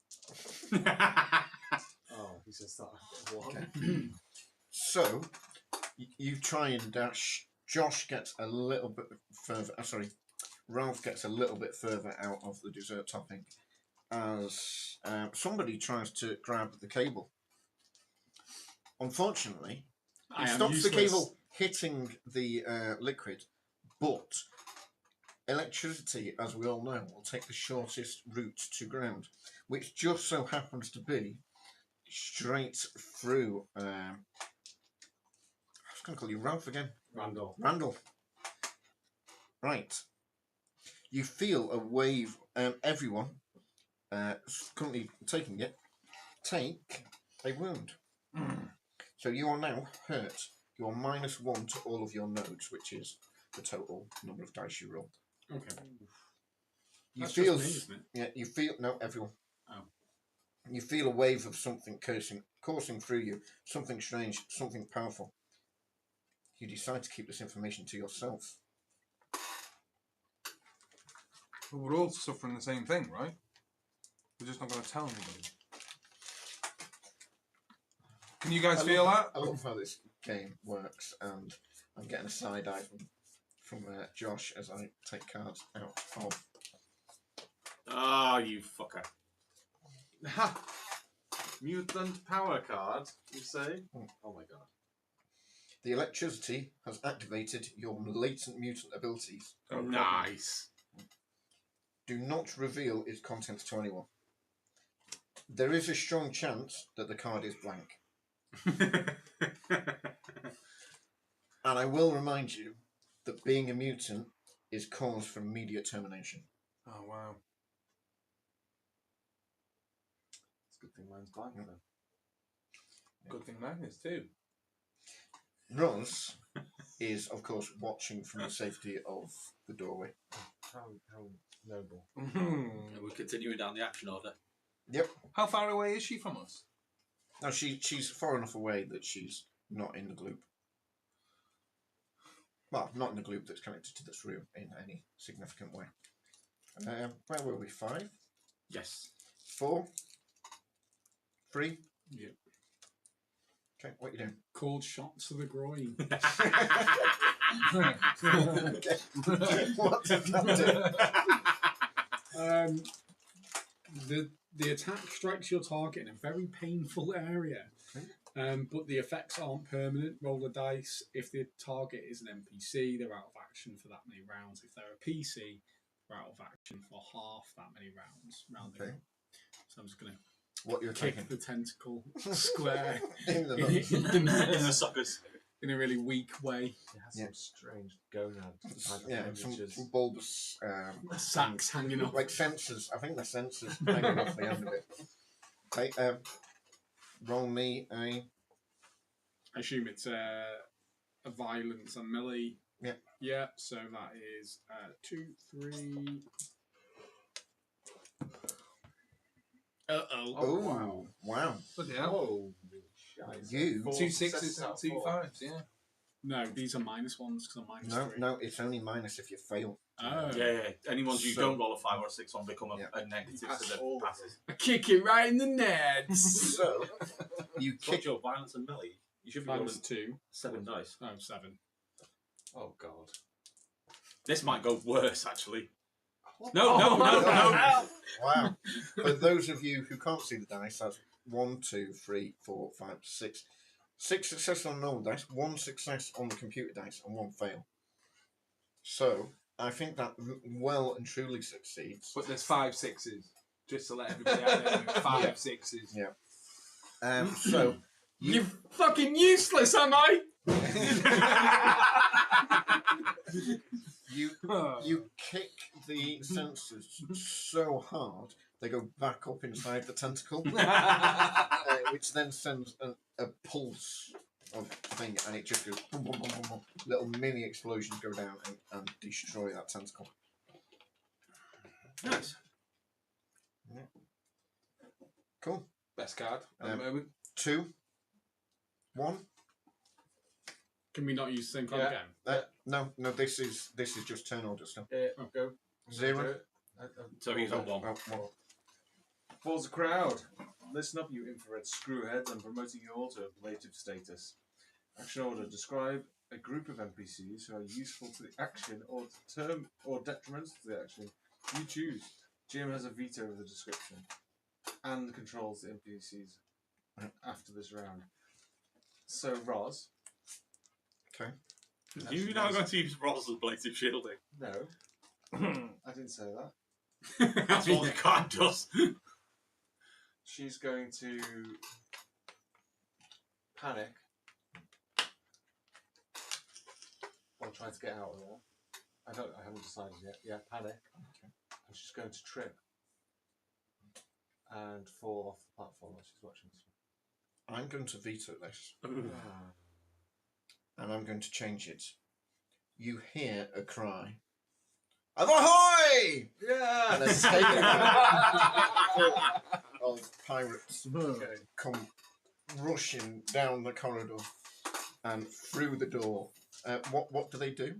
Oh, he says that. I've got one. Okay. So, you try and dash. Josh gets a little bit further. Ralph gets a little bit further out of the dessert topping as somebody tries to grab the cable. Unfortunately, I it am stops useless. the cable hitting the liquid, but electricity, as we all know, will take the shortest route to ground, which just so happens to be straight through. I was going to call you Ralph again. Randall. Right. You feel a wave. Everyone currently taking it take a wound. So you are now hurt. You are -1 to all of your nodes, which is the total number of dice you roll. Okay. You That's feel, just me, isn't it? yeah. You feel no, everyone. Oh. You feel a wave of something coursing through you. Something strange, something powerful. You decide to keep this information to yourself. Well, we're all suffering the same thing, right? We're just not going to tell anybody. Can you guys feel that? I love how this game works, and I'm getting a side eye from Josh as I take cards out of. Ah, you fucker. Ha! Mutant power card, you say? Oh my god. The electricity has activated your latent mutant abilities. Nice. Do not reveal its contents to anyone. There is a strong chance that the card is blank. And I will remind you that being a mutant is cause for immediate termination. Oh, wow. It's a good thing mine's blank then. Good thing mine is too. Roz is, of course, watching from the safety of the doorway. How noble. We're continuing down the action order. Yep. How far away is she from us? No, she's far enough away that she's not in the gloop. Well, not in the gloop that's connected to this room in any significant way. Where were we? 5? Yes. 4? 3? Yep. Okay, what are you doing? Cold shot to the groin. What did that do? The attack strikes your target in a very painful area, but the effects aren't permanent. Roll a dice. If the target is an NPC, they're out of action for that many rounds. If they're a PC, they're out of action for half that many rounds. Rounding Okay. up. So I'm just going to what you're kick taking. the tentacle square In the in, nuts. in the In the nuts suckers. in a really weak way. It has Yeah. some strange gonad type of Yeah, some images. bulbous Sacks hanging off. like sensors. I think they're sensors hanging off the end of it. Okay, roll me a. I assume it's a violence and melee. Yeah. Yeah, so that is 2, 3. Uh-oh. Oh, wow. Bloody hell. Oh, You- 2 6s and 2 5s, yeah. No, these are minus ones because I'm minus No, 3. no, it's only minus if you fail. Oh. Yeah. Any ones you So- don't roll a 5 or a 6 on become Yeah. a negative, Pass so all the of passes. I kick it right in the nuts. So, you What's kick. your violence and melee? You should be rolling minus 2. 7 dice. Oh, 7. Oh god. This might go worse, actually. What? No, no, no, no. Wow. For those of you who can't see the dice, that's 1, 2, 3, 4, 5, 6. 6 successes on normal dice, 1 success on the computer dice, and 1 fail. So, I think that well and truly succeeds. But there's 5 6s. Just to let everybody out there. 5 Yeah. 6s. Yeah. So, You fucking useless, am I? you kick the sensors so hard they go back up inside the tentacle, which then sends a pulse of thing, and it just goes boom, boom, boom, boom, boom. Little mini explosions go down and destroy that tentacle. Nice. Cool. Best card at the Um, moment. 2, 1. Can we not use the same card Yeah. again? No, this is just turn order stuff. Yeah, go. 0. So he's on 1. Oh, 1. Falls a crowd. Listen up, you infrared screwheads. I'm promoting you all to ablative status. Action order. Describe a group of NPCs who are useful to the action or detrimental to the action. You choose. GM has a veto of the description and controls the NPCs after this round. So, Roz. Okay. You're not going to use Ross as ablative shielding. No. I didn't say that. That's what the card does. She's going to panic while trying to get out of there. I haven't decided yet. Yeah, panic. Okay. And she's going to trip and fall off the platform while she's watching this I'm going to veto this, one. and I'm going to change it. You hear a cry. Ahoy! Yeah! And a takeout of pirates Okay. come rushing down the corridor and through the door. What do they do?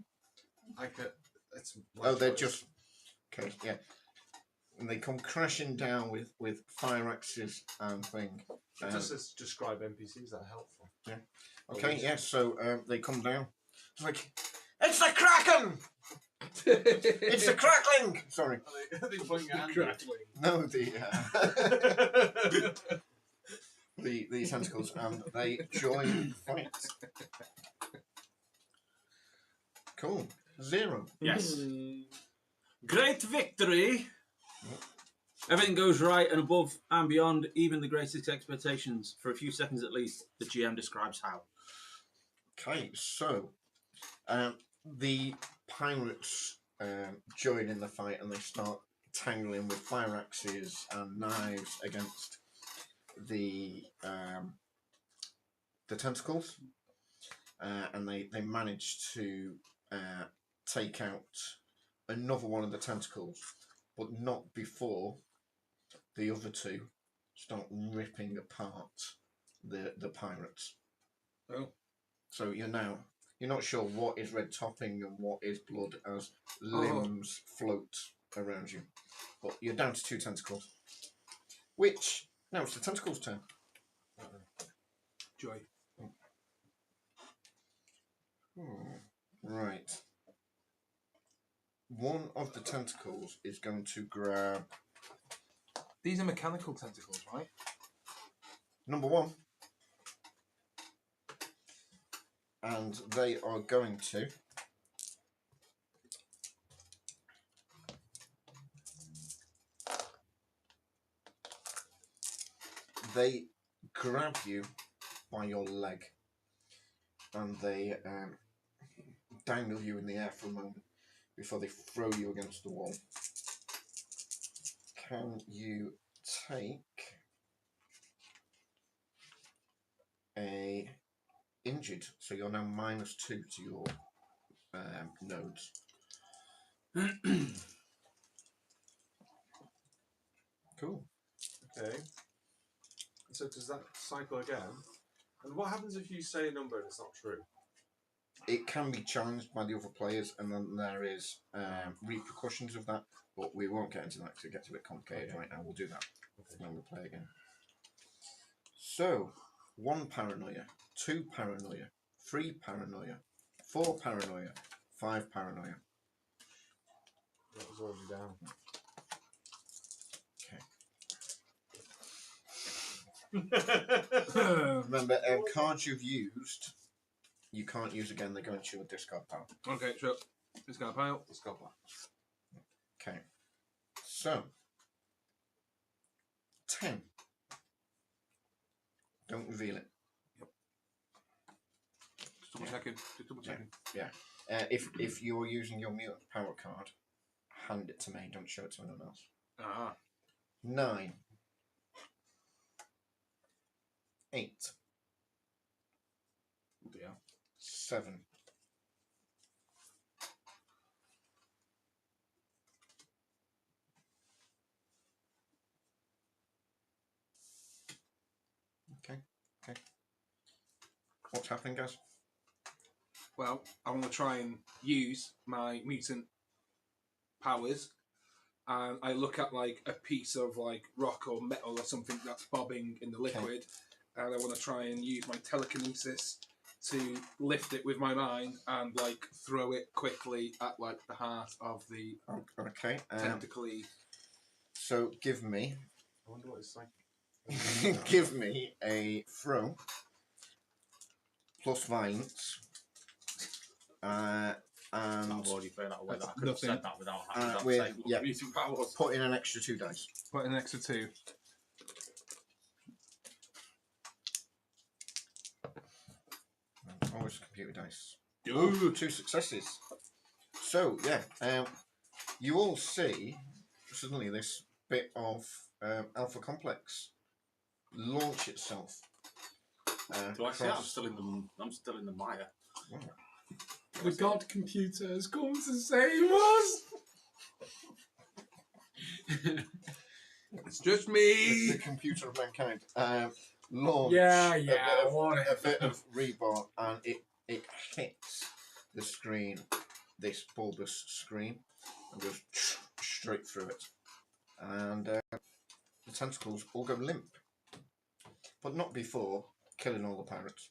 I could. It's my Oh, they're choice. just okay. Yeah, and they come crashing down with fire axes and thing. It just says describe NPCs that are helpful. Okay, yeah. So they come down. It's like it's the Kraken. It's the Crackling. Sorry, Are they pointing at Andy? no, the tentacles, and they join the fight. Cool. 0. Yes. Great victory. Everything goes right and above and beyond even the greatest expectations. For a few seconds at least, the GM describes how. Okay, so the pirates join in the fight and they start tangling with fire axes and knives against the tentacles, and they manage to take out another one of the tentacles, but not before the other two start ripping apart the pirates. Oh. So you're not sure what is red topping and what is blood as limbs float around you. But you're down to 2 tentacles. Which now it's the tentacles' turn. Joy. Right. One of the tentacles is going to grab These are mechanical tentacles, right? number 1. And they are going to they grab you by your leg and they dangle you in the air for a moment before they throw you against the wall. Can you take a injured? So you're now -2 to your nodes. Cool. Okay. So does that cycle again? And what happens if you say a number and it's not true? It can be challenged by the other players, and then there is repercussions of that. But we won't get into that because it gets a bit complicated right now. We'll do that when we play again. So, 1 paranoia, 2 paranoia, 3 paranoia, 4 paranoia, 5 paranoia. That was already down. Okay. Remember, cards you've used, you can't use again. They go into your discard pile. Okay, sure. Discard pile. Discard pile. Okay. So, 10. Don't reveal it. Yep. Just double checking. Just double checking. Yeah. If you're using your mutant power card, hand it to me. Don't show it to anyone else. Ah. 9. 8. Yeah. 7. 'Kay. What's happening, guys? Well, I want to try and use my mutant powers, and I look at like a piece of like rock or metal or something that's bobbing in the liquid, and I want to try and use my telekinesis to lift it with my mind and like throw it quickly at like the heart of the Okay. tentacly. So give me I wonder what it's like. give me a throw plus violence. And I've already found out a way that I could have Nothing. said that without having to with, say yeah, Mutant powers. put in an extra 2 dice. Put in an extra 2. Always computer dice. Ooh. 2 successes. So yeah, you all see suddenly this bit of Alpha Complex launch itself. Do I say I'm across- still in the? I'm still in the mire. The god computer has come to save us. It's just the me. computer of mankind launch Yeah, a bit of rebar, and it hits the screen, this bulbous screen, and goes straight through it, and the tentacles all go limp, but not before killing all the pirates.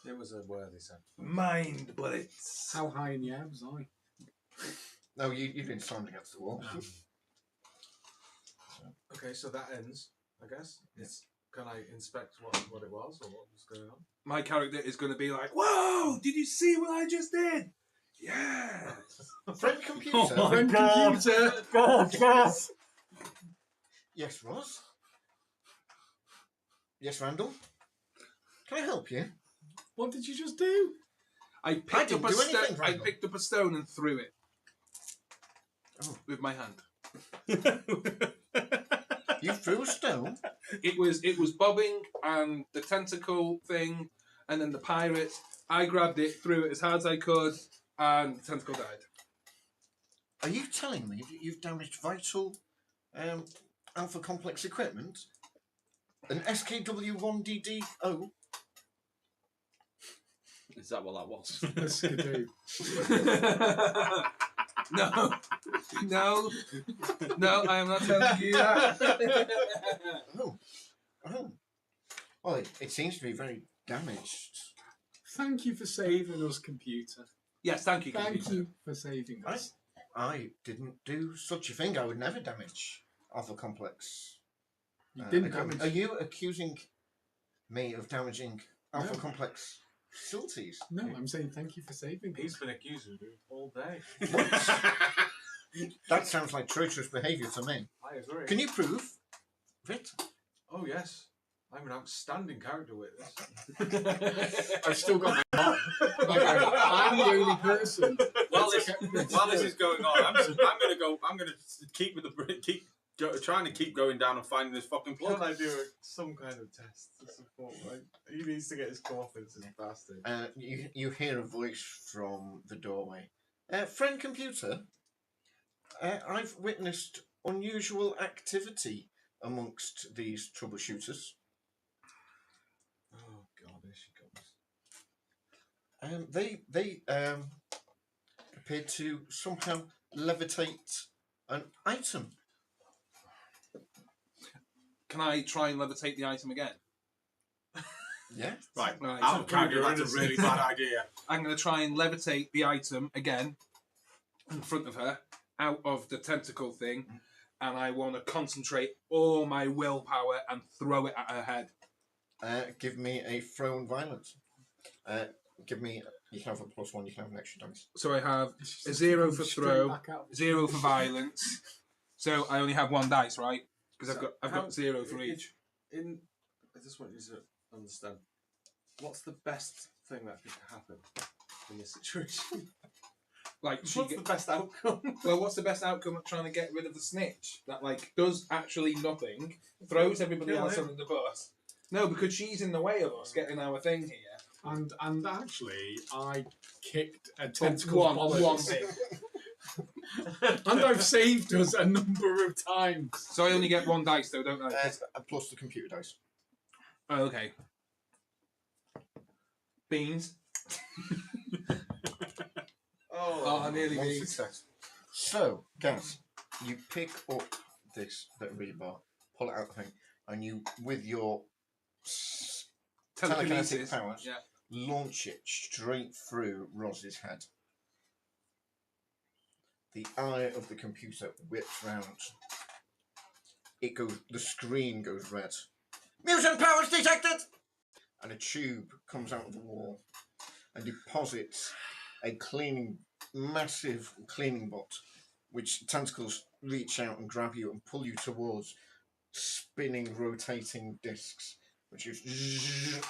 It was a worthy sacrifice. Mind bullets. How high in the air was I? No, you've been slammed against the wall. Okay, so that ends, I guess. Yes. Can I inspect what it was or what was going on? My character is going to be like, "Whoa! Did you see what I just did? Yeah." Friend computer. Oh my Friend God. computer. God, yes. Yes, Roz. Yes, Randall. Can I help you? What did you just do? I picked didn't up a do anything, stone. I Randall. picked up a stone and threw it Oh. with my hand. You threw a stone. It was bobbing and the tentacle thing, and then the pirate. I grabbed it, threw it as hard as I could, and the tentacle died. Are you telling me that you've damaged vital Alpha Complex equipment? An SKW-1DDO? Is that what that was? A skidoo. No, I am not telling you that. Oh. Well, it seems to be very damaged. Thank you for saving us, computer. Yes, thank you. Thank computer. you for saving us. I didn't do such a thing. I would never damage Alpha Complex. You didn't equipment. damage. Are you accusing me of damaging Alpha No. Complex facilities? No, I'm saying thank you for saving He's us. been accusing you all day. That sounds like treacherous behaviour to me. I agree. Can you prove Victor. Oh yes, I'm an outstanding character witness. I've still got my heart. I'm the only person. While this is going on, I'm gonna keep with trying to keep going down and finding this fucking plug. Can I do some kind of test to support? Like, he needs to get his coffins, this bastard. You hear a voice from the doorway. Friend computer, I've witnessed unusual activity amongst these troubleshooters. Oh god, there she comes. They appear to somehow levitate an item. Can I try and levitate the item again? Yeah. Right, Right. out of character, that's a really bad idea. I'm going to try and levitate the item again in front of her, out of the tentacle thing, and I want to concentrate all my willpower and throw it at her head. Give me a thrown violence. You can have a +1, you can have an extra dice. So I have a 0 for throw, 0 for violence. So I only have 1 dice, right? Because I've got 0 for each. I just want you to understand, what's the best thing that could happen in this situation? Like, What's the best outcome? Well, what's the best outcome of trying to get rid of the snitch? That, like, does actually nothing, throws everybody else under the bus. No, because she's in the way of us getting our thing here. And actually, I kicked a tentacle One thing. bit. And I've saved us a number of times. So I only get 1 dice, though, don't I? Plus the computer dice. Oh, okay. Beans. Oh, nearly One beans. success. So, Gaz, you pick up this rebar, pull it out the thing, and you, with your telekinetic powers, Yeah. launch it straight through Roz's head. The eye of the computer whips round. The screen goes red. Mutant powers detected! And a tube comes out of the wall and deposits a massive cleaning bot, which tentacles reach out and grab you and pull you towards spinning, rotating discs, which is.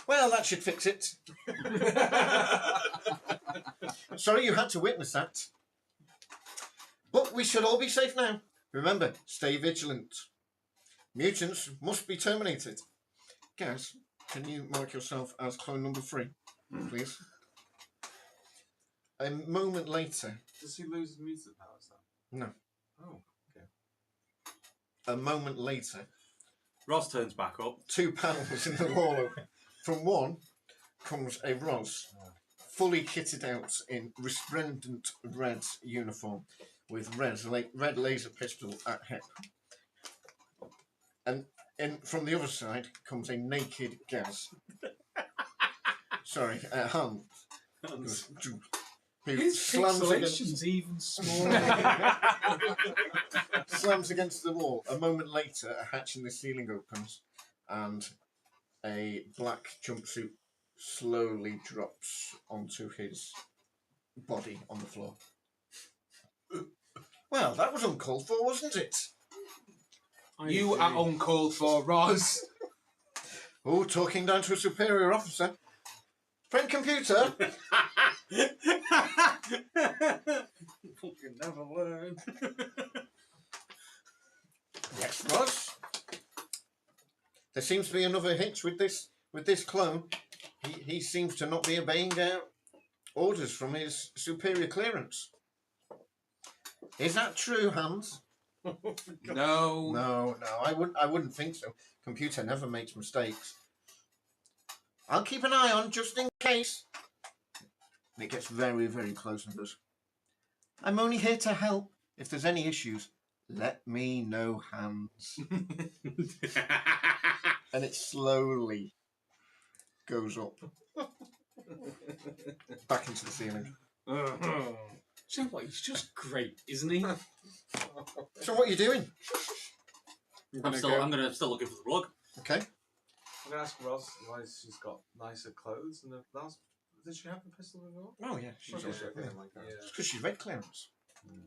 Well, that should fix it. Sorry you had to witness that. But we should all be safe now. Remember, stay vigilant. Mutants must be terminated. Gaz, can you mark yourself as clone number 3, please? A moment later... Does he lose his mutant powers then? No. Oh, okay. A moment later... Ross turns back up. 2 panels in the wall open. From one comes a Roz, fully kitted out in resplendent red uniform with red laser pistol at hip. And from the other side comes a naked Gaz. Sorry, Hans. Who His slams pixelation's even smaller. slams against the wall. A moment later, a hatch in the ceiling opens and a black jumpsuit slowly drops onto his body on the floor. Well, that was uncalled for, wasn't it? You are uncalled for, Roz. Oh, talking down to a superior officer. Friend computer. You can never learn. Yes, Roz. There seems to be another hitch with this clone. He seems to not be obeying orders from his superior clearance. Is that true, Hans? No. No, I wouldn't think so. Computer never makes mistakes. I'll keep an eye on just in case. And it gets very, very close and goes, I'm only here to help. If there's any issues, let me know, Hans. And it slowly goes up. Back into the ceiling. You know what? He's just great, isn't he? So what are you doing? I'm still looking for the plug. Okay. I'm going to ask Roz why she's got nicer clothes than the last. Did she have the pistol before? Oh yeah, she's Okay, also okay, like that. It's because she's red clearance.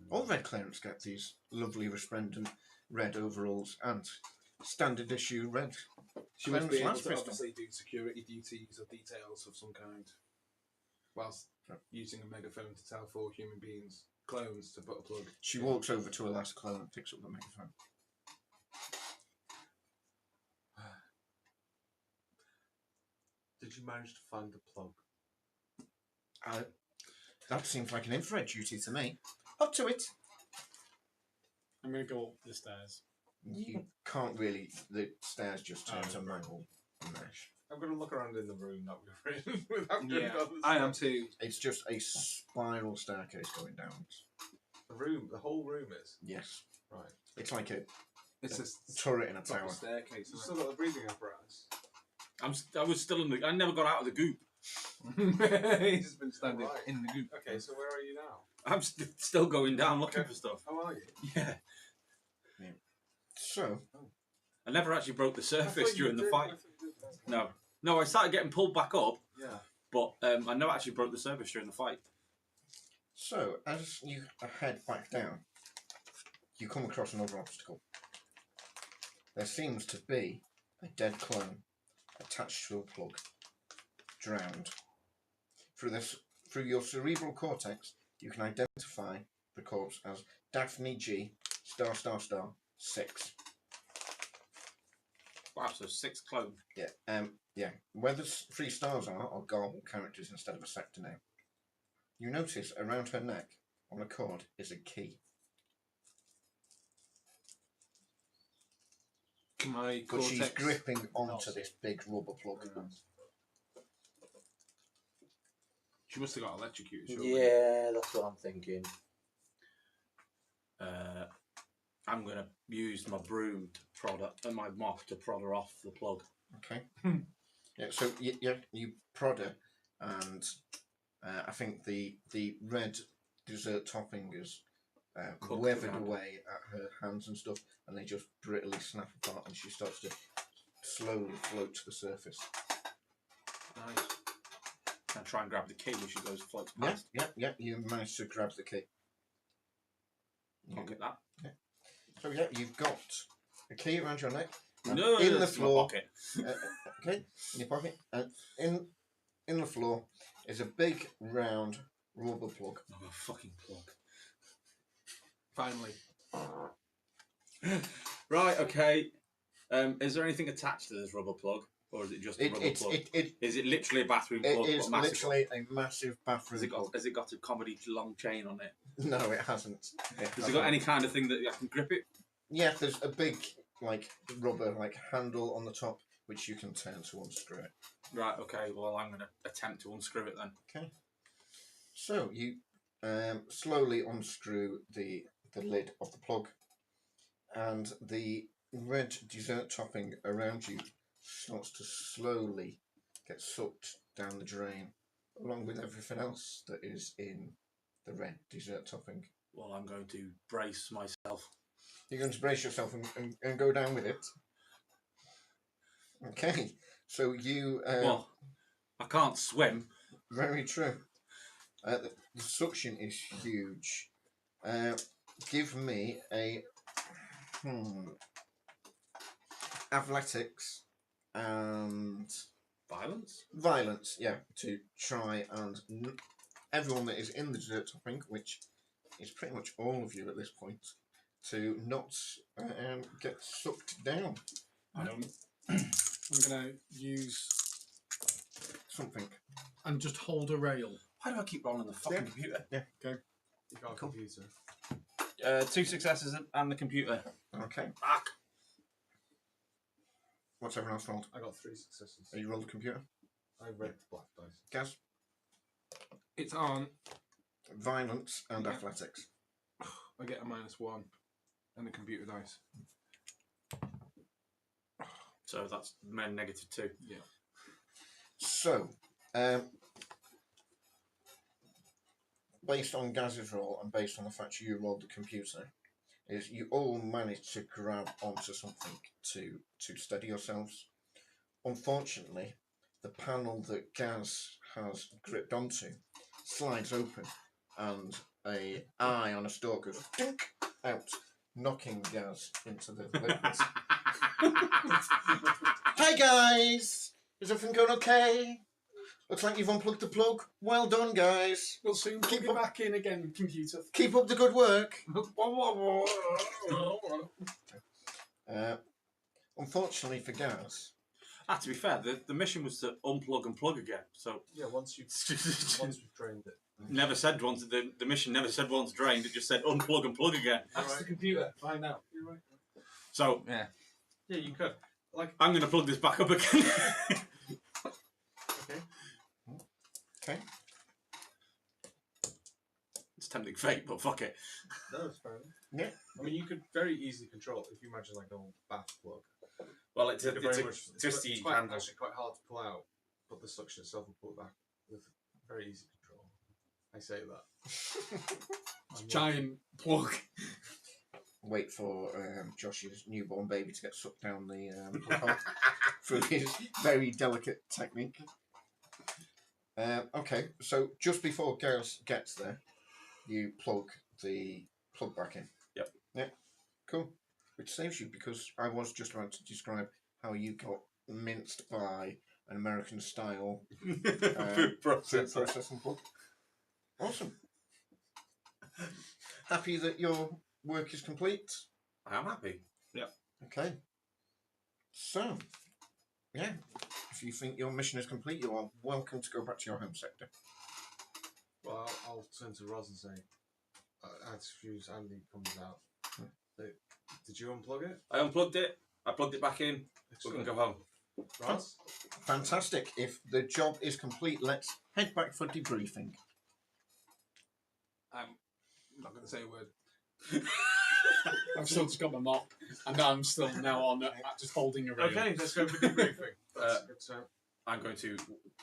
All red clerics get these lovely resplendent red overalls and standard issue red. She must be able Lance to pistol. obviously do security duties or details of some kind, whilst using a megaphone to tell 4 human beings, clones, to put a plug. She walks over to a last clone and picks up the megaphone. Did you manage to find the plug? That seems like an infrared duty to me. Up to it. I'm going to go up the stairs. You can't really. The stairs just turn to mangle mesh. I'm going to look around in the room that we're in without going Yeah, down the I am stairs. too. It's just a spiral staircase going down. The whole room is. Yes. Right. It's like a It's a turret in a proper tower. staircase. You Isn't still got the breathing apparatus. I was still in the. I never got out of the goop. it? He's just been standing Right. in the goop. Okay, so where are you now? I'm still going down looking Okay. for stuff. How are you? Yeah. So, I never actually broke the I thought surface you during the did. fight. I thought you did. No, I started getting pulled back up, Yeah. but I never actually broke the surface during the fight. as you head back down, you come across another obstacle. There seems to be a dead clone attached to a plug, drowned. Through your cerebral cortex, you can identify the corpse as Daphne G ***6. Wow, so 6 clone. Yeah. Where the 3 stars are garbled characters instead of a sector name. You notice around her neck, on a cord, is a key. My But she's cortex. gripping onto this big rubber plug. She must have got electrocuted. Surely. Yeah, that's what I'm thinking. I'm gonna use my broom to prod her, and my mop to prod her off the plug. Okay. Yeah. So you prod her, and I think the red dessert topping is Cooked weathered around. away at her hands and stuff, and they just brittly snap apart, and she starts to slowly float to the surface. Nice. And try and grab the key, which goes floats Yeah, past. yeah. You managed to grab the key. Pocket that. So yeah, you've got a key around your neck. and No, in the that's my floor. pocket. Okay, in your pocket. And in the floor is a big round rubber plug. Oh, a fucking plug. Finally. Right, okay. Is there anything attached to this rubber plug? Or is it just a rubber plug? Is it literally a bathroom plug? It is but massive literally a massive bathroom plug. has it got a comedy long chain on it? No, it hasn't. Has it got any kind of thing that I can grip it? Yeah, there's a big rubber handle on the top which you can turn to unscrew it. Right, okay. Well, I'm going to attempt to unscrew it then. Okay. So you slowly unscrew the lid of the plug, and the red dessert topping around you starts to slowly get sucked down the drain, along with everything else that is in the red dessert topping. Well, I'm going to brace myself. You're going to brace yourself and go down with it. Okay, so you... Well, I can't swim. Very true. The suction is huge. Give me a... athletics and... Violence, yeah, to try and... everyone that is in the dessert topping, which is pretty much all of you at this point, to not get sucked down. I'm going to use Something. and just hold a rail. Why do I keep rolling the fucking Yeah. computer? Yeah. Okay. You got a computer. 2 successes and the computer. Okay. Fuck. What's everyone else rolled? I got 3 successes. You rolled the computer? I read the black dice. Gaz? It's on. Violence and Yeah. athletics. I get a -1 and the computer dice. So that's -2. Yeah. So, based on Gaz's roll and based on the fact you rolled the computer, is you all managed to grab onto something to steady yourselves. Unfortunately, the panel that Gaz has gripped onto slides open and a eye on a stalk goes dink out, knocking Gaz into the liquids. Hi guys! Is everything going okay? Looks like you've unplugged the plug. Well done, guys. We'll soon plug it back in again, computer. Keep up the good work. Unfortunately for Gaz, To be fair, the mission was to unplug and plug again. So Yeah, once we've drained it. never said once the mission never said once drained. It just said unplug and plug again. Ask the computer. Find out. You're right. So Yeah. Yeah, you could. Like, I'm going to plug this back up again. okay. okay. It's tempting fate, but fuck it. No, it's fair enough. Yeah. I mean, you could very easily control it if you imagine like an old bath plug. Well, it's You a could very much, twisty it's quite, handle. actually quite hard to pull out, but the suction itself will pull it back with very easy control. I say that. Giant plug. Wait for Josh's newborn baby to get sucked down the hole through his very delicate technique. Okay, so just before Gaz gets there, you plug the plug back in. Yep. Yeah, cool. Which saves you because I was just about to describe how you got minced by an American style Food food processing plug. Awesome. Happy that your work is complete? I am happy. Okay. So, yeah, if you think your mission is complete, you are welcome to go back to your home sector. Well, I'll turn to Roz and say, as soon as Andy comes out, did you unplug it? I unplugged it. I plugged it back in. We can go home. Roz? Fantastic. If the job is complete, let's head back for debriefing. I'm not going to say a word. I've still just got my mop, and I'm still now on just holding a rail. Okay, let's go for debriefing. That's a good start. I'm going to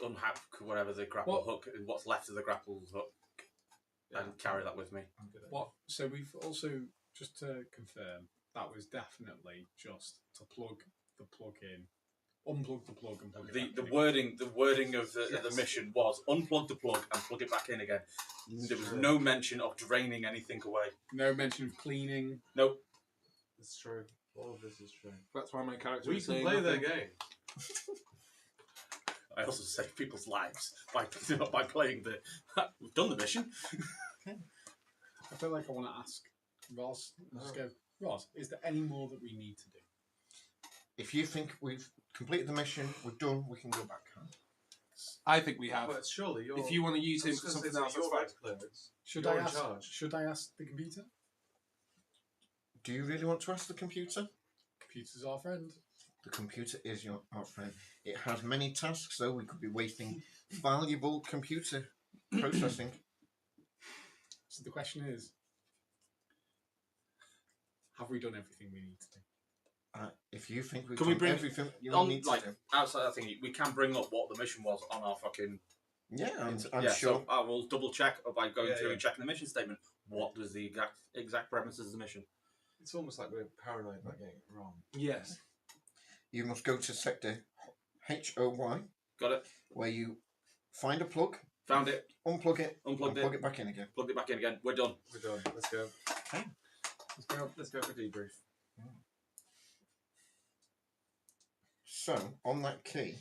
unhack whatever the grapple hook, what's left of the grapple hook, and carry that with me. What? So we've also, just to confirm, that was definitely just to plug the plug in, unplug the plug and plug it back The in. wording of the mission was unplug the plug and plug it back in again. There was no mention of draining anything away. No mention of cleaning. Nope. It's true. All of this is true. That's why my character We is can saying play their nothing. game. I also saved people's lives by playing the. We've done the mission. I feel like I want to ask Roz. Just go, Roz, is there any more that we need to do? If you think we've completed the mission, we're done, we can go back home. I think we have. But surely you're. If you want to use him for something else, that's fine. Should You're I in ask? charge. Should I ask the computer? Do you really want to ask the computer? Computer's our friend. The computer is our friend. It has many tasks, though. We could be wasting valuable computer processing. So the question is, have we done everything we need to do? If you think we've Can we done bring everything you on need to like do. outside that thing? We can bring up what the mission was on our fucking. Yeah, I'm yeah, sure. So I will double check by going through yeah. and checking the mission statement. What was the exact premises of the mission? It's almost like we're paranoid about getting it wrong. Yes. You must go to sector HOY, Got it. where you find a plug, Found it. unplug it, Unplugged and plug it. it back in again. Plugged it back in again. We're done. We're done. Let's go. Okay. Let's go for debrief. So, on that key,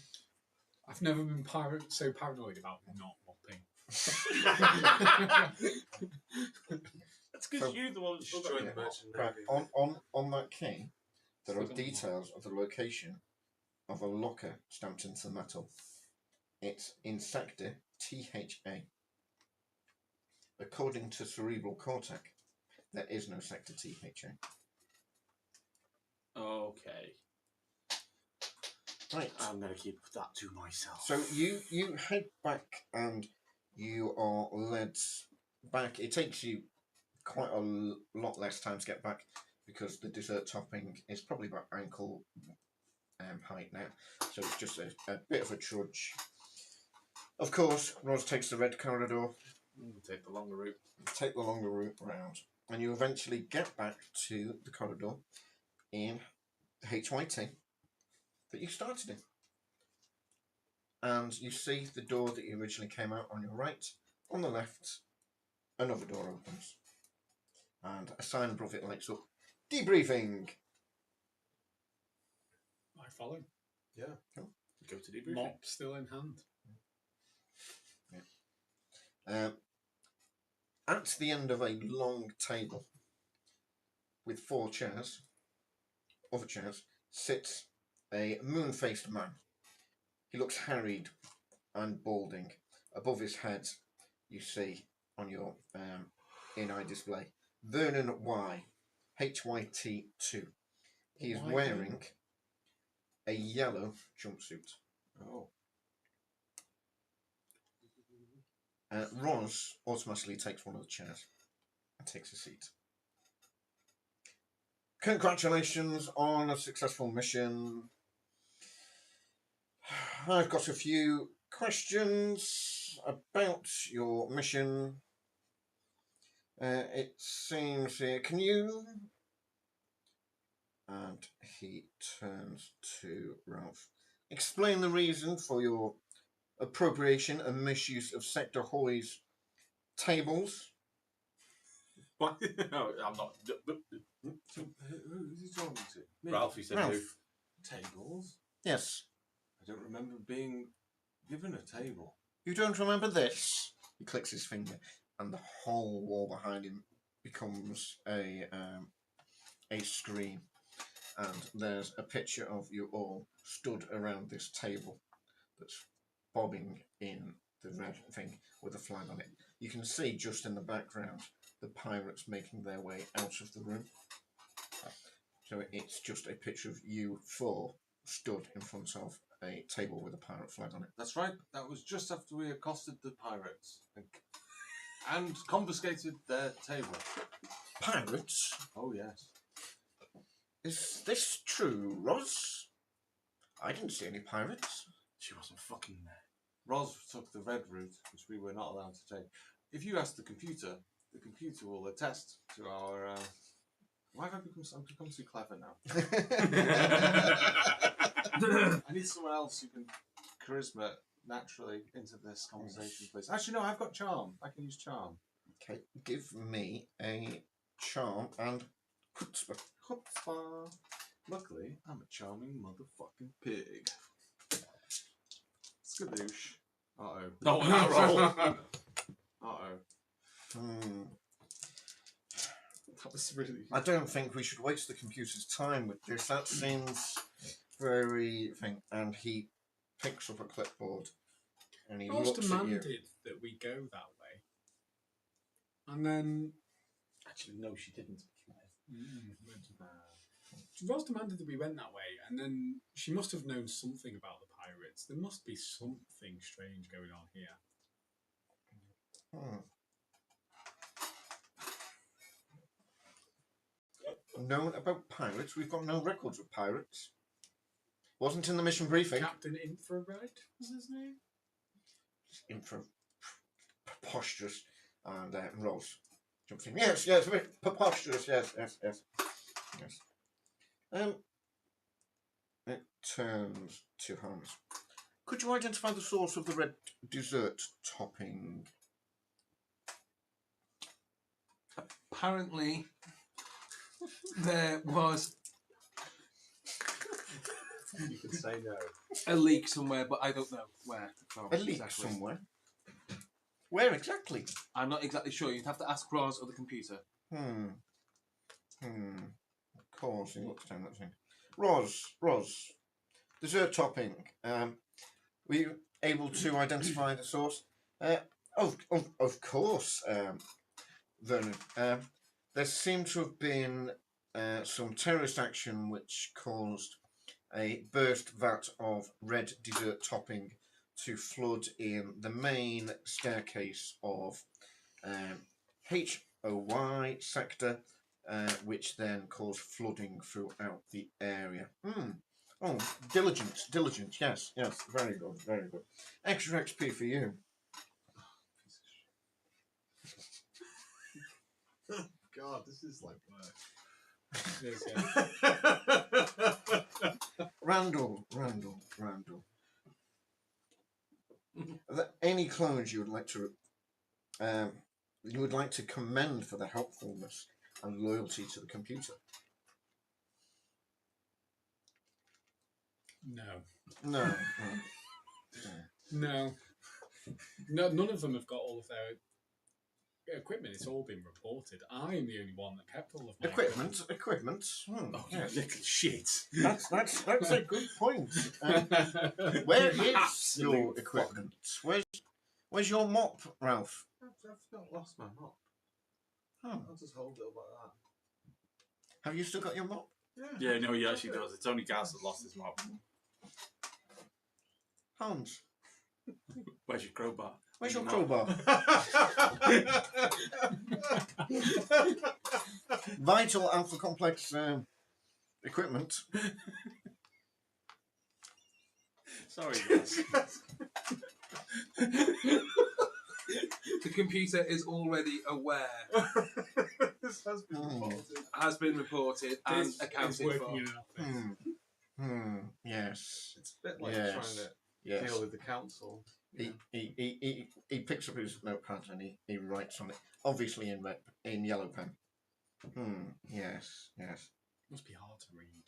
I've never been so paranoid about not mopping. That's because So- you're the one that's Destroying the it. merchant right, navy. on that key, there are Still don't details of the location of a locker stamped into the metal. It's in sector THA. According to cerebral cortex, there is no sector THA. Okay. Right. I'm gonna keep that to myself. So you head back and you are led back. It takes you quite a lot less time to get back because the dessert topping is probably about ankle height now. So it's just a bit of a trudge. Of course, Roz takes the red corridor, We'll take the longer route. take the longer route round, and you eventually get back to the corridor in HYT that you started in. And you see the door that you originally came out on your right, on the left, another door opens, and a sign above it lights up. Debriefing. I follow. Go to debriefing. Mop still in hand. At the end of a long table with 4 chairs, other chairs, sits a moon-faced man. He looks harried and balding. Above his head, you see on your in-eye display, Vernon Y, HYT2. He is Why wearing a yellow jumpsuit. Oh. Roz automatically takes one of the chairs and takes a seat. Congratulations on a successful mission. I've got a few questions about your mission. It seems here, can you... And he turns to Ralph. Explain the reason for your appropriation and misuse of Sector Hoy's tables. What? No, I'm not. So, who's he talking to? Me? Ralph, you said Ralph. move. Tables? Yes. I don't remember being given a table. You don't remember this? He clicks his finger, and the whole wall behind him becomes a screen. And there's a picture of you all stood around this table that's bobbing in the red thing with a flag on it. You can see just in the background the pirates making their way out of the room. So it's just a picture of you 4 stood in front of a table with a pirate flag on it. That's right. That was just after we accosted the pirates and confiscated their table. Pirates? Oh, yes. Is this true, Roz? I didn't see any pirates. She wasn't fucking there. Roz took the red route, which we were not allowed to take. If you ask the computer will attest to our... Why have I've become too clever now? I need someone else who can charisma naturally into this conversation, please. Actually, no, I've got charm. I can use charm. Okay, give me a charm and chutzpah. Chutzpah. Luckily, I'm a charming motherfucking pig. Skadoosh. Uh-oh. Not on that roll. Uh-oh. That was really. I don't think we should waste the computer's time with this. That seems very thing. And he picks up a clipboard and he Ross looks at you. demanded that we go that way. And then. Actually, no, she didn't. Ross demanded that we went that way, and then she must have known something about the pirates. There must be something strange going on here. Known about pirates? We've got no records of pirates. Wasn't in the mission briefing. Captain Infrared was his name? Infra preposterous. And Rose jumps in. Yes, a bit preposterous. Yes. It turns to Holmes. Could you identify the source of the red dessert topping? Apparently, there was You can say no. a leak somewhere, but I don't know where. A leak somewhere? Where exactly? I'm not exactly sure. You'd have to ask Roz or the computer. Of course, he looks down that thing. Roz. Dessert topping. Were you able to identify the source? Of course, Vernon. There seemed to have been some terrorist action which caused a burst vat of red dessert topping to flood in the main staircase of HOY sector, which then caused flooding throughout the area. Oh, diligent, yes, very good. Extra XP for you. God, this is like work. Randall. Are there any clones you would like to you would like to commend for their helpfulness and loyalty to the computer? No. No. No. No, none of them have got all of their equipment. It's all been reported. I'm the only one that kept all of my Equipment. Oh, Yes. you little shit. That's a good point. Where is Absolute your equipment? Where's your mop, Ralph? I've not lost my mop. Oh. I'll just hold it up like that. Have you still got your mop? Yeah, no, he actually does. It's only Gaz that lost his mop. Hans, Where's your crowbar? where's your Mop. crowbar? Vital alpha complex equipment. Sorry, Gaz. The computer is already aware, This has been reported. has been reported, and This is accounted working for. in an office. Yes. It's a bit like Yes. trying to Yes. deal with the council. He picks up his notepad and he writes on it, obviously in yellow pen. Yes. Must be hard to read.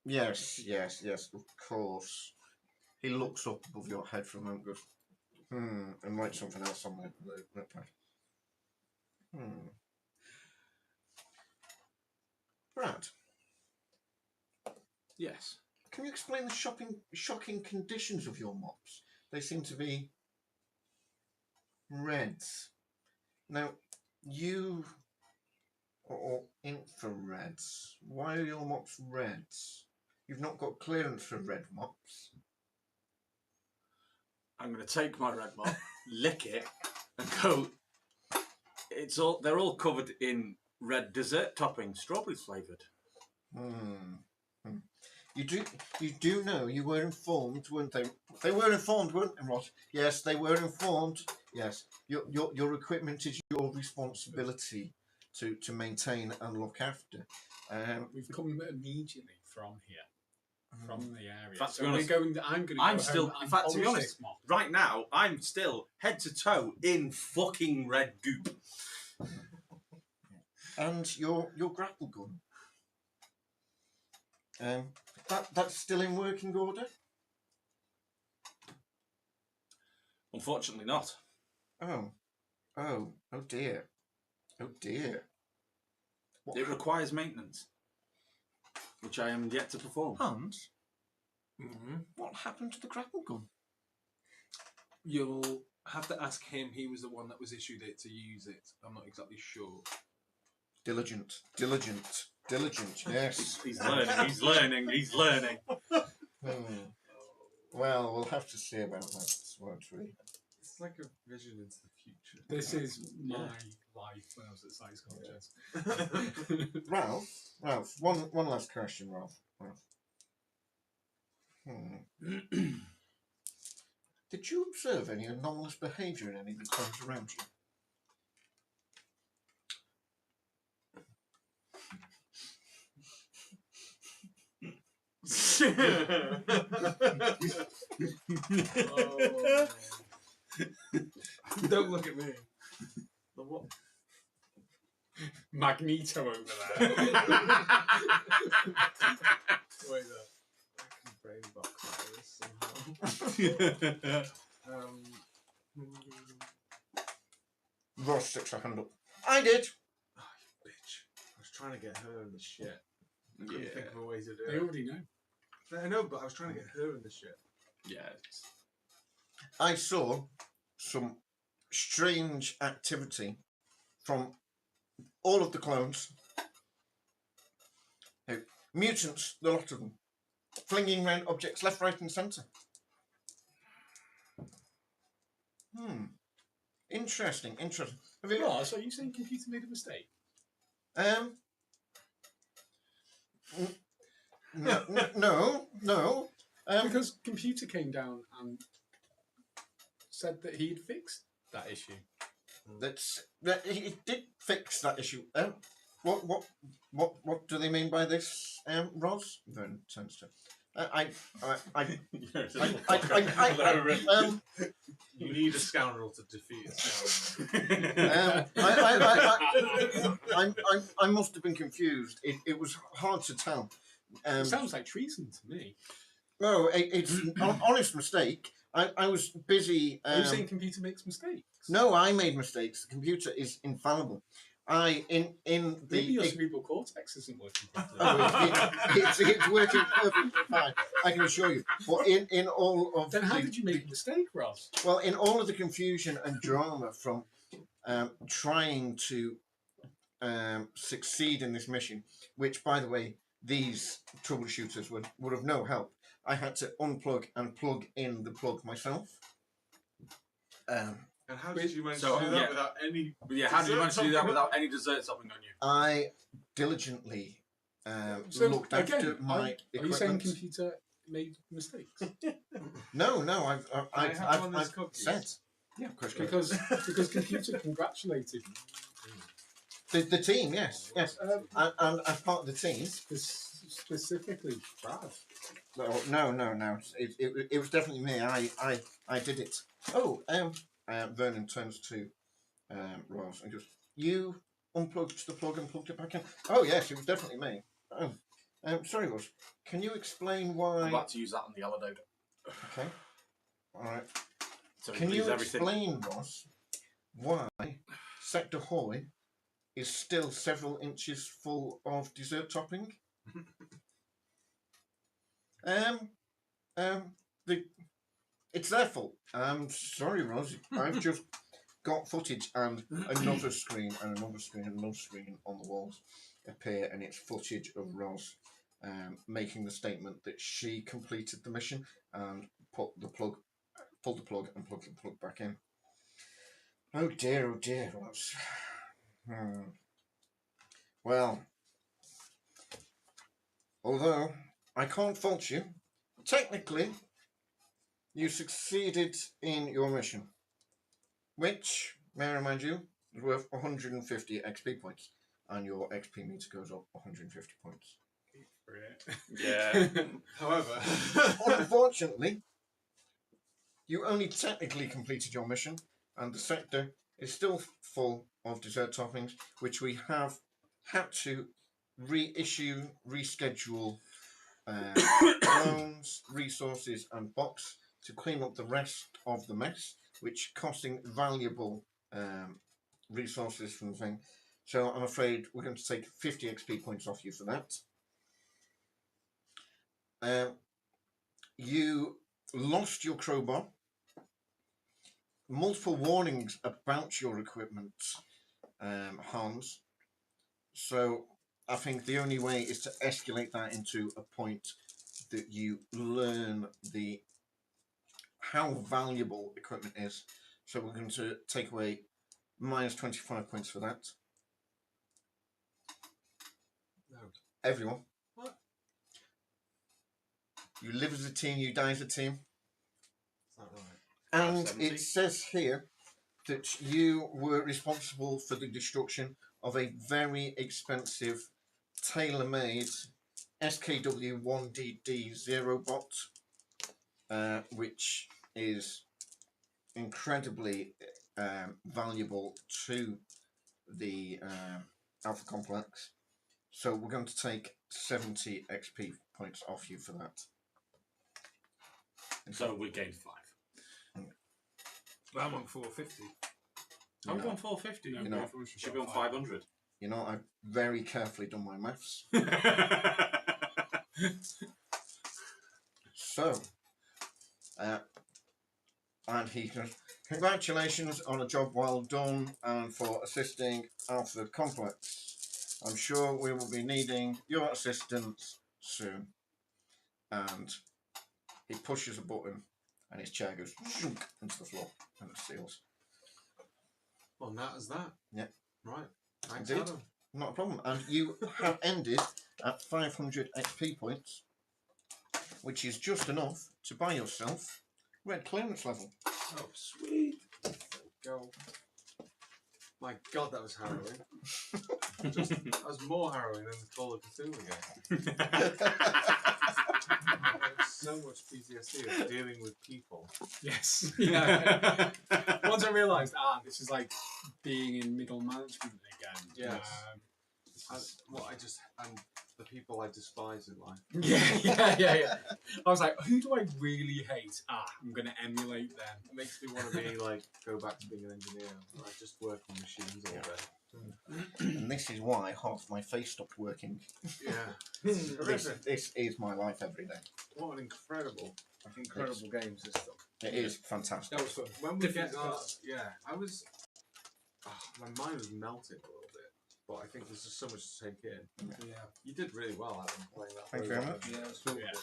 Yes, of course. He looks up above your head for a moment, goes, and writes something else on the notepad. Brad, Yes. can you explain the shocking conditions of your mops? They seem to be reds. Now, or infrareds. Why are your mops reds? You've not got clearance for red mops. I'm going to take my red mop, lick it, and go. They're all covered in red dessert topping, strawberries flavoured. You do know you were informed, weren't they? They were informed, weren't they, Ross? Yes, they were informed. Yes, your equipment is your responsibility to maintain and look after. We've come immediately from here, from the area. In fact, to So be honest, I'm going to I'm go still. home In and fact, to be polish honest, this mop. right now I'm still head to toe in fucking red goop. And your grapple gun. That's still in working order. Unfortunately, not. Oh dear. It requires maintenance, which I am yet to perform. Hans, what happened to the grapple gun? You'll have to ask him. He was the one that was issued it to use it. I'm not exactly sure. Diligent. Yes. He's learning. Well, we'll have to see about that, won't we? It's like a vision into the future. This is my life when I was at science colleges. Ralph, one last question, Ralph. Did you observe any anomalous behaviour in any of the clones around you? Don't look at me. The what? Magneto over there. Wait there. I can brain box that somehow. Ross sticks her hand up. I did. Oh, you bitch. I was trying to get her in the shit. I couldn't Yeah. think of a way to do They it. already know. I know, but I was trying to get her in the shit. Yeah. I saw some strange activity from all of the clones. Mutants, the lot of them, flinging around objects left, right, and centre. Interesting. Have you Ross, are you saying computer made a mistake? No. Because computer came down and said that he'd fixed that issue. That he did fix that issue. What do they mean by this, Ros? Then turns to You need a scoundrel to defeat a scoundrel. I must have been confused. It was hard to tell. It sounds like treason to me. No, it's an honest mistake. I was busy. Are you saying computer makes mistakes? No, I made mistakes. The computer is infallible. In the Maybe your cerebral cortex isn't working properly. it's working perfectly fine. I can assure you. But in all of Then how did you make a mistake, Ross? well, in all of the confusion and drama from trying to succeed in this mission, which, by the way, these troubleshooters would have no help. I had to unplug and plug in the plug myself. And how did you manage So, to do that yeah. without any? But yeah, how did you manage to do that without any dessert topping on you? I diligently So, looked after again, my are equipment. you saying computer made mistakes? No, I have one that's I've cookies? said. Yeah, of course. because computer congratulated The team, yes. And as part of the team. specifically Brad. No. It was definitely me. I did it. Oh, Vernon turns to Ross and goes, "You unplugged the plug and plugged it back in." Oh yes, it was definitely me. Oh, sorry, Ross. Can you explain why? I'd like to use that on the Aladoda. Okay. All right. So Can it you leaves everything. explain, Ross, why Sector Hoy is still several inches full of dessert topping? It's their fault. Sorry, Ross. I've just got footage and another screen and another screen and another screen on the walls appear, and it's footage of Ross making the statement that she completed the mission and pulled the plug and plugged the plug back in. Oh dear, Ross. Well, although I can't fault you, technically you succeeded in your mission, which, may I remind you, is worth 150 XP points, and your XP meter goes up 150 points. Yeah. However, Unfortunately, you only technically completed your mission, and the sector is still full of dessert toppings, which we have had to reissue, reschedule loans, resources, and box to clean up the rest of the mess, which costing valuable resources from the thing. So I'm afraid we're going to take 50 XP points off you for that. You lost your crowbar. Multiple warnings about your equipment harms. So I think the only way is to escalate that into a point that you learn how valuable equipment is. So we're going to take away minus 25 points for that. No. Everyone. What? You live as a team, you die as a team. Is that right? And 70. it says here that you were responsible for the destruction of a very expensive, tailor-made SKW-1DD0 bot, which is incredibly valuable to the Alpha Complex. So we're going to take 70 XP points off you for that. So we gained 5. I'm on 450. I'm going 450. You know, should be on 500. You know, I've very carefully done my maths. So, and he goes, "Congratulations on a job well done and for assisting Alpha Complex. I'm sure we will be needing your assistance soon." And he pushes a button and his chair goes shunk into the floor and it seals. Well, that is that. Yeah. Right. Thanks, Indeed. Adam. Not a problem. And you have ended at 500 XP points, which is just enough to buy yourself red clearance level. Oh, sweet. Go. My God, that was harrowing. That was more harrowing than the Call of Cthulhu game. So much PTSD of dealing with people. Yes. Yeah. Once I realised, this is like being in middle management again. Yes. And the people I despise in life. Yeah. I was like, who do I really hate? I'm going to emulate them. It makes me want to be like, go back to being an engineer. I just work on machines all day. And this is why half my face stopped working. Yeah. This is my life every day. What an incredible game system. It is fantastic. That was fun. When we Different get styles. I was, my mind was melting a little bit, but I think there's just so much to take in. Yeah. You did really well, Adam, playing that. Thank you very much. Yeah, it's really good.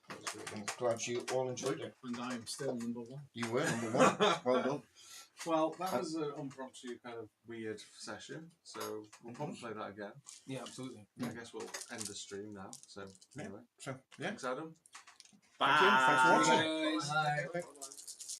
That was really I'm glad you all enjoyed it. And I am still number one. You were number one. Well done. Well, that was an impromptu kind of weird session, so we'll probably play that again. Yeah, absolutely. I guess we'll end the stream now. So anyway, So, yeah. thanks, Adam. Thank you. Thanks for Bye. watching. Bye.